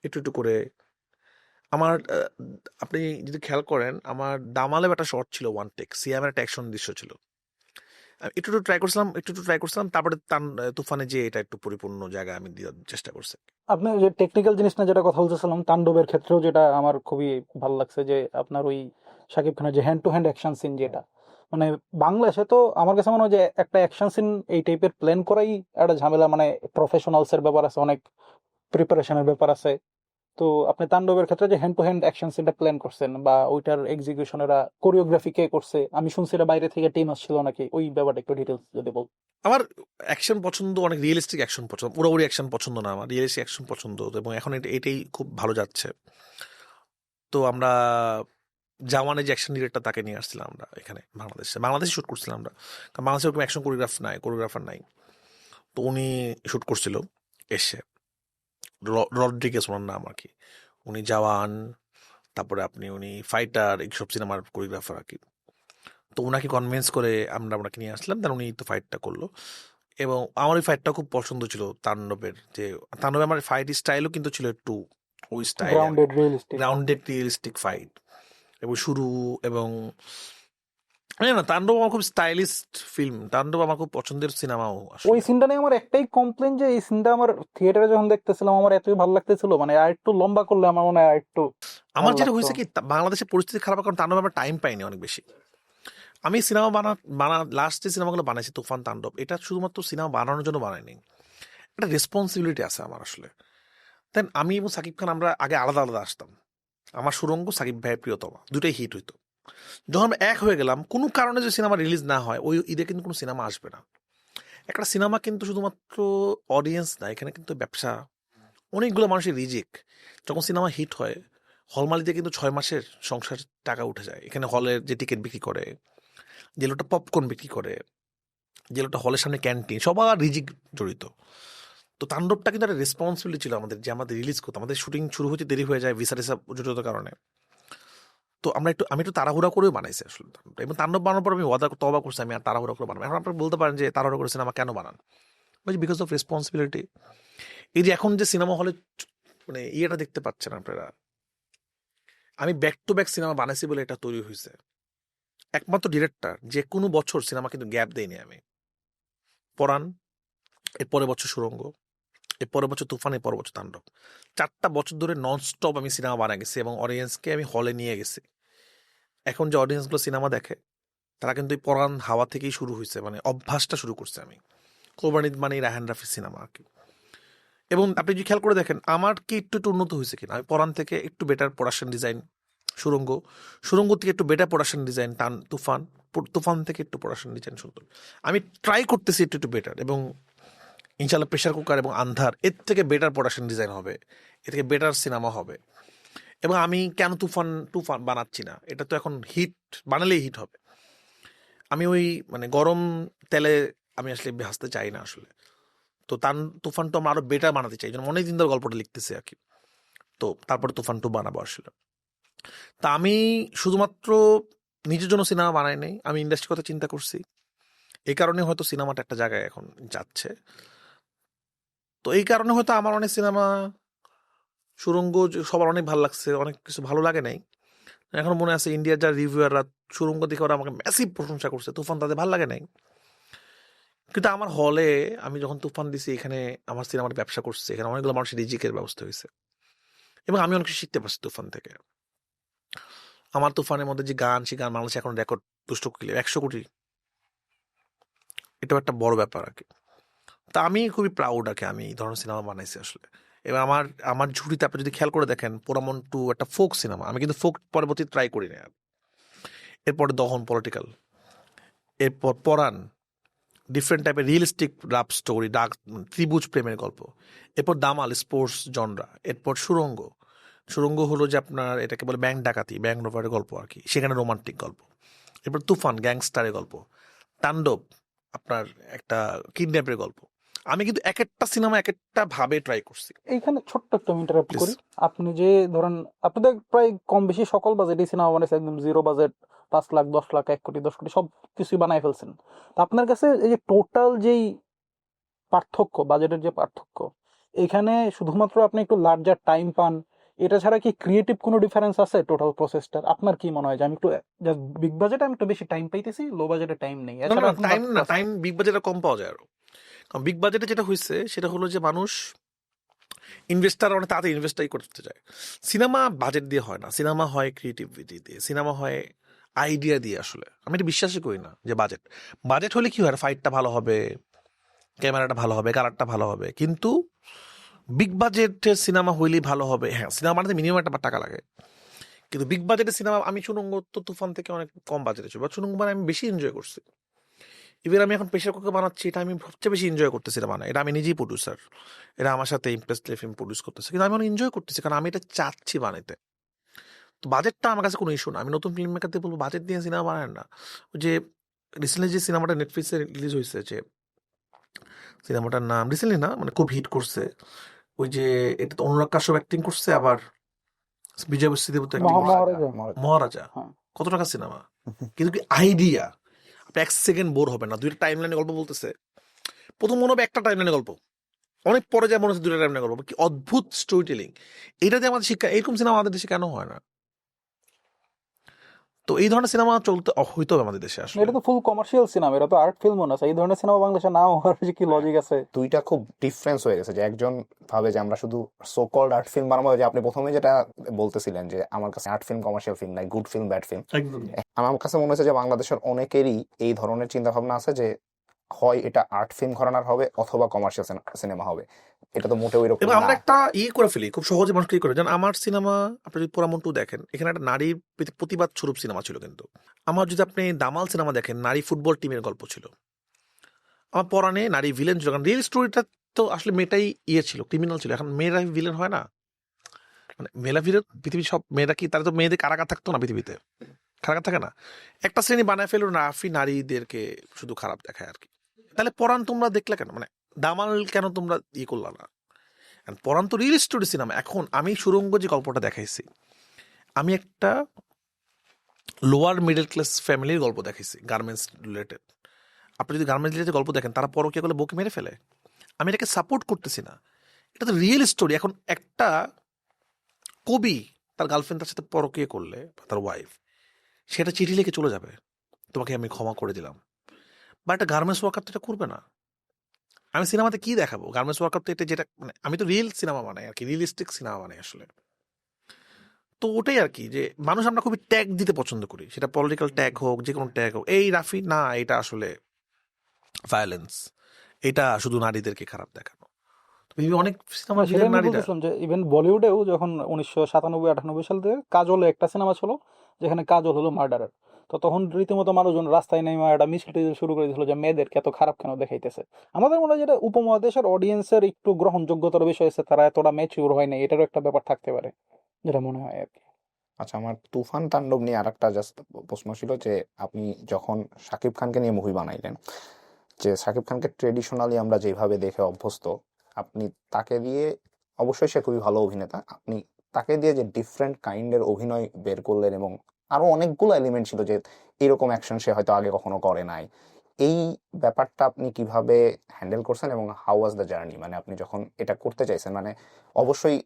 একটু একটু করে। আমার আপনি যদি খেয়াল করেন, আমার দামালেও একটা শর্ট ছিল ওয়ান টেক, সিয়ামের একটা অ্যাকশন দৃশ্য ছিল, আমি একটু একটু ট্রাই করছিলাম, একটু একটু ট্রাই করছিলাম, তারপরে তুফানে যে এটা একটু পরিপূর্ণ জায়গায় আমি দেওয়ার চেষ্টা করছি। আপনি যে টেকনিক্যাল জিনিস না যেটা কথা বলতেছিলাম, তাণ্ডবের ক্ষেত্রেও যেটা আমার খুবই ভালো লাগছে, যে আপনার ওই শাকিব খানের যে hand to hand action scene, যেটা মানে বাংলাদেশে তো আমার কাছে মনে হয় যে একটা অ্যাকশন সিন এই টাইপের প্ল্যান করাই একটা ঝামেলা, মানে প্রফেশনালসের ব্যাপার আছে, অনেক প্রিপারেশনের ব্যাপার আছে। তো আপনি তাণ্ডবের ক্ষেত্রে যে হ্যান্ড টু হ্যান্ড অ্যাকশন সিনটা প্ল্যান করছেন, বা ওইটার এক্সিকিউশনেরা কোরিওগ্রাফি কে করছে, আমি শুনছি এটা বাইরে থেকে টিম আসছিল নাকি, ওই ব্যাপারটা একটু ডিটেলস যদি বল। আমার অ্যাকশন পছন্দ, অনেক রিয়েলিস্টিক অ্যাকশন পছন্দ, উড়াউড়ি অ্যাকশন পছন্দ না, আমার রিয়েলিস্টিক অ্যাকশন পছন্দ, এবং এখন এটাই খুব ভালো যাচ্ছে। তো আমরা জাওয়ানের যে অ্যাকশন ডিরেক্টর তাকে নিয়ে আসছিলাম আমরা এখানে বাংলাদেশে শুট করছিলাম আমরা, কারণ বাংলাদেশে ওরকম অ্যাকশন কোরিওগ্রাফার নাই। তো উনি শুট করছিল এসে, রড্রিগেস ওনার নাম আর কি, উনি জওয়ান, তারপরে উনি ফাইটার, এইসব সিনেমার কোরিওগ্রাফার আর কি। তো ওনাকে কনভিন্স করে আমরা ওনাকে নিয়ে আসলাম, দেন উনি তো ফাইটটা করলো, এবং আমার ওই ফাইটটা খুব পছন্দ ছিল তাণ্ডবের। যে তাণ্ডবে আমার ফাইট স্টাইলও কিন্তু ছিল একটু ওই style, grounded realistic. Grounded realistic fight, এবং শুরু এবং না, তাণ্ডব আমার খুব স্টাইলিস্ট ফিল্ম, তাণ্ডব আমার খুব পছন্দের সিনেমাও ওই আসলে। সিনটা নিয়ে আমার একটাই কমপ্লেন, যে এই সিনটা আমার থিয়েটারে যখন দেখতেছিলাম আমার এতই ভালো লাগতেছিল, মানে আর একটু লম্বা করলে আমার মনে হয় আর একটু আমার ভালো যেটা লাগতো। হয়েছে কি, বাংলাদেশের পরিস্থিতি খারাপ, কারণ তাণ্ডব আমার টাইম পাইনি অনেক বেশি। আমি সিনেমা লাস্ট যে সিনেমাগুলো বানাইছি, তুফান, তাণ্ডব, এটা শুধুমাত্র সিনেমা বানানোর জন্য বানাইনি, একটা রেসপন্সিবিলিটি আছে আমার আসলে। দেন আমি এবং সাকিব খান আমরা আগে আলাদা আলাদা আসতাম, আমার সুরঙ্গ সাকিব ভাইয়ের প্রিয়তমা, দুটাই হিট হইতো। যখন আমরা এক হয়ে গেলাম, কোনো কারণে যে সিনেমা রিলিজ না হয়, ওই ঈদে কিন্তু কোনো সিনেমা আসবে না। একটা সিনেমা কিন্তু শুধুমাত্র অডিয়েন্স না, এখানে কিন্তু ব্যবসা, অনেকগুলো মানুষের রিজিক। যখন সিনেমা হিট হয়, হল মালিকদের কিন্তু 6 মাসের সংসার টাকা উঠে যায়। এখানে হলের যে টিকিট বিক্রি করে, যে লোকটা পপকর্ন বিক্রি করে, যে লোকটা হলের সামনে ক্যান্টিন, সবার রিজিক জড়িত। তো তাণ্ডবটা কিন্তু একটা রেসপন্সিবিলিটি ছিল আমাদের, যে আমাদের রিলিজ করতো। আমাদের শুটিং শুরু হতে দেরি হয়ে যায় ভিসা টিসা জটিলতার কারণে। তো আমি একটু তাড়াহুড়া করেও বানাইছি আসলে তাণ্ডব। এবং তাণ্ডব বানানোর পর আমি তবা করছি আমি আর তাড়াহুড়া করে বানাবো। এখন আপনারা বলতে পারেন যে তাড়াহুড়া করে সিনেমা কেন বানান? Because of responsibility. এই যে এখন যে সিনেমা হলে মানে ইয়েটা দেখতে পাচ্ছেন আপনারা, আমি ব্যাক টু ব্যাক সিনেমা বানাইছি বলে এটা তৈরি হয়েছে। একমাত্র ডিরেক্টর যে কোনো বছর সিনেমা কিন্তু গ্যাপ দেয়নি আমি। পরাণ, এর পরের বছর সুড়ঙ্গ, এর পরের বছর তুফান, এর পরের বছর তাণ্ডব। 4টা বছর ধরে ননস্টপ আমি সিনেমা বানা গেছি এবং অডিয়েন্সকে আমি হলে নিয়ে গেছি। এখন যে অডিয়েন্সগুলো সিনেমা দেখে, তারা কিন্তু এই পরাণ হাওয়া থেকেই শুরু হয়েছে, মানে অভ্যাসটা শুরু করছে আমি। কোরবানিদ মানে রায়হান রাফির সিনেমা আর কি। এবং আপনি যদি খেয়াল করে দেখেন আমার কি একটু একটু উন্নত হয়েছে কিনা। আমি পরাণ থেকে একটু বেটার প্রোডাকশন ডিজাইন সুড়ঙ্গ থেকে একটু বেটার প্রোডাকশন ডিজাইন তুফান থেকে একটু প্রোডাকশন ডিজাইন সুন্দর। আমি ট্রাই করতেছি একটু একটু বেটার, এবং ইনশাল্লাহ প্রেশার কুকার এবং আন্ধার এর থেকে বেটার প্রোডাকশন ডিজাইন হবে, এর থেকে বেটার সিনেমা হবে। এবং আমি কেন তুফান বানাচ্ছি না, এটা তো এখন হিট, বানালেই হিট হবে। আমি ওই মানে গরম তেলে আমি আসলে ভাজতে চাই না আসলে। তো তুফান তো আমরা আরো বেটার বানাতে চাই, যেন অনেকদিন ধরে গল্পটা লিখতেছি আর কি। তো তারপরে তুফান 2 বানাবো আসলে। তা আমি শুধুমাত্র নিজের জন্য সিনেমা বানাই নাই, আমি ইন্ডাস্ট্রির কথা চিন্তা করছি। এই কারণে হয়তো সিনেমাটা একটা জায়গায় এখন যাচ্ছে। তো এই কারণে হয়তো আমার অনেক সিনেমা সুড়ঙ্গ সবার অনেক ভালো লাগছে, অনেক কিছু ভালো লাগে নাই। এখন মনে আছে ইন্ডিয়ার যারা রিভিউয়াররা সুড়ঙ্গ দেখে ওরা আমাকে ম্যাসিভ প্রশংসা করছে, তুফান তাদের ভালো লাগে নাই। কিন্তু আমার হলে আমি যখন তুফান দিছি, এখানে আমার সিনেমার ব্যবসা করছে, এখানে অনেকগুলো মানুষের রিজিকের ব্যবস্থা হয়েছে এবং আমি অনেক কিছু শিখতে পারছি তুফান থেকে। আমার তুফানের মধ্যে যে গান, সেই গান বাংলাদেশে এখন রেকর্ড 100 কোটি। এটাও একটা বড় ব্যাপার আর কি। তা আমি খুবই প্রাউড আর কি, আমি এই ধরনের সিনেমা বানাইছি আসলে। এবার আমার ঝুড়িতে আপনি যদি খেয়াল করে দেখেন, পোড়ামন 2 একটা ফোক সিনেমা, আমি কিন্তু ফোক পরবর্তী ট্রাই করি না। এরপরে দহন পলিটিক্যাল, এরপর পরাণ ডিফারেন্ট টাইপের রিয়েলিস্টিক লাভ স্টোরি, ডাক ত্রিভুজ প্রেমের গল্প। এরপর দামাল স্পোর্টস জনরা। এরপর সুড়ঙ্গ হলো যে আপনার এটাকে বলে ব্যাংক ডাকাতি, ব্যাংক রোভারের গল্প আর কি, সেখানে রোমান্টিক গল্প। এরপর তুফান গ্যাংস্টারের গল্প। তাণ্ডব আপনার একটা কিডন্যাপের গল্প। আমি কিন্তু এক একটা সিনেমা এক একটা ভাবে ট্রাই করছি। এইখানে ছোট্ট একটা ইন্টারাপ্ট Please. করি। আপনি যে ধরেন আপনাদের প্রায় কম বেশি সকল বাজেটই সিনেমা বানাইছে, একদম জিরো বাজেট, 5 লাখ 10 লাখ 1 কোটি 10 কোটি সব কিছুই বানাই ফেলছেন। তো আপনার কাছে এই যে টোটাল যেই পার্থক্য, বাজেটের যে পার্থক্য, এখানে শুধুমাত্র আপনি একটু লার্জার টাইম পান, এটা ছাড়া কি ক্রিয়েটিভ কোনো ডিফারেন্স আছে টোটাল প্রসেসটার? আপনার কি মনে হয় যে আমি একটু জাস্ট বিগ বাজেটে আমি একটু বেশি টাইম পাইতেছি, লো বাজেটে টাইম নেই, এছাড়া টাইম বিগ বাজেটে কম পাওয়া যায় আরো। কারণ বিগ বাজেটে যেটা হয়েছে সেটা হলো যে মানুষ ইনভেস্টার অনেক তাড়াতাড়ি ইনভেস্টাই করতে চায়। সিনেমা বাজেট দিয়ে হয় না, সিনেমা হয় ক্রিয়েটিভিটি দিয়ে, সিনেমা হয় আইডিয়া দিয়ে। আসলে আমি এটা বিশ্বাসই করি না যে বাজেট হলে কি হয়, ফাইটটা ভালো হবে, ক্যামেরাটা ভালো হবে, কালারটা ভালো হবে, কিন্তু বিগ বাজেটের সিনেমা হইলেই ভালো হবে। হ্যাঁ, সিনেমা বানাতে মিনিমাম একটা টাকা লাগে, কিন্তু বিগ বাজেটের সিনেমা, আমি সুড়ঙ্গ তো তুফান থেকে অনেক কম বাজেটে ছিল, বাট সুড়ঙ্গ মানে আমি বেশি এনজয় করছি। ইভেন আমি এখন প্রেশার কুকার বানাচ্ছি, এটা আমি সবচেয়ে বেশি এনজয় করতেছি এটা বানাই। এটা আমি নিজেই প্রডিউসার, এটা আমার সাথে ইমপ্রেস ফিল্ম প্রডিউস করতেছে, কিন্তু আমি অনেক এনজয় করতেছি কারণ আমি এটা চাচ্ছি বানাইতে। তো বাজেটটা আমার কাছে কোনো ইস্যু না। আমি নতুন ফিল্ম মেকারদের বলবো বাজেট দিয়ে সিনেমা বানায় না। ওই যে রিসেন্টলি যে সিনেমাটা নেটফ্লিক্সে রিলিজ হয়েছে, যে সিনেমাটার নাম রিসেন্টলি না, মানে খুব হিট করছে, ওই যে এটা তো অনুরাগ কাশ্যপ অ্যাক্টিং করছে, আবার বিজয় সেতুপতি অ্যাক্টিং করছে, মহারাজা। হ্যাঁ। কত টাকা সিনেমা, কিন্তু কি আইডিয়া! আপনি 1 সেকেন্ড বোর হবেন না। 2টা টাইম লাইনে গল্প বলতেছে, প্রথম মনে হবে একটা টাইম লাইনে গল্প, অনেক পরে যায় মনে হচ্ছে 2টা টাইম লাইনে গল্প। কি অদ্ভুত স্টোরি টেলিং! এটা দিয়ে আমাদের শিক্ষা, এরকম সিনেমা আমাদের দেশে কেন হয় না? তো এই ধরনের সিনেমা চলতে হইতে হবে আমাদের দেশে আসলে। এটা তো ফুল কমার্শিয়াল সিনেমা, এটা তো আর্ট ফিল্মও না। এই ধরনের সিনেমা বাংলাদেশে নাও হওয়ার যে কি লজিক আছে? দুইটা খুব ডিফারেন্স হয়ে গেছে, যে একজন ভাবে যে আমরা শুধু সো কল্ড আর্ট ফিল্ম বানাবো, যে আপনি প্রথমে যেটা বলতেছিলেন যে আমার কাছে আর্ট ফিল্ম কমার্শিয়াল ফিল্ম নাই, গুড ফিল্ম ব্যাড ফিল্ম। একদম আমার কাছে মনে হচ্ছে যে বাংলাদেশের অনেকেরই এই ধরনের চিন্তা ভাবনা আছে, যে হয় এটা আর্ট ফিল্ম ঘরানার হবে অথবা কমার্শিয়াল সিনেমা হবে, এটা তো মোটেও এরকম এবং আমরা না। একটা করে ফেলি খুব সহজে, মানুষ কি করে যেন, আমার সিনেমা আপনি যদি পোড়ামন 2 দেখেন, এখানে একটা নারী প্রতিবাদ স্বরূপ সিনেমা ছিল, কিন্তু আমার যদি আপনি দামাল সিনেমা দেখেন, নারী ফুটবল টিমের গল্প ছিল। আমার পরাণে নারী ভিলেন ছিল, কারণ রিয়েল স্টোরিটা তো আসলে মেয়েটাই ছিল, ক্রিমিনাল ছিল। এখন মেয়েরা ভিলেন হয় না, মানে মেয়েরা ভিলেন, পৃথিবীর সব মেয়েরা কি, তারা তো মেয়েদের কারাগার থাকতো না, পৃথিবীতে কারাগার থাকে না। একটা শ্রেণী বানায় ফেলো রাফি, নারীদেরকে শুধু খারাপ দেখায় আর কি। তাহলে পরাণ তোমরা দেখলে কেন, মানে দামাল কেন তোমরা করলা না? পরাণ তো রিয়েল স্টোরি সিনেমা। এখন আমি সুরঙ্গ যে গল্পটা দেখাইছি, আমি একটা লোয়ার মিডল ক্লাস ফ্যামিলির গল্প দেখাইছি, গার্মেন্টস রিলেটেড। আপনি যদি গার্মেন্টস রিলেটেড গল্প দেখেন, তারা পরকীয়া করলে বউকে মেরে ফেলে। আমি এটাকে সাপোর্ট করতেছি না, এটা তো রিয়েল স্টোরি। এখন একটা কবি তার গার্লফ্রেন্ড তার সাথে পরকীয়া করলে, বা তার ওয়াইফ, সেটা চিঠি লিখে চলে যাবে, তোমাকে আমি ক্ষমা করে দিলাম। বা একটা গার্মেন্টস ওয়ার্কার তো এটা করবে না। আমি সিনেমাতে কি দেখাবো? গার্মেন্টস ওয়ার্কার তো এটা, যেটা মানে আমি তো রিয়েল সিনেমা বানাই আর কি, রিয়েলিস্টিক সিনেমা বানাই আসলে। তো ওটাই আর কি, যে মানুষ আমরা খুবই ট্যাগ দিতে পছন্দ করি, সেটা পলিটিক্যাল ট্যাগ হোক, যে কোনো ট্যাগ হোক। এই রাফি না, এটা আসলে ভায়োলেন্স, এটা শুধু নারীদেরকে খারাপ দেখানো। পৃথিবীর অনেক সিনেমা সেটা ভিলেন আমি নারীরা। বলতেছিলাম যে ইভেন বলিউডেও যখন 1997-98 সাল থেকে কাজলে একটা সিনেমা ছিল, যেখানে কাজল হলো মার্ডারার, তো তখন রীতিমতো মানুষজন রাস্তায় নেমে একটা মিছিল টিছিল শুরু করে দিয়েছিল যে মেয়েদেরকে এত খারাপ কেন দেখাইতেছে। আমাদের মনে হয় যেটা উপমহাদেশের অডিয়েন্সের একটু গ্রহণযোগ্যতার বিষয় আছে, তারা এতটা ম্যাচিউর হয় না, এটারও একটা ব্যাপার থাকতে পারে, যেটা মনে হয় আর কি। আচ্ছা, আমার তুফান তাণ্ডব নিয়ে আরেকটা জাস্ট প্রশ্ন ছিল যে আপনি যখন শাকিব খানকে নিয়ে মুভি বানাইলেন, যে শাকিব খানকে ট্রেডিশনালি আমরা যেভাবে দেখে অভ্যস্ত, আপনি তাকে দিয়ে, অবশ্যই সে খুবই ভালো অভিনেতা, আপনি তাকে দিয়ে যে ডিফারেন্ট কাইন্ডের অভিনয় বের করলেন এবং আরো অনেকগুলো এলিমেন্ট ছিল যে এরকম অ্যাকশন সে হয়তো আগে কখনো করে নাই, এই ব্যাপারটা আপনি কিভাবে হ্যান্ডেল করছেন এবং হাউ ওয়াজ দ্য জার্নি? মানে আপনি যখন এটা করতে চাইছেন, মানে অবশ্যই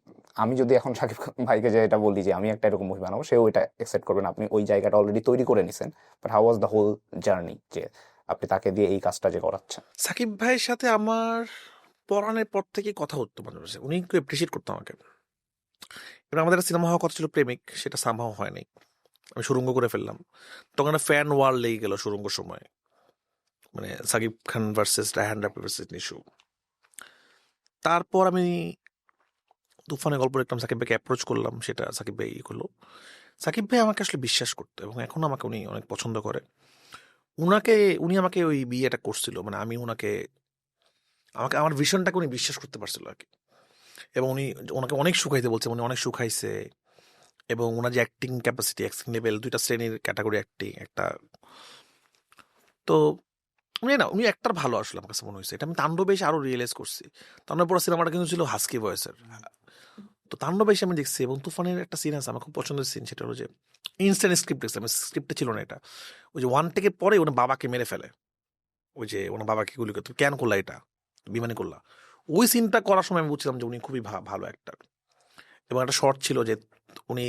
আমি যদি এখন শাকিব খান ভাইকে যে এটা বলি যে আমি একটা এরকম মুভি বানাবো, সেও এটা অ্যাকসেপ্ট করবেন, আপনি ওই জায়গাটা অলরেডি তৈরি করে নিছেন, but how was the whole journey যে আপনি তাকে দিয়ে এই কাজটা যে করাচ্ছেন? সাকিব ভাইয়ের সাথে আমার পড়ানোর পর থেকে কথা হতো মাঝে মাঝে, উনি একটু অ্যাপ্রিসিয়েট করতো আমাকে। এবার আমাদের সিনেমা হওয়ার কথা ছিল প্রেমিক, সেটা সামহাও হয়নি, আমি সুরঙ্গ করে ফেললাম। তখন ফ্যান ওয়ার লেগে গেল সুরঙ্গ সময়, মানে সাকিব খান ভার্সেস রায়হান রাফি ভার্সেস নিশু। তারপর আমি তুফানের গল্প দেখলাম, সাকিব ভাইকে অ্যাপ্রোচ করলাম, সেটা সাকিব ভাই করলো। সাকিব ভাই আমাকে আসলে বিশ্বাস করতো, এবং এখন আমাকে উনি অনেক পছন্দ করে। উনি আমাকে ওই বিয়েটা করছিল, মানে আমি আমাকে আমার ভিশনটাকে উনি বিশ্বাস করতে পারছিল আর কি। এবং ওনাকে অনেক শুকাইতে বলছে, উনি অনেক শুকাইছে। এবং ওনার যে অ্যাক্টিং ক্যাপাসিটি, অ্যাক্টিং লেভেল, 2টা শ্রেণীর ক্যাটাগরি অ্যাক্টিং একটা। তো উনি একটার ভালো আসলে আমার কাছে মনে হয়েছে। এটা আমি তাণ্ডবে এসে আরো রিয়েলাইজ করছি। তাণ্ডবের পর সিনেমাটা কিন্তু ছিল হাস্কি ভয়েসের। তো তাণ্ডবে এসে আমি দেখছি, এবং তুফানের একটা সিন আছে আমার খুব পছন্দের সিন, সেটা হলো যে ইনস্ট্যান্ট স্ক্রিপ্ট দেখছি আমি, স্ক্রিপ্টে ছিল না এটা। ওই যে 1 টেকের পরে ওনার বাবাকে মেরে ফেলে, ওই যে ওনার বাবাকে গুলি করে, তুমি কেন করলা এটা, বিমানে করলা। ওই সিনটা করার সময় আমি বুঝছিলাম যে উনি খুবই ভালো অ্যাক্টার। এবং একটা শর্ট ছিল যে উনি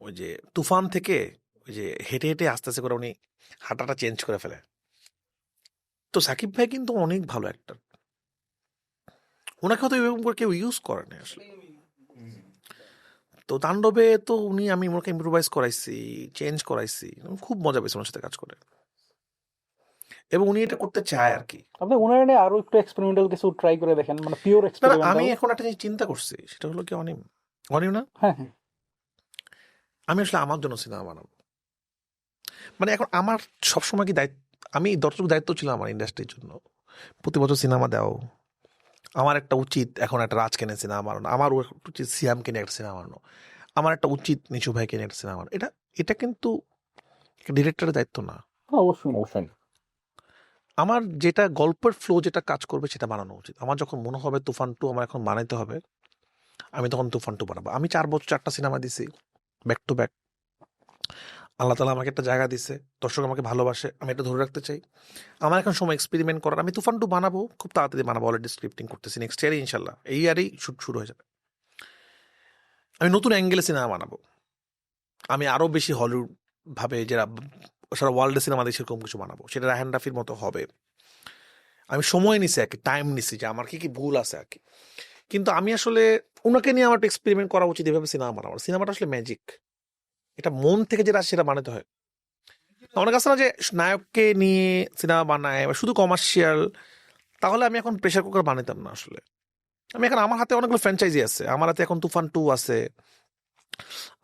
ওই যে তুফান থেকে ওই যে হেঁটে হেঁটে আস্তে আস্তে করে উনি হাঁটাটা চেঞ্জ করে ফেলে। তো সাকিব ভাই কিন্তু অনেক ভালো অ্যাক্টার, ওনাকে হয়তো এরকম করে কেউ ইউজ করে না আসলে। তো তাণ্ডবে তো আমি ওনাকে ইম্প্রোভাইজ করাইছি, চেঞ্জ করাইছি, খুব মজা পেয়েছি ওনার সাথে কাজ করে, এবং উনি এটা করতে চায় আর কি। আপনি ওনার নিয়ে আরো একটু এক্সপেরিমেন্টাল কিছু ট্রাই করে দেখেন, মানে পিওর না, এক্সপেরিমেন্টাল। আমি এখন একটা জিনিস চিন্তা করছি, সেটা হলো কি অনিম না, হ্যাঁ হ্যাঁ, আমি আসলে আমার জন্য সিনেমা বানাবো। মানে এখন আমার সবসময় কি দায়িত্ব, আমি যতটুকু দায়িত্ব ছিল আমার ইন্ডাস্ট্রির জন্য, প্রতি বছর সিনেমা দাও, আমার একটা উচিত এখন একটা রাজকে নিয়ে সিনেমা বানানো, আমার উচিত সিয়ামকে নিয়ে একটা সিনেমা বানানো, আমার একটা উচিত নিচু ভাইকে নিয়ে একটা সিনেমা বানানো। এটা কিন্তু ডিরেক্টরের দায়িত্ব না। অবশ্যই অবশ্যই। আমার যেটা গল্পের ফ্লো যেটা কাজ করবে সেটা বানানো উচিত। আমার যখন মনে হবে তুফান 2 আমার এখন বানাইতে হবে, আমি তখন তুফান 2 বানাবো। আমি 4 বছর 4টা সিনেমা দিছি ব্যাক টু ব্যাক। আল্লাহ তালা আমাকে একটা জায়গা দিছে, দর্শক আমাকে ভালোবাসে, আমি এটা ধরে রাখতে চাই। আমার এখন সময় এক্সপেরিমেন্ট করার। আমি তুফান 2 বানাবো, খুব তাড়াতাড়ি বানাবো, অলরেডি স্ক্রিপ্টিং করতেছি, নেক্সট ইয়ারই ইনশাল্লাহ, এই ইয়ারেই শুট শুরু হয়ে যাবে। আমি নতুন অ্যাঙ্গেলে সিনেমা বানাবো, আমি আরও বেশি হলিউড ভাবে যারা সারা ওয়ার্ল্ডে সিনেমা দেখে সেরকম কিছু বানাবো, সেটা রায়হান রাফির মতো হবে। আমি সময় নিছি আর কি, টাইম নিছি যে আমার কি কি ভুল আছে আর কি। কিন্তু আমি আসলে ওনাকে নিয়ে আমার একটা এক্সপেরিমেন্ট করা উচিত, এভাবে সিনেমা বানাবো। সিনেমাটা আসলে ম্যাজিক, এটা মন থেকে যেটা আসে সেটা বানাতে হয়। অনেক আছে না যে নায়ককে নিয়ে সিনেমা বানায় বা শুধু কমার্শিয়াল, তাহলে আমি এখন প্রেশার কুকার বানাতাম না আসলে। আমি এখন আমার হাতে অনেকগুলো ফ্র্যাঞ্চাইজি আছে, আমার হাতে এখন তুফান 2 আছে,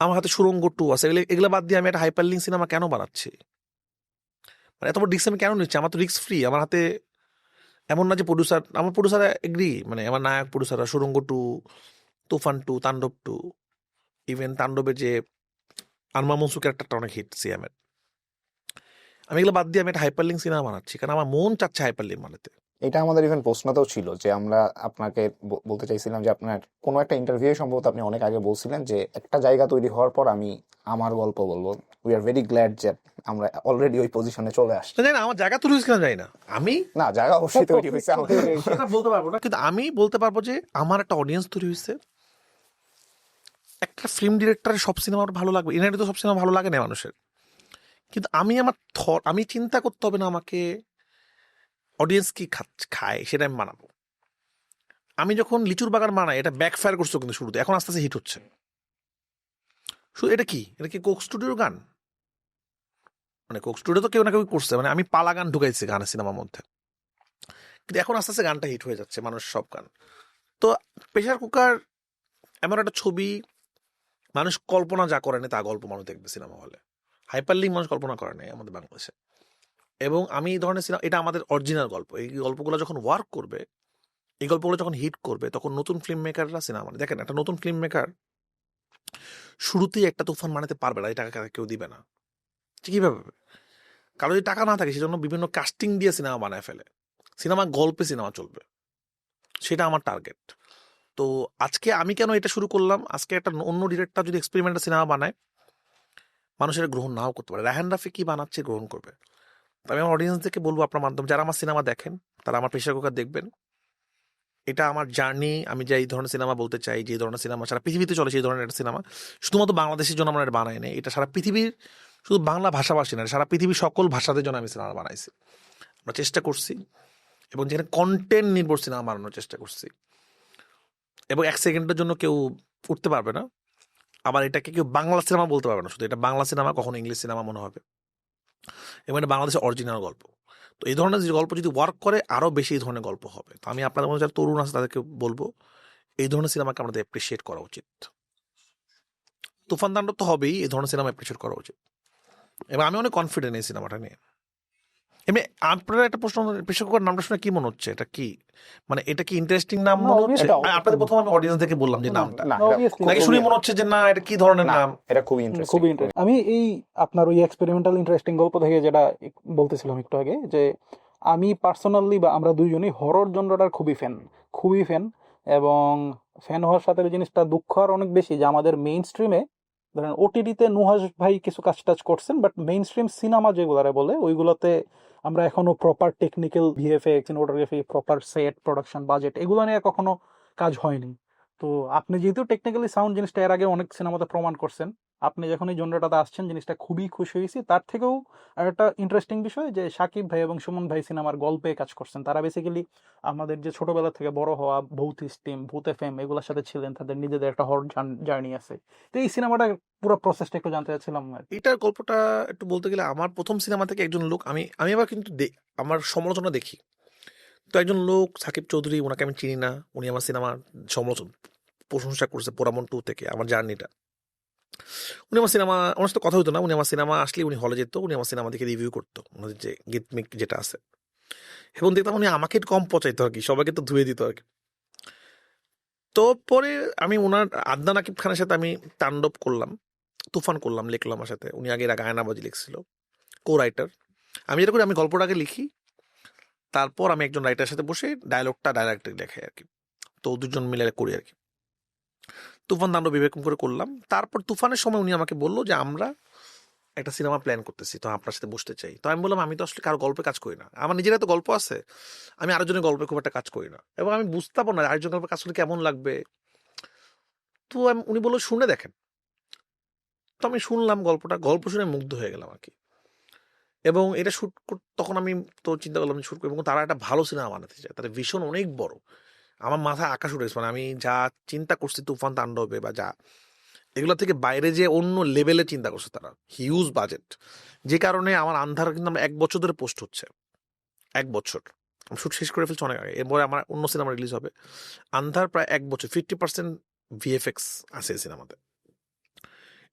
আমার হাতে সুড়ঙ্গ 2 আছে, এগুলো বাদ দিয়ে আমি একটা হাইপারলিঙ্ক সিনেমা কেন বানাচ্ছি? মানে এত বড় রিস্ক আমি কেন নিচ্ছি? আমার তো রিস্ক ফ্রি। আমার হাতে এমন না যে আমার প্রডিউসার এগ্রি, মানে আমার নায়ক প্রডিউসাররা সুড়ঙ্গ 2, তুফান 2, তাণ্ডব 2, ইভেন তাণ্ডবের যে আনমা মনসুর ক্যারেক্টারটা অনেক হিট সিএমের। আমি এগুলো বাদ দিয়ে আমি একটা হাইপারলিঙ্ক সিনেমা বানাচ্ছি কারণ আমার মন চাচ্ছে হাইপারলিঙ্ক বানাতে। এটা আমাদের ইভেন প্রশ্নতেও ছিল যে আমরা আপনাকে বলতে চাইছিলাম যে আপনার কোনো একটা ইন্টারভিউ সম্ভবত আপনি অনেক আগে বলছিলেন যে একটা জায়গা তৈরি হওয়ার পর আমি আমার গল্প বলবো। উই আর ভেরি গ্ল্যাড যে আমরা অলরেডি ওই পজিশনে চলে আসছি। জানি না আমার জায়গা তৈরি হয়েছে কিনা জানি না, আমি না, জায়গা অবশ্যই তৈরি হয়েছে আমাদের। সেটা বলতে পারবো না, কিন্তু আমি বলতে পারবো যে আমার একটা অডিয়েন্স তৈরি হয়েছে। একটা ফিল্ম ডিরেক্টরের সব সিনেমা ভালো লাগবে, ইনারি তো সব সিনেমা ভালো লাগে না মানুষের, কিন্তু আমি আমার আমি চিন্তা করতে হবে না আমাকে অডিয়েন্স কি খায় সেটা আমি বানাবো। আমি যখন লিচুর বাগান বানাই এটা ব্যাকফায়ার করছো কিন্তু শুরুতে, এখন আস্তে আস্তে হিট হচ্ছে। এটা কি কোক স্টুডিওর গান? মানে কোক স্টুডিও তো কেউ না কেউ করছে, মানে আমি পালা গান ঢুকাইছি গানের সিনেমার মধ্যে, কিন্তু এখন আস্তে আস্তে গানটা হিট হয়ে যাচ্ছে, মানুষ সব গান। তো প্রেশার কুকার এমন একটা ছবি, মানুষ কল্পনা যা করেনি তা গল্প মানুষ দেখবে সিনেমা হলে। হাইপারলিঙ্ক মানুষ কল্পনা করে নাই আমাদের বাংলাদেশে। এবং আমি এই ধরনের সিনেমা, এটা আমাদের অরিজিনাল গল্প, এই গল্পগুলো যখন ওয়ার্ক করবে, এই গল্পগুলো যখন হিট করবে, তখন নতুন ফিল্ম মেকাররা সিনেমা মানে দেখেন, একটা নতুন ফিল্ম মেকার শুরুতেই একটা তুফান বানাতে পারবে না, এই টাকা কেউ দিবে না। কিভাবে? কারো যদি টাকা না থাকে সেজন্য বিভিন্ন কাস্টিং দিয়ে সিনেমা বানায় ফেলে, সিনেমা গল্পে সিনেমা চলবে, সেটা আমার টার্গেট। তো আজকে আমি কেন এটা শুরু করলাম, আজকে একটা অন্য ডিরেক্টর যদি এক্সপেরিমেন্টাল সিনেমা বানায়, মানুষের গ্রহণ নাও করতে পারে। রায়হান রাফি কি বানাচ্ছে গ্রহণ করবে। আমি আমার অডিয়েন্সদেরকে বলবো, আপনার মাধ্যমে যারা আমার সিনেমা দেখেন তারা আমার প্রেশার কুকার দেখবেন। এটা আমার জার্নি, আমি যে এই ধরনের সিনেমা বলতে চাই, যে ধরনের সিনেমা সারা পৃথিবীতে চলে সেই ধরনের একটা সিনেমা, শুধুমাত্র বাংলাদেশের জন্য আমরা এটা বানাই নাই, এটা সারা পৃথিবীর, শুধু বাংলা ভাষাভাষী না, সারা পৃথিবীর সকল ভাষাদের জন্য আমি সিনেমা বানাইছি। আমরা চেষ্টা করছি, এবং যেখানে কন্টেন্ট নির্ভর সিনেমা বানানোর চেষ্টা করছি, এবং এক সেকেন্ডের জন্য কেউ উঠতে পারবে না, আবার এটাকে কেউ বাংলা সিনেমা বলতে পারবে না। শুধু এটা বাংলা সিনেমা, কখনো ইংলিশ সিনেমা মনে হবে, এবং এটা বাংলাদেশের অরিজিনাল গল্প। তো এই ধরনের যে গল্প যদি ওয়ার্ক করে, আরও বেশি এই ধরনের গল্প হবে। তো আমি আপনাদের মধ্যে যারা তরুণ আছে তাদেরকে বলবো, এই ধরনের সিনেমাকে আমাদের অ্যাপ্রিসিয়েট করা উচিত। তুফান তাণ্ডব তো হবেই, এই ধরনের সিনেমা অ্যাপ্রিসিয়েট করা উচিত, এবং আমি অনেক কনফিডেন্ট এই সিনেমাটা নিয়ে। এমনি আপনারা একটা প্রশ্ন, প্রেশার কুকার নামটা শুনে কি মনে হচ্ছে? এটা কি, মানে এটা কি ইন্টারেস্টিং নাম না, মনে হচ্ছে? obviously- আপনাদের প্রথম আমি অডিয়েন্স থেকে বললাম যে নামটা, না, Obviously, নাকি শুনে মনে হচ্ছে যে না এটা কি ধরনের নাম? এটা খুবই ইন্টারেস্টিং। খুবই ইন্টারেস্টিং। আমি এই আপনার ওই এক্সপেরিমেন্টাল ইন্টারেস্টিং গল্প থেকে যেটা বলতেছিলাম একটু আগে, যে আমি পার্সোনালি বা আমরা দুইজনই হরর জনরাটার খুবই ফ্যান। এবং ফ্যান হওয়ার সাথে ওই জিনিসটা দুঃখ আর অনেক বেশি যে আমাদের মেইন স্ট্রিমে, ধরেন ওটিটিতে নুহাস ভাই কিছু কাজ টাজ করছেন, বাট মেইন স্ট্রিম সিনেমা যেগুলারে বলে ওইগুলোতে আমরা এখনো proper technical VFX, cinematography, proper set, production, budget এগুলো নিয়ে কখনো কাজ হয়নি। তো আপনি যেহেতু টেকনিক্যালি সাউন্ড জিনিসটা এর আগে অনেক সিনেমাতে প্রমাণ করছেন, আপনি যখন এই জনরাটাতে আসছেন জিনিসটা খুবই খুশি হয়েছি। তার থেকেও আর একটা ইন্টারেস্টিং বিষয় যে শাকিব ভাই এবং সুমন ভাই সিনেমার গল্পে কাজ করছেন। তারা বেসিক্যালি আমাদের যে ছোটবেলা থেকে বড় হওয়া ভূত স্টিম, ভূত এফএম এগুলোর সাথে ছিলেন, তাদের নিজেদের একটা হরর জার্নি আছে। তো এই সিনেমাটা পুরো প্রসেসটা একটু জানতে চাচ্ছিলাম আর কি। এটার গল্পটা একটু বলতে গেলে, আমার প্রথম সিনেমা থেকে একজন লোক, আমি আবার কিন্তু আমার সমালোচনা দেখি। তো একজন লোক সাকিব চৌধুরী, ওনাকে আমি চিনি না, উনি আমার সিনেমার সমালোচনা প্রশংসা করছে পোড়ামন 2 থেকে আমার জার্নিটা। উনি আমার সিনেমা, ওনার সাথে কথা হতো না, উনি আমার সিনেমা আসলে উনি হলে যেত, উনি আমার সিনেমা দেখে রিভিউ করতো, ওনাদের যে গীতমিক যেটা আছে, এবং দেখতাম উনি আমাকে একটু কম পচাইতো আর কি, সবাইকে তো ধুয়ে দিত আর কি। তো পরে আমি ওনার আদনান আকিব খানের সাথে আমি তাণ্ডব করলাম, তুফান করলাম, লিখলাম আমার সাথে। উনি আগে গায়নাবাজি লিখছিল, কো রাইটার। আমি যেটা করি, আমি গল্পটা আগে লিখি, তারপর আমি একজন রাইটারের সাথে বসে ডায়লগটা লেখাই আর কি। তো দুজন মিলে করি আর কি। তুফান তাণ্ডব বিবেকম করে করলাম। তারপর তুফানের সময় উনি আমাকে বললো যে আমরা একটা সিনেমা প্ল্যান করতেছি, তো আপনার সাথে বসতে চাই। তো আমি বললাম আমি তো আসলে কারো গল্পে কাজ করি না, আমার নিজের তো গল্প আছে, আমি আরেকজনের গল্পে খুব একটা কাজ করি না, এবং আমি বুঝতাম না আরেকজন গল্পে কাজ করলে কেমন লাগবে। তো উনি বললো শুনে দেখেন। তো আমি শুনলাম গল্পটা, গল্প শুনে মুগ্ধ হয়ে গেলাম আর কি। এবং এটা শুট তখন আমি তো চিন্তা করলাম শুট করবো, এবং তারা একটা ভালো সিনেমা বানাতে চায়, তাদের ভীষণ অনেক বড়। আমার মাথায় আকাশ উঠেছে, মানে আমি যা চিন্তা করছি তুফান তাণ্ডবে বা যা এগুলো থেকে বাইরে যে অন্য লেভেলে চিন্তা করছে তারা, হিউজ বাজেট। যে কারণে আমার আন্ধার কিন্তু আমার 1 বছর ধরে পোস্ট হচ্ছে, 1 বছর শুট শেষ করে ফেলছি অনেক আগে। এরপরে আমার অন্য সিনেমা রিলিজ হবে। আন্ধার প্রায় 1 বছর 50% ভিএফএক্স আছে এই সিনেমাতে।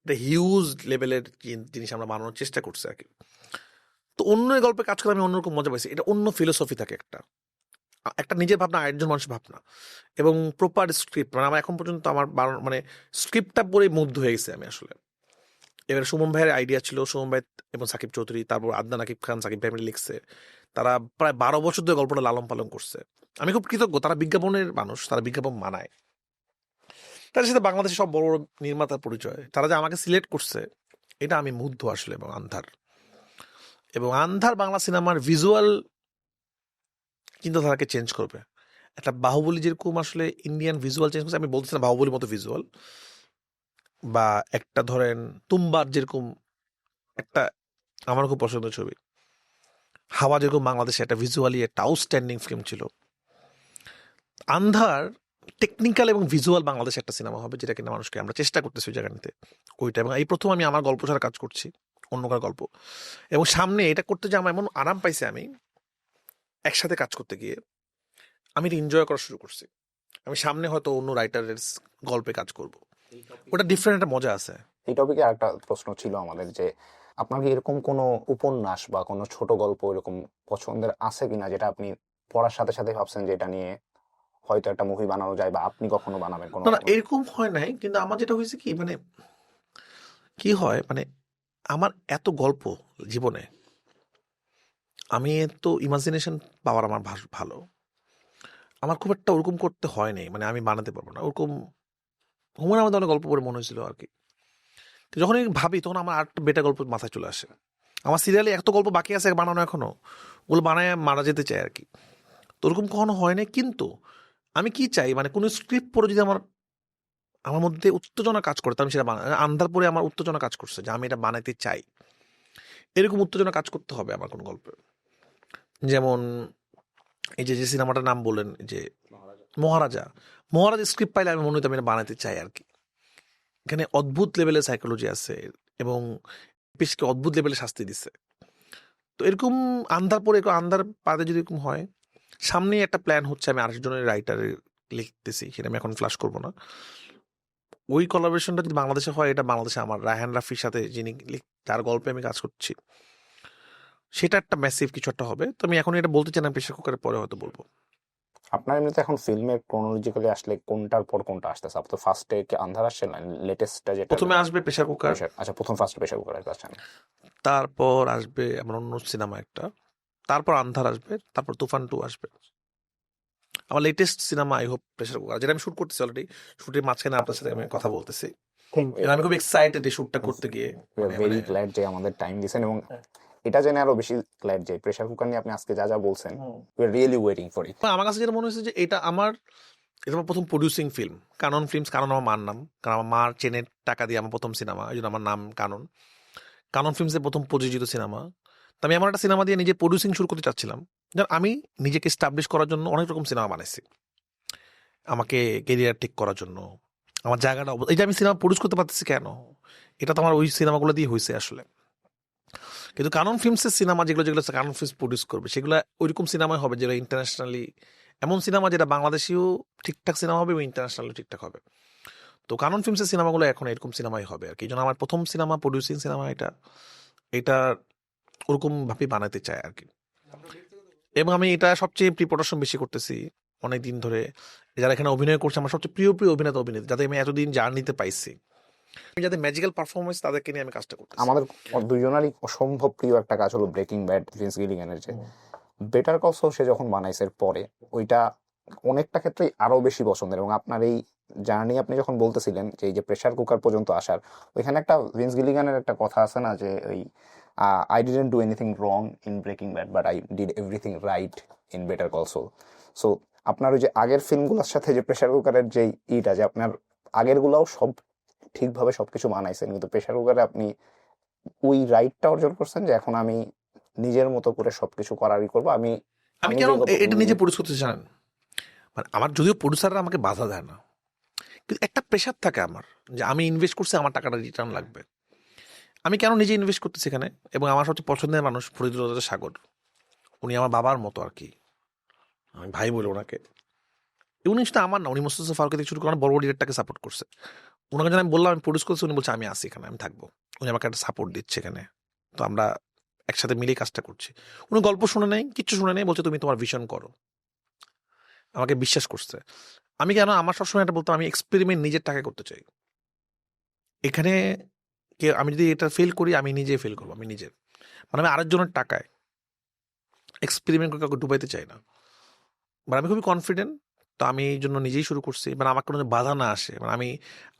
এটা হিউজ লেভেলের জিনিস আমরা বানানোর চেষ্টা করছি আর কি। তো অন্য গল্পে কাজ করে আমি অন্যরকম মজা পাইছি। এটা অন্য ফিলোসফি থাকে, একটা নিজের ভাবনা, আরেকজন মানুষের ভাবনা, এবং প্রপার স্ক্রিপ্ট। মানে আমার এখন পর্যন্ত আমার মানে স্ক্রিপ্টটা পড়ে মুগ্ধ হয়ে গেছে আমি আসলে। এবার সুমন ভাইয়ের আইডিয়া ছিল, সুমন ভাই এবং সাকিব চৌধুরী, তারপর আদনান আকিব খান, সাকিব ফ্যামিলি লিখছে। তারা প্রায় 12 বছর ধরে গল্পটা লালন পালন করছে। আমি খুব কৃতজ্ঞ, তারা বিজ্ঞাপনের মানুষ, তারা বিজ্ঞাপন মানায়। তাদের সাথে বাংলাদেশের সব বড় বড় নির্মাতার পরিচয়। তারা যে আমাকে সিলেক্ট করছে, এটা আমি মুগ্ধ আসলে। এবং আন্ধার বাংলা সিনেমার ভিজুয়াল চিন্তাধারাকে চেঞ্জ করবে। একটা বাহুবলী যেরকম আসলে ইন্ডিয়ান ভিজুয়াল চেঞ্জ করছে, আমি বলছি না বাহুবলীর মতো ভিজুয়াল, বা একটা ধরেন তুম্বার যেরকম একটা আমার খুব পছন্দের ছবি, হাওয়া যেরকম বাংলাদেশে একটা ভিজুয়ালি একটা আউটস্ট্যান্ডিং ফিল্ম ছিল, আন্ধার টেকনিক্যাল এবং ভিজুয়াল বাংলাদেশে একটা সিনেমা হবে, যেটা কিনা মানুষকে আমরা চেষ্টা করতেছি ওই জায়গা নিতে ওইটা। এবং এই প্রথম আমি আমার গল্প ছাড়া কাজ করছি, অন্য কার গল্প। এবং সামনে এটা করতে যে আমার এমন আরাম পাইছি, আমি একসাথে কাজ করতে গিয়ে আমি এটা এনজয় করা শুরু করছি। আমি সামনে হয়তো অন্য রাইটারের গল্পে কাজ করব, ওটা ডিফারেন্ট একটা মজা আছে। এই টপিকে একটা প্রশ্ন ছিল আমাদের, যে আপনার কি এরকম কোনো উপন্যাস বা কোনো ছোট গল্প এরকম পছন্দের আছে কিনা, যেটা আপনি পড়ার সাথে সাথে ভাবছেন যে এটা নিয়ে হয়তো একটা মুভি বানানো যায়, বা আপনি কখনো বানাবেন কোনো? না, এরকম হয় নাই, কিন্তু আমার যেটা হয়েছে কি, মানে কি হয়, মানে আমার এত গল্প জীবনে, আমি তো ইমাজিনেশন পাওয়ার আমার ভালো। আমার খুব একটা ওরকম করতে হয় নাই, মানে আমি বানাতে পারবো না ওরকম। হুমায়ুন আমাদের অনেক গল্প পড়ে মনে হয়েছিল আর কি। যখন আমি ভাবি তখন আমার আরেকটা বেটা গল্প মাথায় চলে আসে। আমার সিরিয়ালে এত গল্প বাকি আছে বানানো এখনো, ওগুলো বানায় মারা যেতে চাই আর কি। তো ওরকম কখনো হয় না। কিন্তু আমি কি চাই, মানে কোনো স্ক্রিপ্ট পড়ে যদি আমার মধ্যে উত্তেজনা কাজ করে, তাহলে সেটা আন্ধার পরে আমার উত্তেজনা কাজ করছে যে আমি এটা বানাইতে চাই, এরকম উত্তেজনা কাজ করতে হবে আমার কোনো গল্পে। যেমন এই যে সিনেমাটার নাম বললেন, যে মহারাজা স্ক্রিপ্ট পাইলে আমি মনে হতো আমি এটা বানাতে চাই আর কি। এখানে অদ্ভুত লেভেলের সাইকোলজি আছে, এবং পেশকে অদ্ভুত লেভেলের শাস্তি দিচ্ছে। তো এরকম আন্ধার পরে আন্ধার পাতে যদি এরকম হয়, সামনে একটা প্ল্যান হচ্ছে, আমি আরেকজনের রাইটার লিখতেছি, সেটা আমি এখন ফ্লাশ করবো না। ওই কোলাবোরেশনটা যদি বাংলাদেশে হয়, এটা বাংলাদেশে আমার রায়হান রাফির সাথে, যিনি তার গল্পে আমি কাজ করছি, সেটা একটা ম্যাসিভ কিছু একটা হবে। তো আমি এখন এটা বলতে চাই না, প্রেশার কুকারের পরে হয়তো বলবো। আপনার এমনিতে এখন ফিল্মের ক্রোনোলজিক্যালি আসলে কোনটার পর কোনটা আসতেছে? আপনি তো ফার্স্টে কি আন্ধার আসছে, না লেটেস্টটা যেটা? প্রথমে আসবে প্রেশার কুকার, আচ্ছা, প্রথম ফার্স্ট প্রেশার কুকারের কাছে। তারপর আসবে আমার অন্য সিনেমা একটা, তারপর আন্ধার আসবে, তারপর তুফান 2 আসবে। আমার latest cinema I hope pressure cooker, যেটা আমি শুট করতেছি অলরেডি। শুটের মাঝখানে আপনার সাথে আমি কথা বলতেছি। Thank you. আমি খুব এক্সাইটেড এই শুটটা করতে গিয়ে। ভেরি গ্ল্যাড যে আমাদের টাইম দিয়েছেন, এবং এটা জেনে আরো বেশি গ্ল্যাড যে প্রেশার কুকার নিয়ে আপনি আজকে যা যা বলছেন, we are really waiting for it. আমার কাছে যেটা মনে হয়েছে যে এটা আমার প্রথম প্রডিউসিং ফিল্ম। কানন ফিল্মস, কানন আমার মার নাম, কারণ আমার মার চেনের টাকা দিয়ে আমার প্রথম সিনেমা, এই জন্য আমার নাম কানন ফিল্মসের প্রথম প্রযোজিত সিনেমা। তো আমি এমন একটা সিনেমা দিয়ে নিজে প্রডিউসিং শুরু করতে চাচ্ছিলাম, যেন আমি নিজেকে স্টাবলিশ করার জন্য অনেক রকম সিনেমা বানাইছি, আমাকে কেরিয়ার ঠিক করার জন্য, আমার জায়গাটা। এই যে আমি সিনেমা প্রডিউস করতে পারতেছি কেন, এটা তো আমার ওই সিনেমাগুলো দিয়ে হয়েছে আসলে। কিন্তু কানন ফিল্মসের সিনেমা যেগুলো কানন ফিল্মস প্রডিউস করবে, সেগুলো ওইরকম সিনেমাই হবে যেগুলো ইন্টারন্যাশনালি, এমন সিনেমা যেটা বাংলাদেশেও ঠিকঠাক সিনেমা হবে এবং ইন্টারন্যাশনালিও ঠিকঠাক হবে। তো কানন ফিল্মসের সিনেমাগুলো এখন এরকম সিনেমাই হবে আর কি। এই জন্য আমার প্রথম সিনেমা, প্রডিউসিং সিনেমা এটা ওরকম ভাবে বানাতে চাই আর কি। এবং আমি এটা সবচেয়ে প্রিপারেশন বেশি করতেছি অনেকদিন ধরে। যারা এখানে অভিনয় করছে আমার সবচেয়ে প্রিয় অভিনেতা যাদের আমি এতদিন জার্নিতে পাইছি, যাদের ম্যাজিক্যাল পারফরমেন্স, তাদেরকে নিয়ে আমি কাজটা করতেছি। আমাদের দুজনেরই অসম্ভব প্রিয় একটা কাজ হলো ব্রেকিং ব্যাড, ভিন্স গিলিগানের। যে বেটার কল সল সে যখন বানাইছে পরে, ওইটা অনেকটা ক্ষেত্রেই আরো বেশি পছন্দের। এবং আপনার এই জার্নি আপনি যখন বলতেছিলেন যে এই যে প্রেশার কুকার পর্যন্ত আসার, ওইখানে একটা ভিন্স গিলিগানের একটা কথা আছে না, যে ওই I didn't do anything wrong in Breaking Bad, but I did everything right in Better Call Saul. So আপনার ওই যে আগের ফিল্মগুলোর সাথে যে প্রেশার কুকারের যে ইটা, যে আপনার আগেরগুলোও সব ঠিকভাবে সবকিছু বানাইছেন, কিন্তু প্রেশার কুকারে আপনি ওই রাইটটা অর্জন করছেন যে এখন আমি নিজের মতো করে সবকিছু করারই করবো। আমি কেন এটা নিজে প্রডিউস করতে জানেন, মানে আমার যদিও প্রডিউসাররা আমাকে বাধা দেয় না, কিন্তু একটা প্রেশার থাকে আমার যে আমি ইনভেস্ট করছি, আমার টাকাটা রিটার্ন লাগবে। আমি কেন নিজে ইনভেস্ট করতেছি এখানে? এবং আমার সবচেয়ে পছন্দের মানুষ ফরিদুল সাগর, উনি আমার বাবার মতো আর কি, আমি ভাই বলে ওনাকে। উনি শুধু আমার না, উনি মোস্তফা ফারুকী থেকে শুরু করে অনেক বড় বড় ডিরেক্টরকে সাপোর্ট করছে। ওনাকে যখন আমি বললাম আমি প্রডিউস করছি, উনি বলছে আমি আসি এখানে, আমি থাকবো। উনি আমাকে একটা সাপোর্ট দিচ্ছে এখানে। তো আমরা একসাথে মিলেই কাজটা করছি। উনি গল্প শুনে নেই, কিচ্ছু শুনে নেই, বলছে তুমি তোমার ভিশন করো। আমাকে বিশ্বাস করছে। আমি কেন, আমার সবসময় এটা বলতাম, আমি এক্সপেরিমেন্ট নিজের টাকায় করতে চাই। এখানে আমি যদি এটা ফেল করি, আমি নিজে ফেল করবো, আমি নিজের, মানে আমি আরেকজনের টাকায় এক্সপেরিমেন্ট করে কাউকে ডুবাইতে চাই না। মানে আমি খুবই কনফিডেন্ট। তো আমি এই জন্য নিজেই শুরু করছি, মানে আমার কোনো বাধা না আসে, মানে আমি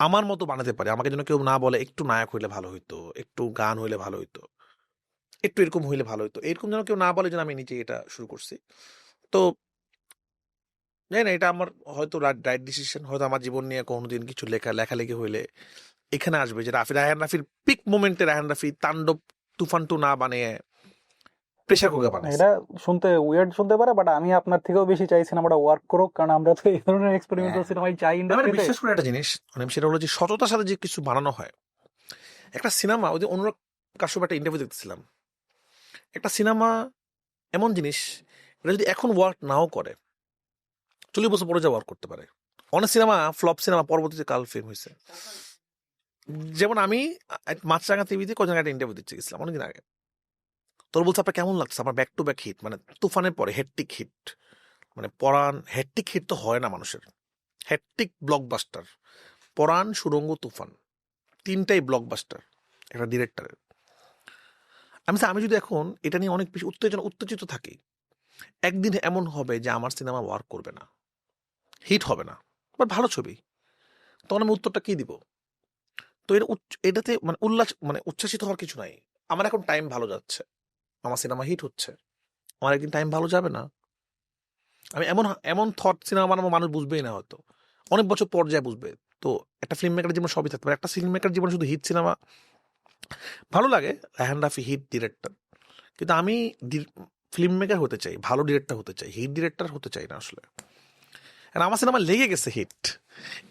আমার মতো বানাতে পারি। আমাকে যেন কেউ না বলে একটু নায়ক হইলে ভালো হইতো, একটু গান হইলে ভালো হইতো, একটু এরকম হইলে ভালো হইতো, এরকম যেন কেউ না বলে, যেন আমি নিজে এটা শুরু করছি। তো জানি না, এটা আমার হয়তো রাইট ডিসিশন। হয়তো আমার জীবন নিয়ে কোনোদিন কিছু লেখালেখি হইলে এখানে আসবে যে রায়হান রাফির পিক মোমেন্টে রায়হান রাফি তাণ্ডব তুফান টু না বানিয়ে প্রেশার কুকার বানাইছে। এটা শুনতে উইয়ার্ড শুনতে পারে, বাট আমি আপনার থেকেও বেশি চাই সিনেমাটা ওয়ার্ক করুক, কারণ আমরা তো এই ধরনের এক্সপেরিমেন্টাল সিনেমাই চাই আমি ইন্ডাস্ট্রিতে। বিশ্বাস করি একটা জিনিস, মানে সেটা হলো যে সততার সাথে যে কিছু বানানো হয়। একটা সিনেমা, ওই যে অনুরাগ কাশ্যপ একটা ইন্টারভিউ দেখতেছিলাম, একটা সিনেমা এমন জিনিস, এটা যদি এখন ওয়ার্ক নাও করে, 40 বছর পরে যা ওয়ার্ক করতে পারে। অনেক সিনেমা ফ্লপ সিনেমা পরবর্তীতে কাল ফিল্ম হয়েছে। যেমন আমি মাছরাঙা টিভিতে কজন একটা ইন্টারভিউ দিচ্ছি গেছিলাম অনেকদিন আগে। তোর বলছে আপনার কেমন লাগছে? আমার ব্যাক টু ব্যাক হিট, মানে তুফানের পরে হেট্টিক হিট, মানে পরাণ। হেট্টিক হিট তো হয় না মানুষের, হেট্টিক ব্লকবাস্টার। পরাণ, সুড়ঙ্গ, তুফান, তিনটাই ব্লকবাস্টার একটা ডিরেক্টরের। আমি যদি এখন এটা নিয়ে অনেক বেশি উত্তেজিত থাকি, একদিন এমন হবে যে আমার সিনেমা ওয়ার্ক করবে না, হিট হবে না, বাট ভালো ছবি, তখন আমি উত্তরটা কি দিব? তো এটাতে মানে উচ্ছ্বাসিত হওয়ার কিছু নাই। আমার এখন টাইম ভালো যাচ্ছে, আমার সিনেমা হিট হচ্ছে, আমার একদিন টাইম ভালো যাবে না? আমি এমন এমন থট সিনেমা বানাবো, মানুষ বুঝবেই না, হয়তো অনেক বছর পর যায় বুঝবে। তো একটা ফিল্ম মেকার জীবন সবই থাকতে পারে, একটা ফিল্ম মেকার জীবন শুধু হিট সিনেমা ভালো লাগে। রায়হান রাফি হিট ডিরেক্টর, কিন্তু আমি ফিল্ম মেকার হতে চাই, ভালো ডিরেক্টর হতে চাই, হিট ডিরেক্টর হতে চাই না আসলে। আর আমার সিনেমা লেগে গেছে হিট,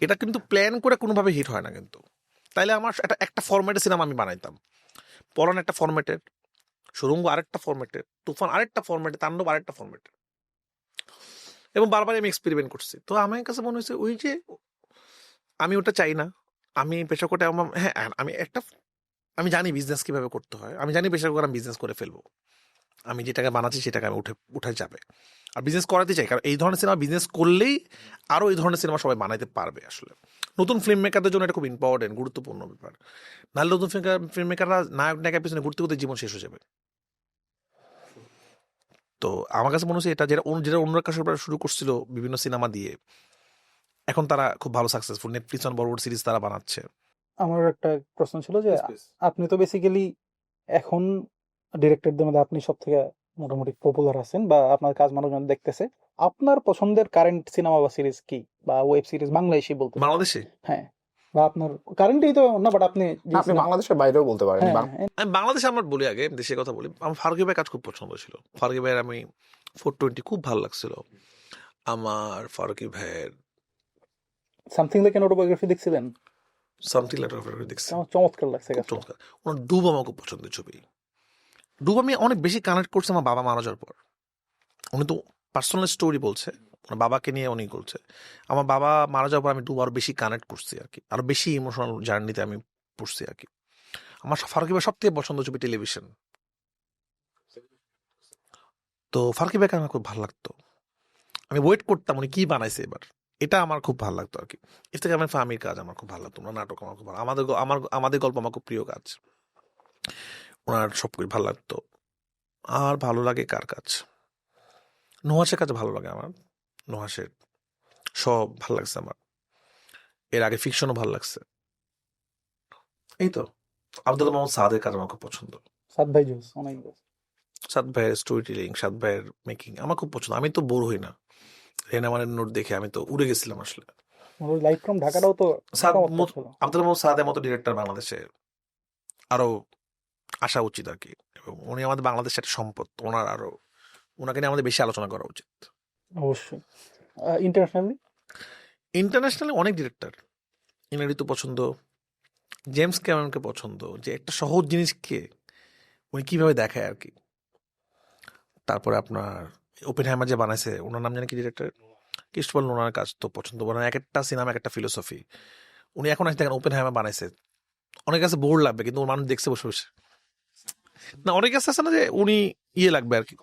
এটা কিন্তু প্ল্যান করে কোনোভাবে হিট হয় না কিন্তু। তাইলে আমার একটা ফরম্যাটের সিনেমা আমি বানাইতাম। পরাণ একটা ফরম্যাটের, সুরঙ্গ আরেকটা ফরম্যাটের, তুফান আরেকটা ফরম্যাটের, তাণ্ডব আরেকটা ফরম্যাটের, এবং বারবার আমি এক্সপেরিমেন্ট করছি। তো আমার কাছে মনে হয়েছে ওই যে আমি ওটা চাই না। আমি পেশা করে আমার, হ্যাঁ আমি জানি বিজনেস কিভাবে করতে হয়, আমি জানি পেশা করে আমি বিজনেস করে ফেলবো। আমি যে টাকা বানাচ্ছি সে টাকা আমি উঠে যাবে। আর বিজনেস করাতে চাই, কারণ এই ধরনের সিনেমা বিজনেস করলেই আরও এই ধরনের সিনেমা সবাই বানাইতে পারবে আসলে। নতুন ফিল্ম মেকারদের জন্য এটা খুব ইম্পর্টেন্ট, গুরুত্বপূর্ণ ব্যাপার। নাহলে নতুন ফিল্ম মেকাররা নায়ক নায়কের পিছনে ঘুরতে ঘুরতে জীবন শেষ হয়ে যাবে। তো আমার কাছে মনে হচ্ছে এটা যেটা অনুরাগ কাশ্যপ শুরু করছিল বিভিন্ন সিনেমা দিয়ে, এখন তারা খুব ভালো সাকসেসফুল, নেটফ্লিক্স বড় বড় সিরিজ তারা বানাচ্ছে। আমার একটা প্রশ্ন ছিল যে আপনি তো বেসিক্যালি এখন ডিরেক্টরদের মধ্যে আপনি সব থেকে মোটামুটি পপুলার আছেন, বা আপনার কাজ মানুষজন দেখতেছে। আপনার পছন্দের কারেন্ট সিনেমা বা সিরিজ কি, বা ওয়েব সিরিজ বাংলাদেশি বলতে পারেন? বাংলাদেশে হ্যাঁ, বা আপনার কারেন্টই তো না, বাট আপনি যে আপনি বাংলাদেশের বাইরেও বলতে পারেন। হ্যাঁ, আমি বাংলাদেশে আমার বলি, আগে দেশের কথা বলি। আমার ফারুকী ভাইয়ের কাজ খুব পছন্দ ছিল। ফারুকী ভাইয়ের আমি 420 খুব ভালো লাগছিল আমার। ফারুকী ভাইয়ের সামথিং লাইক অ্যান অটোবায়োগ্রাফি দেখছিলেন? সামথিং লাইক দেখছি, আমার চমৎকার লাগছে খুব কাজটা। চমৎকার। ওনার ডুব আমার খুব পছন্দের ছবি। ডুব আমি অনেক বেশি কানেক্ট করছি আমার বাবা মারা যাওয়ার পর। উনি তো পার্সোনাল স্টোরি বলছে, ওনার বাবাকে নিয়ে উনি বলছে। আমার বাবা মারা যাওয়ার পর আমি ডুব আরো বেশি কানেক্ট করছি আর কি, আরো বেশি ইমোশনাল জার্নিতে আমি পড়ছি আর কি। আমার ফারুকী ভাই সব থেকে পছন্দ ছবি টেলিভিশন। তো ফারুকী ভাইকে আমার খুব ভালো লাগতো, আমি ওয়েট করতাম উনি কি বানাইছে এবার, এটা আমার খুব ভালো লাগতো আর কি। এর থেকে আমার ফামির কাজ আমার খুব ভালো লাগতো, ওনার নাটক আমার খুব ভালো, আমাদের গল্প আমার খুব প্রিয় কাজ, ওনার সব কিছু ভালো লাগতো। আর ভালো লাগে কার কাজ? নুহাসের কাছে ভালো লাগে আমার, নুহাসের সব ভালো লাগছে আমার। এর আগে ফিকশনও ভালো লাগছে। এই তো আব্দুল মোহাম্মদ সাদের কাজ আমার খুব পছন্দ। সাদ ভাই জোস, অনেক জোস। সাদ ভাইয়ের স্টোরি টেলিং, সাদ ভাইয়ের মেকিং আমার খুব পছন্দ। আমি তো বোর হই না, রেনামানের নোট দেখে আমি তো উড়ে গেছিলাম আসলে। লাইফ ফ্রম ঢাকাটাও তো চমৎকার ছিল। আব্দুল মোহাম্মদ সাদের মতো ডিরেক্টর বাংলাদেশে আরো আসা উচিত আর কি, এবং উনি আমাদের বাংলাদেশের একটা সম্পদ। ওনাকে নিয়ে আমাদের বেশি আলোচনা করা উচিত। অবশ্যই। ইন্টারন্যাশনালি ইন্টারন্যাশনালি অনেক ডিরেক্টর, ইনারিতো পছন্দ, জেমস ক্যামেরনকে পছন্দ, যে একটা সহজ জিনিসকে উনি কিভাবে দেখায় আর কি। তারপরে আপনার ওপেনহাইমার যে বানাইছে, ওনার নাম জানি কি ডিরেক্টর, ক্রিস্টোফার নোলানের কাজ তো পছন্দ। মানে এক একটা সিনেমা এক একটা ফিলোসফি। উনি এখন আসে দেখেন ওপেনহাইমার বানাইছে, অনেক কাছে বোর লাগবে কিন্তু মানুষ দেখছে বসে বসে। না, অনেক কাছে আছে না যে উনি ইয়ে লাগবে আর কি,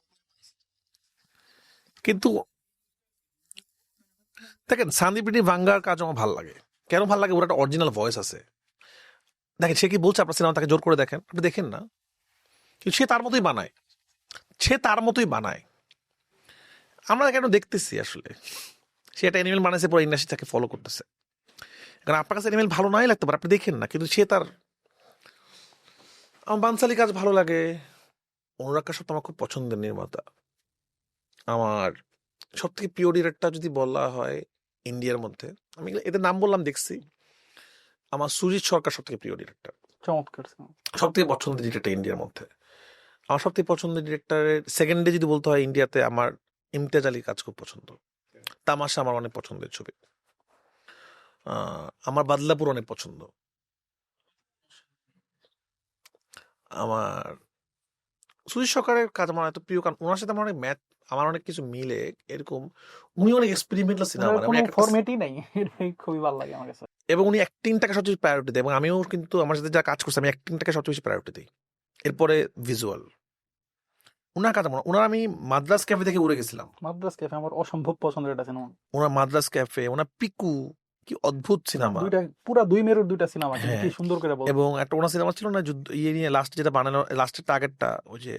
কিন্তু দেখেন সন্দীপ রেড্ডি ভাঙ্গার কাজ আমার ভালো লাগে। কেন ভালো লাগে? ওর একটা অরিজিনাল ভয়েস আছে। দেখেন সে কি বলছে, আপনার সিনেমা তাকে জোর করে দেখেন, আপনি দেখেন না, কিন্তু সে তার মতোই বানায়, সে তার মতোই বানায়। আমরা কেন দেখতেছি আসলে, সে একটা অ্যানিমেল বানাইছে, পরে ইন্ডাস্ট্রি তাকে ফলো করতেছে। কারণ আপনার কাছে অ্যানিমেল ভালো নাই লাগতে পারে, আপনি দেখেন না, কিন্তু সে তার। আমার বানসালি কাজ ভালো লাগে, অনুরাগ কাশ্যপ আমার খুব পছন্দের নির্মাতা। আমার সব থেকে প্রিয় ডিরেক্টর যদি বলা হয় ইন্ডিয়ার মধ্যে, আমি এদের নাম বললাম দেখছি, আমার সুজিত সরকার সব থেকে প্রিয় ডিরেক্টর, চমৎকার। সব থেকে পছন্দের ডিরেক্টর ইন্ডিয়ার মধ্যে। আমার সব থেকে পছন্দের ডিরেক্টরের সেকেন্ডে যদি বলতে হয় ইন্ডিয়াতে, আমার ইমতিয়াজ আলীর কাজ খুব পছন্দ। তামাশা আমার অনেক পছন্দের ছবি। আমার বাদলাপুর অনেক পছন্দ। আমার সুজিত সরকারের কাজ আমার এত প্রিয়, কারণ ওনার সাথে আমার অনেক ম্যাথ, আমার অনেক কিছু মিলে এরকম। উনি অনেক এক্সপেরিমেন্টাল সিনেমা ওনার বানায়, কোনো উনি একটা ফরম্যাটই নাই, এটাই খুবই ভালো লাগে আমার কাছে। এবং উনি অ্যাক্টিংটাকে সবচেয়ে প্রায়োরিটি দেয়, এবং আমিও কিন্তু আমার সাথে যা কাজ করছে আমি অ্যাক্টিংটাকে সবচেয়ে বেশি প্রায়োরিটি দিই, এরপরে ভিজুয়াল। ওনার কাজ আমার, ওনার আমি মাদ্রাস ক্যাফে থেকে উড়ে গেছিলাম। মাদ্রাস ক্যাফে আমার অসম্ভব পছন্দের একটা সিনেমা। ওনার মাদ্রাস ক্যাফে, ওনার পিকু, কি অদ্ভুত সিনেমা। দুইটা পুরা 2 মেরুর 2টা সিনেমা, কিন্তু কি হ্যাঁ, সুন্দর করে বল। এবং একটা ওনার সিনেমা ছিল না যুদ্ধ ইয়ে নিয়ে, লাস্ট যেটা বানালো, লাস্টের টার্গেটটা ওই যে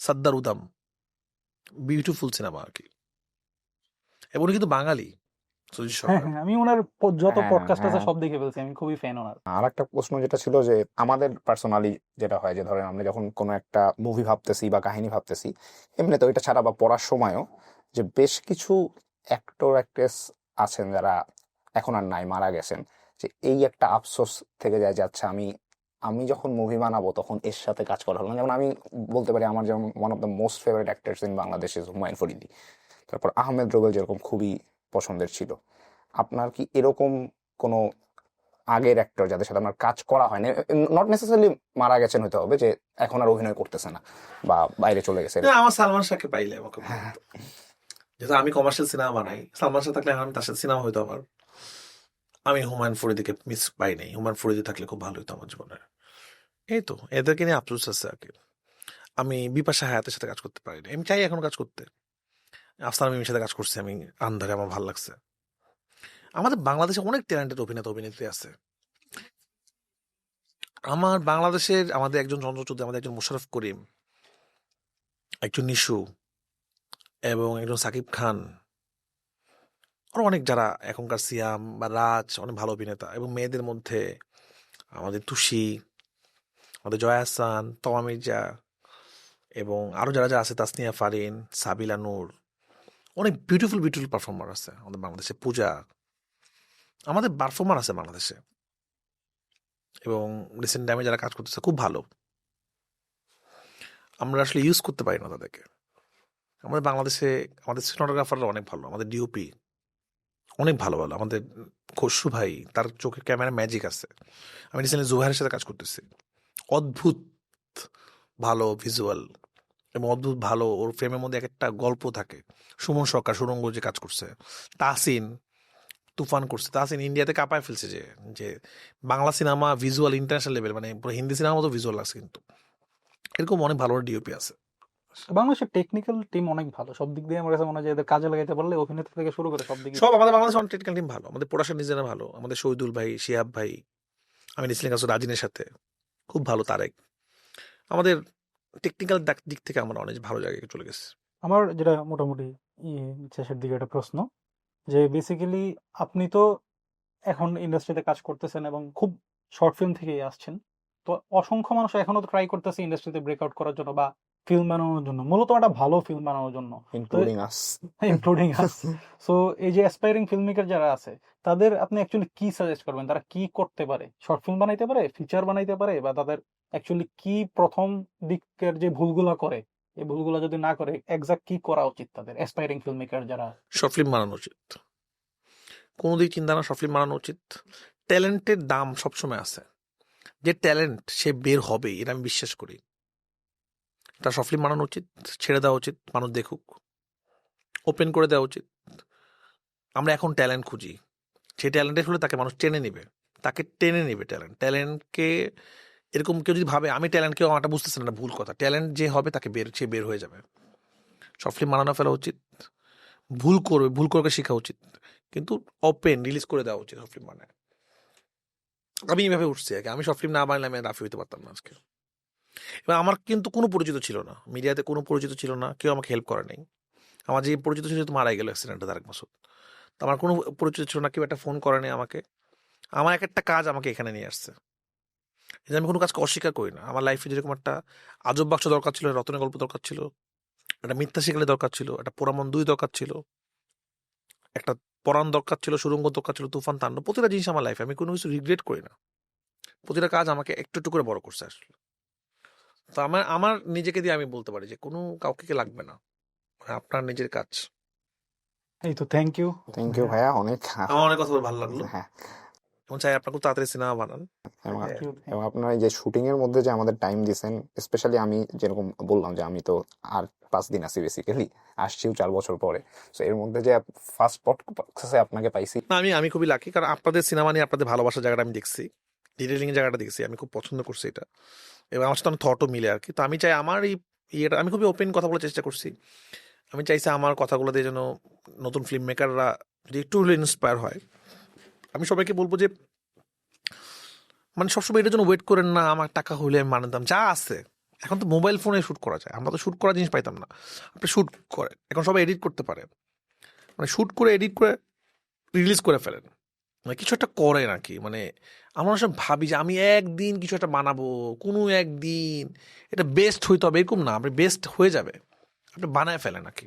সাদ্দার উদাম, বিউটিফুল সিনেমা আর কি। এবং উনি কিন্তু বাঙালি, সুজিত হ্যাঁ সরকার। হ্যাঁ, আমি ওনার যত হ্যাঁ পডকাস্ট আছে হ্যাঁ। সব দেখে ফেলছি, আমি খুবই ফ্যান ওনার। আর একটা প্রশ্ন যেটা ছিল যে আমাদের পার্সোনালি যেটা হয় যে ধরেন আমরা যখন কোনো একটা মুভি ভাবতেছি বা কাহিনী ভাবতেছি, এমনিতে ওইটা ছাড়া বা পড়ার সময়ও, যে বেশ কিছু অ্যাক্টর অ্যাক্ট্রেস আছেন যারা এখন আর নাই, মারা গেছেন, যে এই একটা আফসোস থেকে যায় যে আচ্ছা আমি যখন মুভি বানাবো তখন এর সাথে কাজ করা হলো না। যেমন আমি বলতে পারি আমার যেমন one of the most favourite actors in Bangladesh is Humayun Faridi. তারপর আহমেদ রুবেল যেরকম খুবই পছন্দের ছিল। আপনার কি এরকম কোনো আগের অ্যাক্টর যাদের সাথে আমার কাজ করা হয় না, নট নেসেসারিলি মারা গেছেন হতে হবে, যে এখন আর অভিনয় করতেছে না বা বাইরে চলে গেছে? না, আমার সালমান শাহকে পাইলে আমাকে ভালো হতো। যেহেতু আমি কমার্শিয়াল সিনেমা বানাই, সালমান শাহ থাকলে আমি তার সাথে সিনেমা হইতো আমার। আমি হুমায়ুন ফরিদিকে মিস পাই নাই, হুমায়ুন ফরিদি থাকলে খুব ভালো হতো আমার জীবনে। এই তো এদেরকে নিয়ে আফসোস আছে আর কি। আমি বিপাশা হায়াতের সাথে কাজ করতে পারি না, আমি চাই এখন কাজ করতে। আফসানা মিমির সাথে কাজ করছি আমি আন্ধারে, আমার ভালো লাগছে। আমাদের বাংলাদেশে অনেক ট্যালেন্টেড অভিনেতা অভিনেত্রী আছে। আমার বাংলাদেশের আমাদের একজন চন্দ্র চৌধুরী, আমাদের একজন মোশাররফ করিম, একজন নিশু, এবং একজন সাকিব খান, আরো অনেক যারা এখনকার সিয়াম বা রাজ, অনেক ভালো অভিনেতা। এবং মেয়েদের মধ্যে আমাদের তুষি, আমাদের জয়া আহসান, তমা মির্জা, এবং আরো যারা যারা আছে, তাসনিয়া ফারিন, সাবিলা নূর, অনেক বিউটিফুল বিউটিফুল পারফর্মার আছে আমাদের বাংলাদেশে। পূজা, আমাদের পারফর্মার আছে বাংলাদেশে, এবং রিসেন্ট টাইমে যারা কাজ করতেছে খুব ভালো। আমরা আসলে ইউজ করতে পারি না তাদেরকে। আমাদের বাংলাদেশে আমাদের সিনেমাটোগ্রাফাররা অনেক ভালো, আমাদের ডিওপি অনেক ভালো ভালো, আমাদের খসরু ভাই, তার চোখে ক্যামেরা ম্যাজিক আছে। আমি রিসেন্টলি জোহারের সাথে কাজ করতেছি, অদ্ভুত ভালো ভিজুয়াল এবং অদ্ভুত ভালো, ওর ফ্রেমের মধ্যে এক একটা গল্প থাকে। সুমন সরকার সুরঙ্গ যে কাজ করছে, তাহসিন তুফান করছে, তাহসিন ইন্ডিয়াতে কাঁপায় ফেলছে, যে যে Bangla cinema visual international level, মানে পুরো হিন্দি সিনেমার মতো ভিজুয়াল লাগছে। কিন্তু এরকম অনেক ভালো ডিওপি আছে। বাংলাদেশের টেকনিক্যাল টিম অনেক ভালো, সব দিক দিয়ে আমার কাছে মনে হয় যে এদের কাজে লাগাইতে পারলে অভিনেতা থেকে শুরু করে সব দিকে। সব আমাদের বাংলাদেশের অনেক টেকনিক্যাল টিম ভালো, আমাদের প্রোডাকশন ডিজাইনার ভালো, আমাদের শহীদুল ভাই, শিহাব ভাই, আমি রিসেন্টলি কাজ রাজিনের সাথে খুব ভালো, তারেক। আমাদের টেকনিক্যাল দিক থেকে আমরা অনেক ভালো জায়গায় চলে গেছি। আমার যেটা মোটামুটি শেষের দিকে একটা প্রশ্ন, যে বেসিক্যালি আপনি তো এখন ইন্ডাস্ট্রিতে কাজ করতেছেন এবং খুব শর্ট ফিল্ম থেকেই আসছেন, তো অসংখ্য মানুষ এখনো তো ট্রাই করতেছে ইন্ডাস্ট্রিতে ব্রেকআউট করার জন্য বা ফিল্ম বানানোর জন্য, মূলত একটা ভালো ফিল্ম বানানোর জন্য, ইনক্লুডিং আস। ইনক্লুডিং আস। সো এই যে অ্যাসপায়ারিং ফিল্ম মেকার যারা আছে, তাদের আপনি অ্যাকচুয়ালি কি সাজেস্ট করবেন? তারা কি করতে পারে? শর্ট ফিল্ম বানাইতে পারে, ফিচার বানাইতে পারে, বা তাদের অ্যাকচুয়ালি কি প্রথম দিকের যে ভুলগুলা করে, এই ভুলগুলা যদি না করে, এক্সাক্ট কি করা উচিত তাদের, অ্যাসপায়ারিং ফিল্ম মেকার যারা? শর্ট ফিল্ম বানানো উচিত, কোনো দিক চিন্তা না, শর্ট ফিল্ম বানানো উচিত। ট্যালেন্টের দাম সবসময় আছে। যে ট্যালেন্ট সে বের হবে, এটা আমি বিশ্বাস করি। তার শর্ট ফিল্ম বানানো উচিত, ছেড়ে দেওয়া উচিত, মানুষ দেখুক, ওপেন করে দেওয়া উচিত। আমরা এখন ট্যালেন্ট খুঁজি, সেই ট্যালেন্টের হলে তাকে মানুষ টেনে নেবে, তাকে টেনে নেবে। ট্যালেন্টকে এরকম কেউ যদি ভাবে আমি ট্যালেন্ট, কেউ আমারটা বুঝতেছে না, ভুল কথা। ট্যালেন্ট যে হবে তাকে সে বের হয়ে যাবে। শর্ট ফিল্ম বানানো ফেলা উচিত, ভুল করবে শেখা উচিত, কিন্তু ওপেন রিলিজ করে দেওয়া উচিত শর্ট ফিল্ম বানায়। আমি এইভাবে উঠছি আগে। আমি শর্ট ফিল্ম না বানালে আমি রাফি হইতে পারতাম না আজকে। এবার আমার কিন্তু কোনো পরিচিত ছিল না, মিডিয়াতে কোনো পরিচিত ছিল না, কেউ আমাকে হেল্প করে নাই। আমার যে পরিচিত ছিল তো মারা গেল অ্যাক্সিডেন্টে, তারেক মাসুদ। তো আমার কোনো পরিচিত ছিল না, কেউ একটা ফোন করে নাই আমাকে। আমার এক একটা কাজ আমাকে এখানে নিয়ে আসছে। এই যে আমি কোনো কাজকে অস্বীকার করি না। আমার লাইফে যেরকম একটা আজব বাক্স দরকার ছিল, রতনের গল্প দরকার ছিল, একটা মিথ্যা শিখলে দরকার ছিল, একটা পোড়ামন 2 দরকার ছিল, একটা পরাণ দরকার ছিল, সুরঙ্গ দরকার ছিল, তুফান তাণ্ডব, প্রতিটা জিনিস আমার লাইফে আমি কোনো কিছু রিগ্রেট করি না। প্রতিটা কাজ আমাকে একটু একটু করে বড় করছে আসলে। তো আমার আমার নিজেকে দিয়ে আমি বলতে পারি যে কোনো কাউকে লাগবে না, আপনার নিজের কাজ। এই তো থ্যাংক ইউ। থ্যাংক ইউ ভাইয়া, অনেক আমার অনেক কথা বলে ভালো লাগলো। হ্যাঁ। এবং চাই আপনার খুব তাড়াতাড়ি সিনেমা বানান। এবং Thank you. এবং আপনার এই যে শুটিং এর মধ্যে যে আমাদের টাইম দিয়েছেন, স্পেশালি আমি যেরকম বললাম যে আমি তো আর 5 দিন আছি, বেসিক্যালি আসছিও 4 বছর পরে। তো এর মধ্যে যে ফার্স্ট পডকাস্টে আপনাকে পাইছি, না, আমি খুবই লাকি, কারণ আপনাদের সিনেমা নিয়ে আপনাদের ভালোবাসার জায়গাটা আমি দেখছি, ডিটেলিং জায়গাটা দেখছি, আমি খুব পছন্দ করছি এটা। এবং আমার সাথে অনেক থটও মিলে আর কি। তো আমি চাই আমার এই ইয়েটা, আমি খুবই ওপেন কথা বলার চেষ্টা করছি। আমি চাইছি আমার কথাগুলো দিয়ে যেন নতুন ফিল্ম মেকাররা যদি একটু হলে ইন্সপায়ার হয়। আমি সবাইকে বলবো যে মানে সবসময় এটার জন্য ওয়েট করেন না আমার টাকা হলে আমি মানতাম, যা আছে এখন তো মোবাইল ফোনে শ্যুট করা যায়। আমরা তো শ্যুট করা জিনিস পাইতাম না, আপনি শ্যুট করেন, এখন সবাই এডিট করতে পারে, মানে শ্যুট করে এডিট করে রিলিজ করে ফেলেন, মানে কিছু একটা করে নাকি। মানে আমরা সব ভাবি যে আমি একদিন কিছু একটা বানাবো, কোনো একদিন এটা বেস্ট হইতে হবে, এরকম না। আপনি বেস্ট হয়ে যাবে, আপনি বানায় ফেলেন নাকি,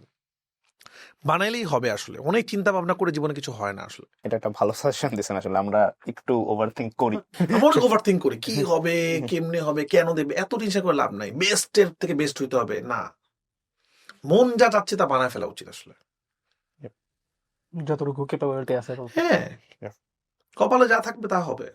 বানাইলেই হবে। আসলে অনেক চিন্তা ভাবনা করে জীবনে কিছু হয় না আসলে। এটা একটা ভালো সাজেশন দিয়েছেন। আসলে আমরা একটু ওভারথিংক করি। আমরা ওভার থিঙ্ক করি, কি হবে, কেমনে হবে, কেন দেবে, এত টেনশন করে লাভ নাই। বেস্টের থেকে বেস্ট হইতে হবে না, মন যা চাচ্ছে তা বানায় ফেলা উচিত আসলে। যতটুকু ক্যাপাবিলিটি আছে। হ্যাঁ, কপালে যা থাকবে তা হবে।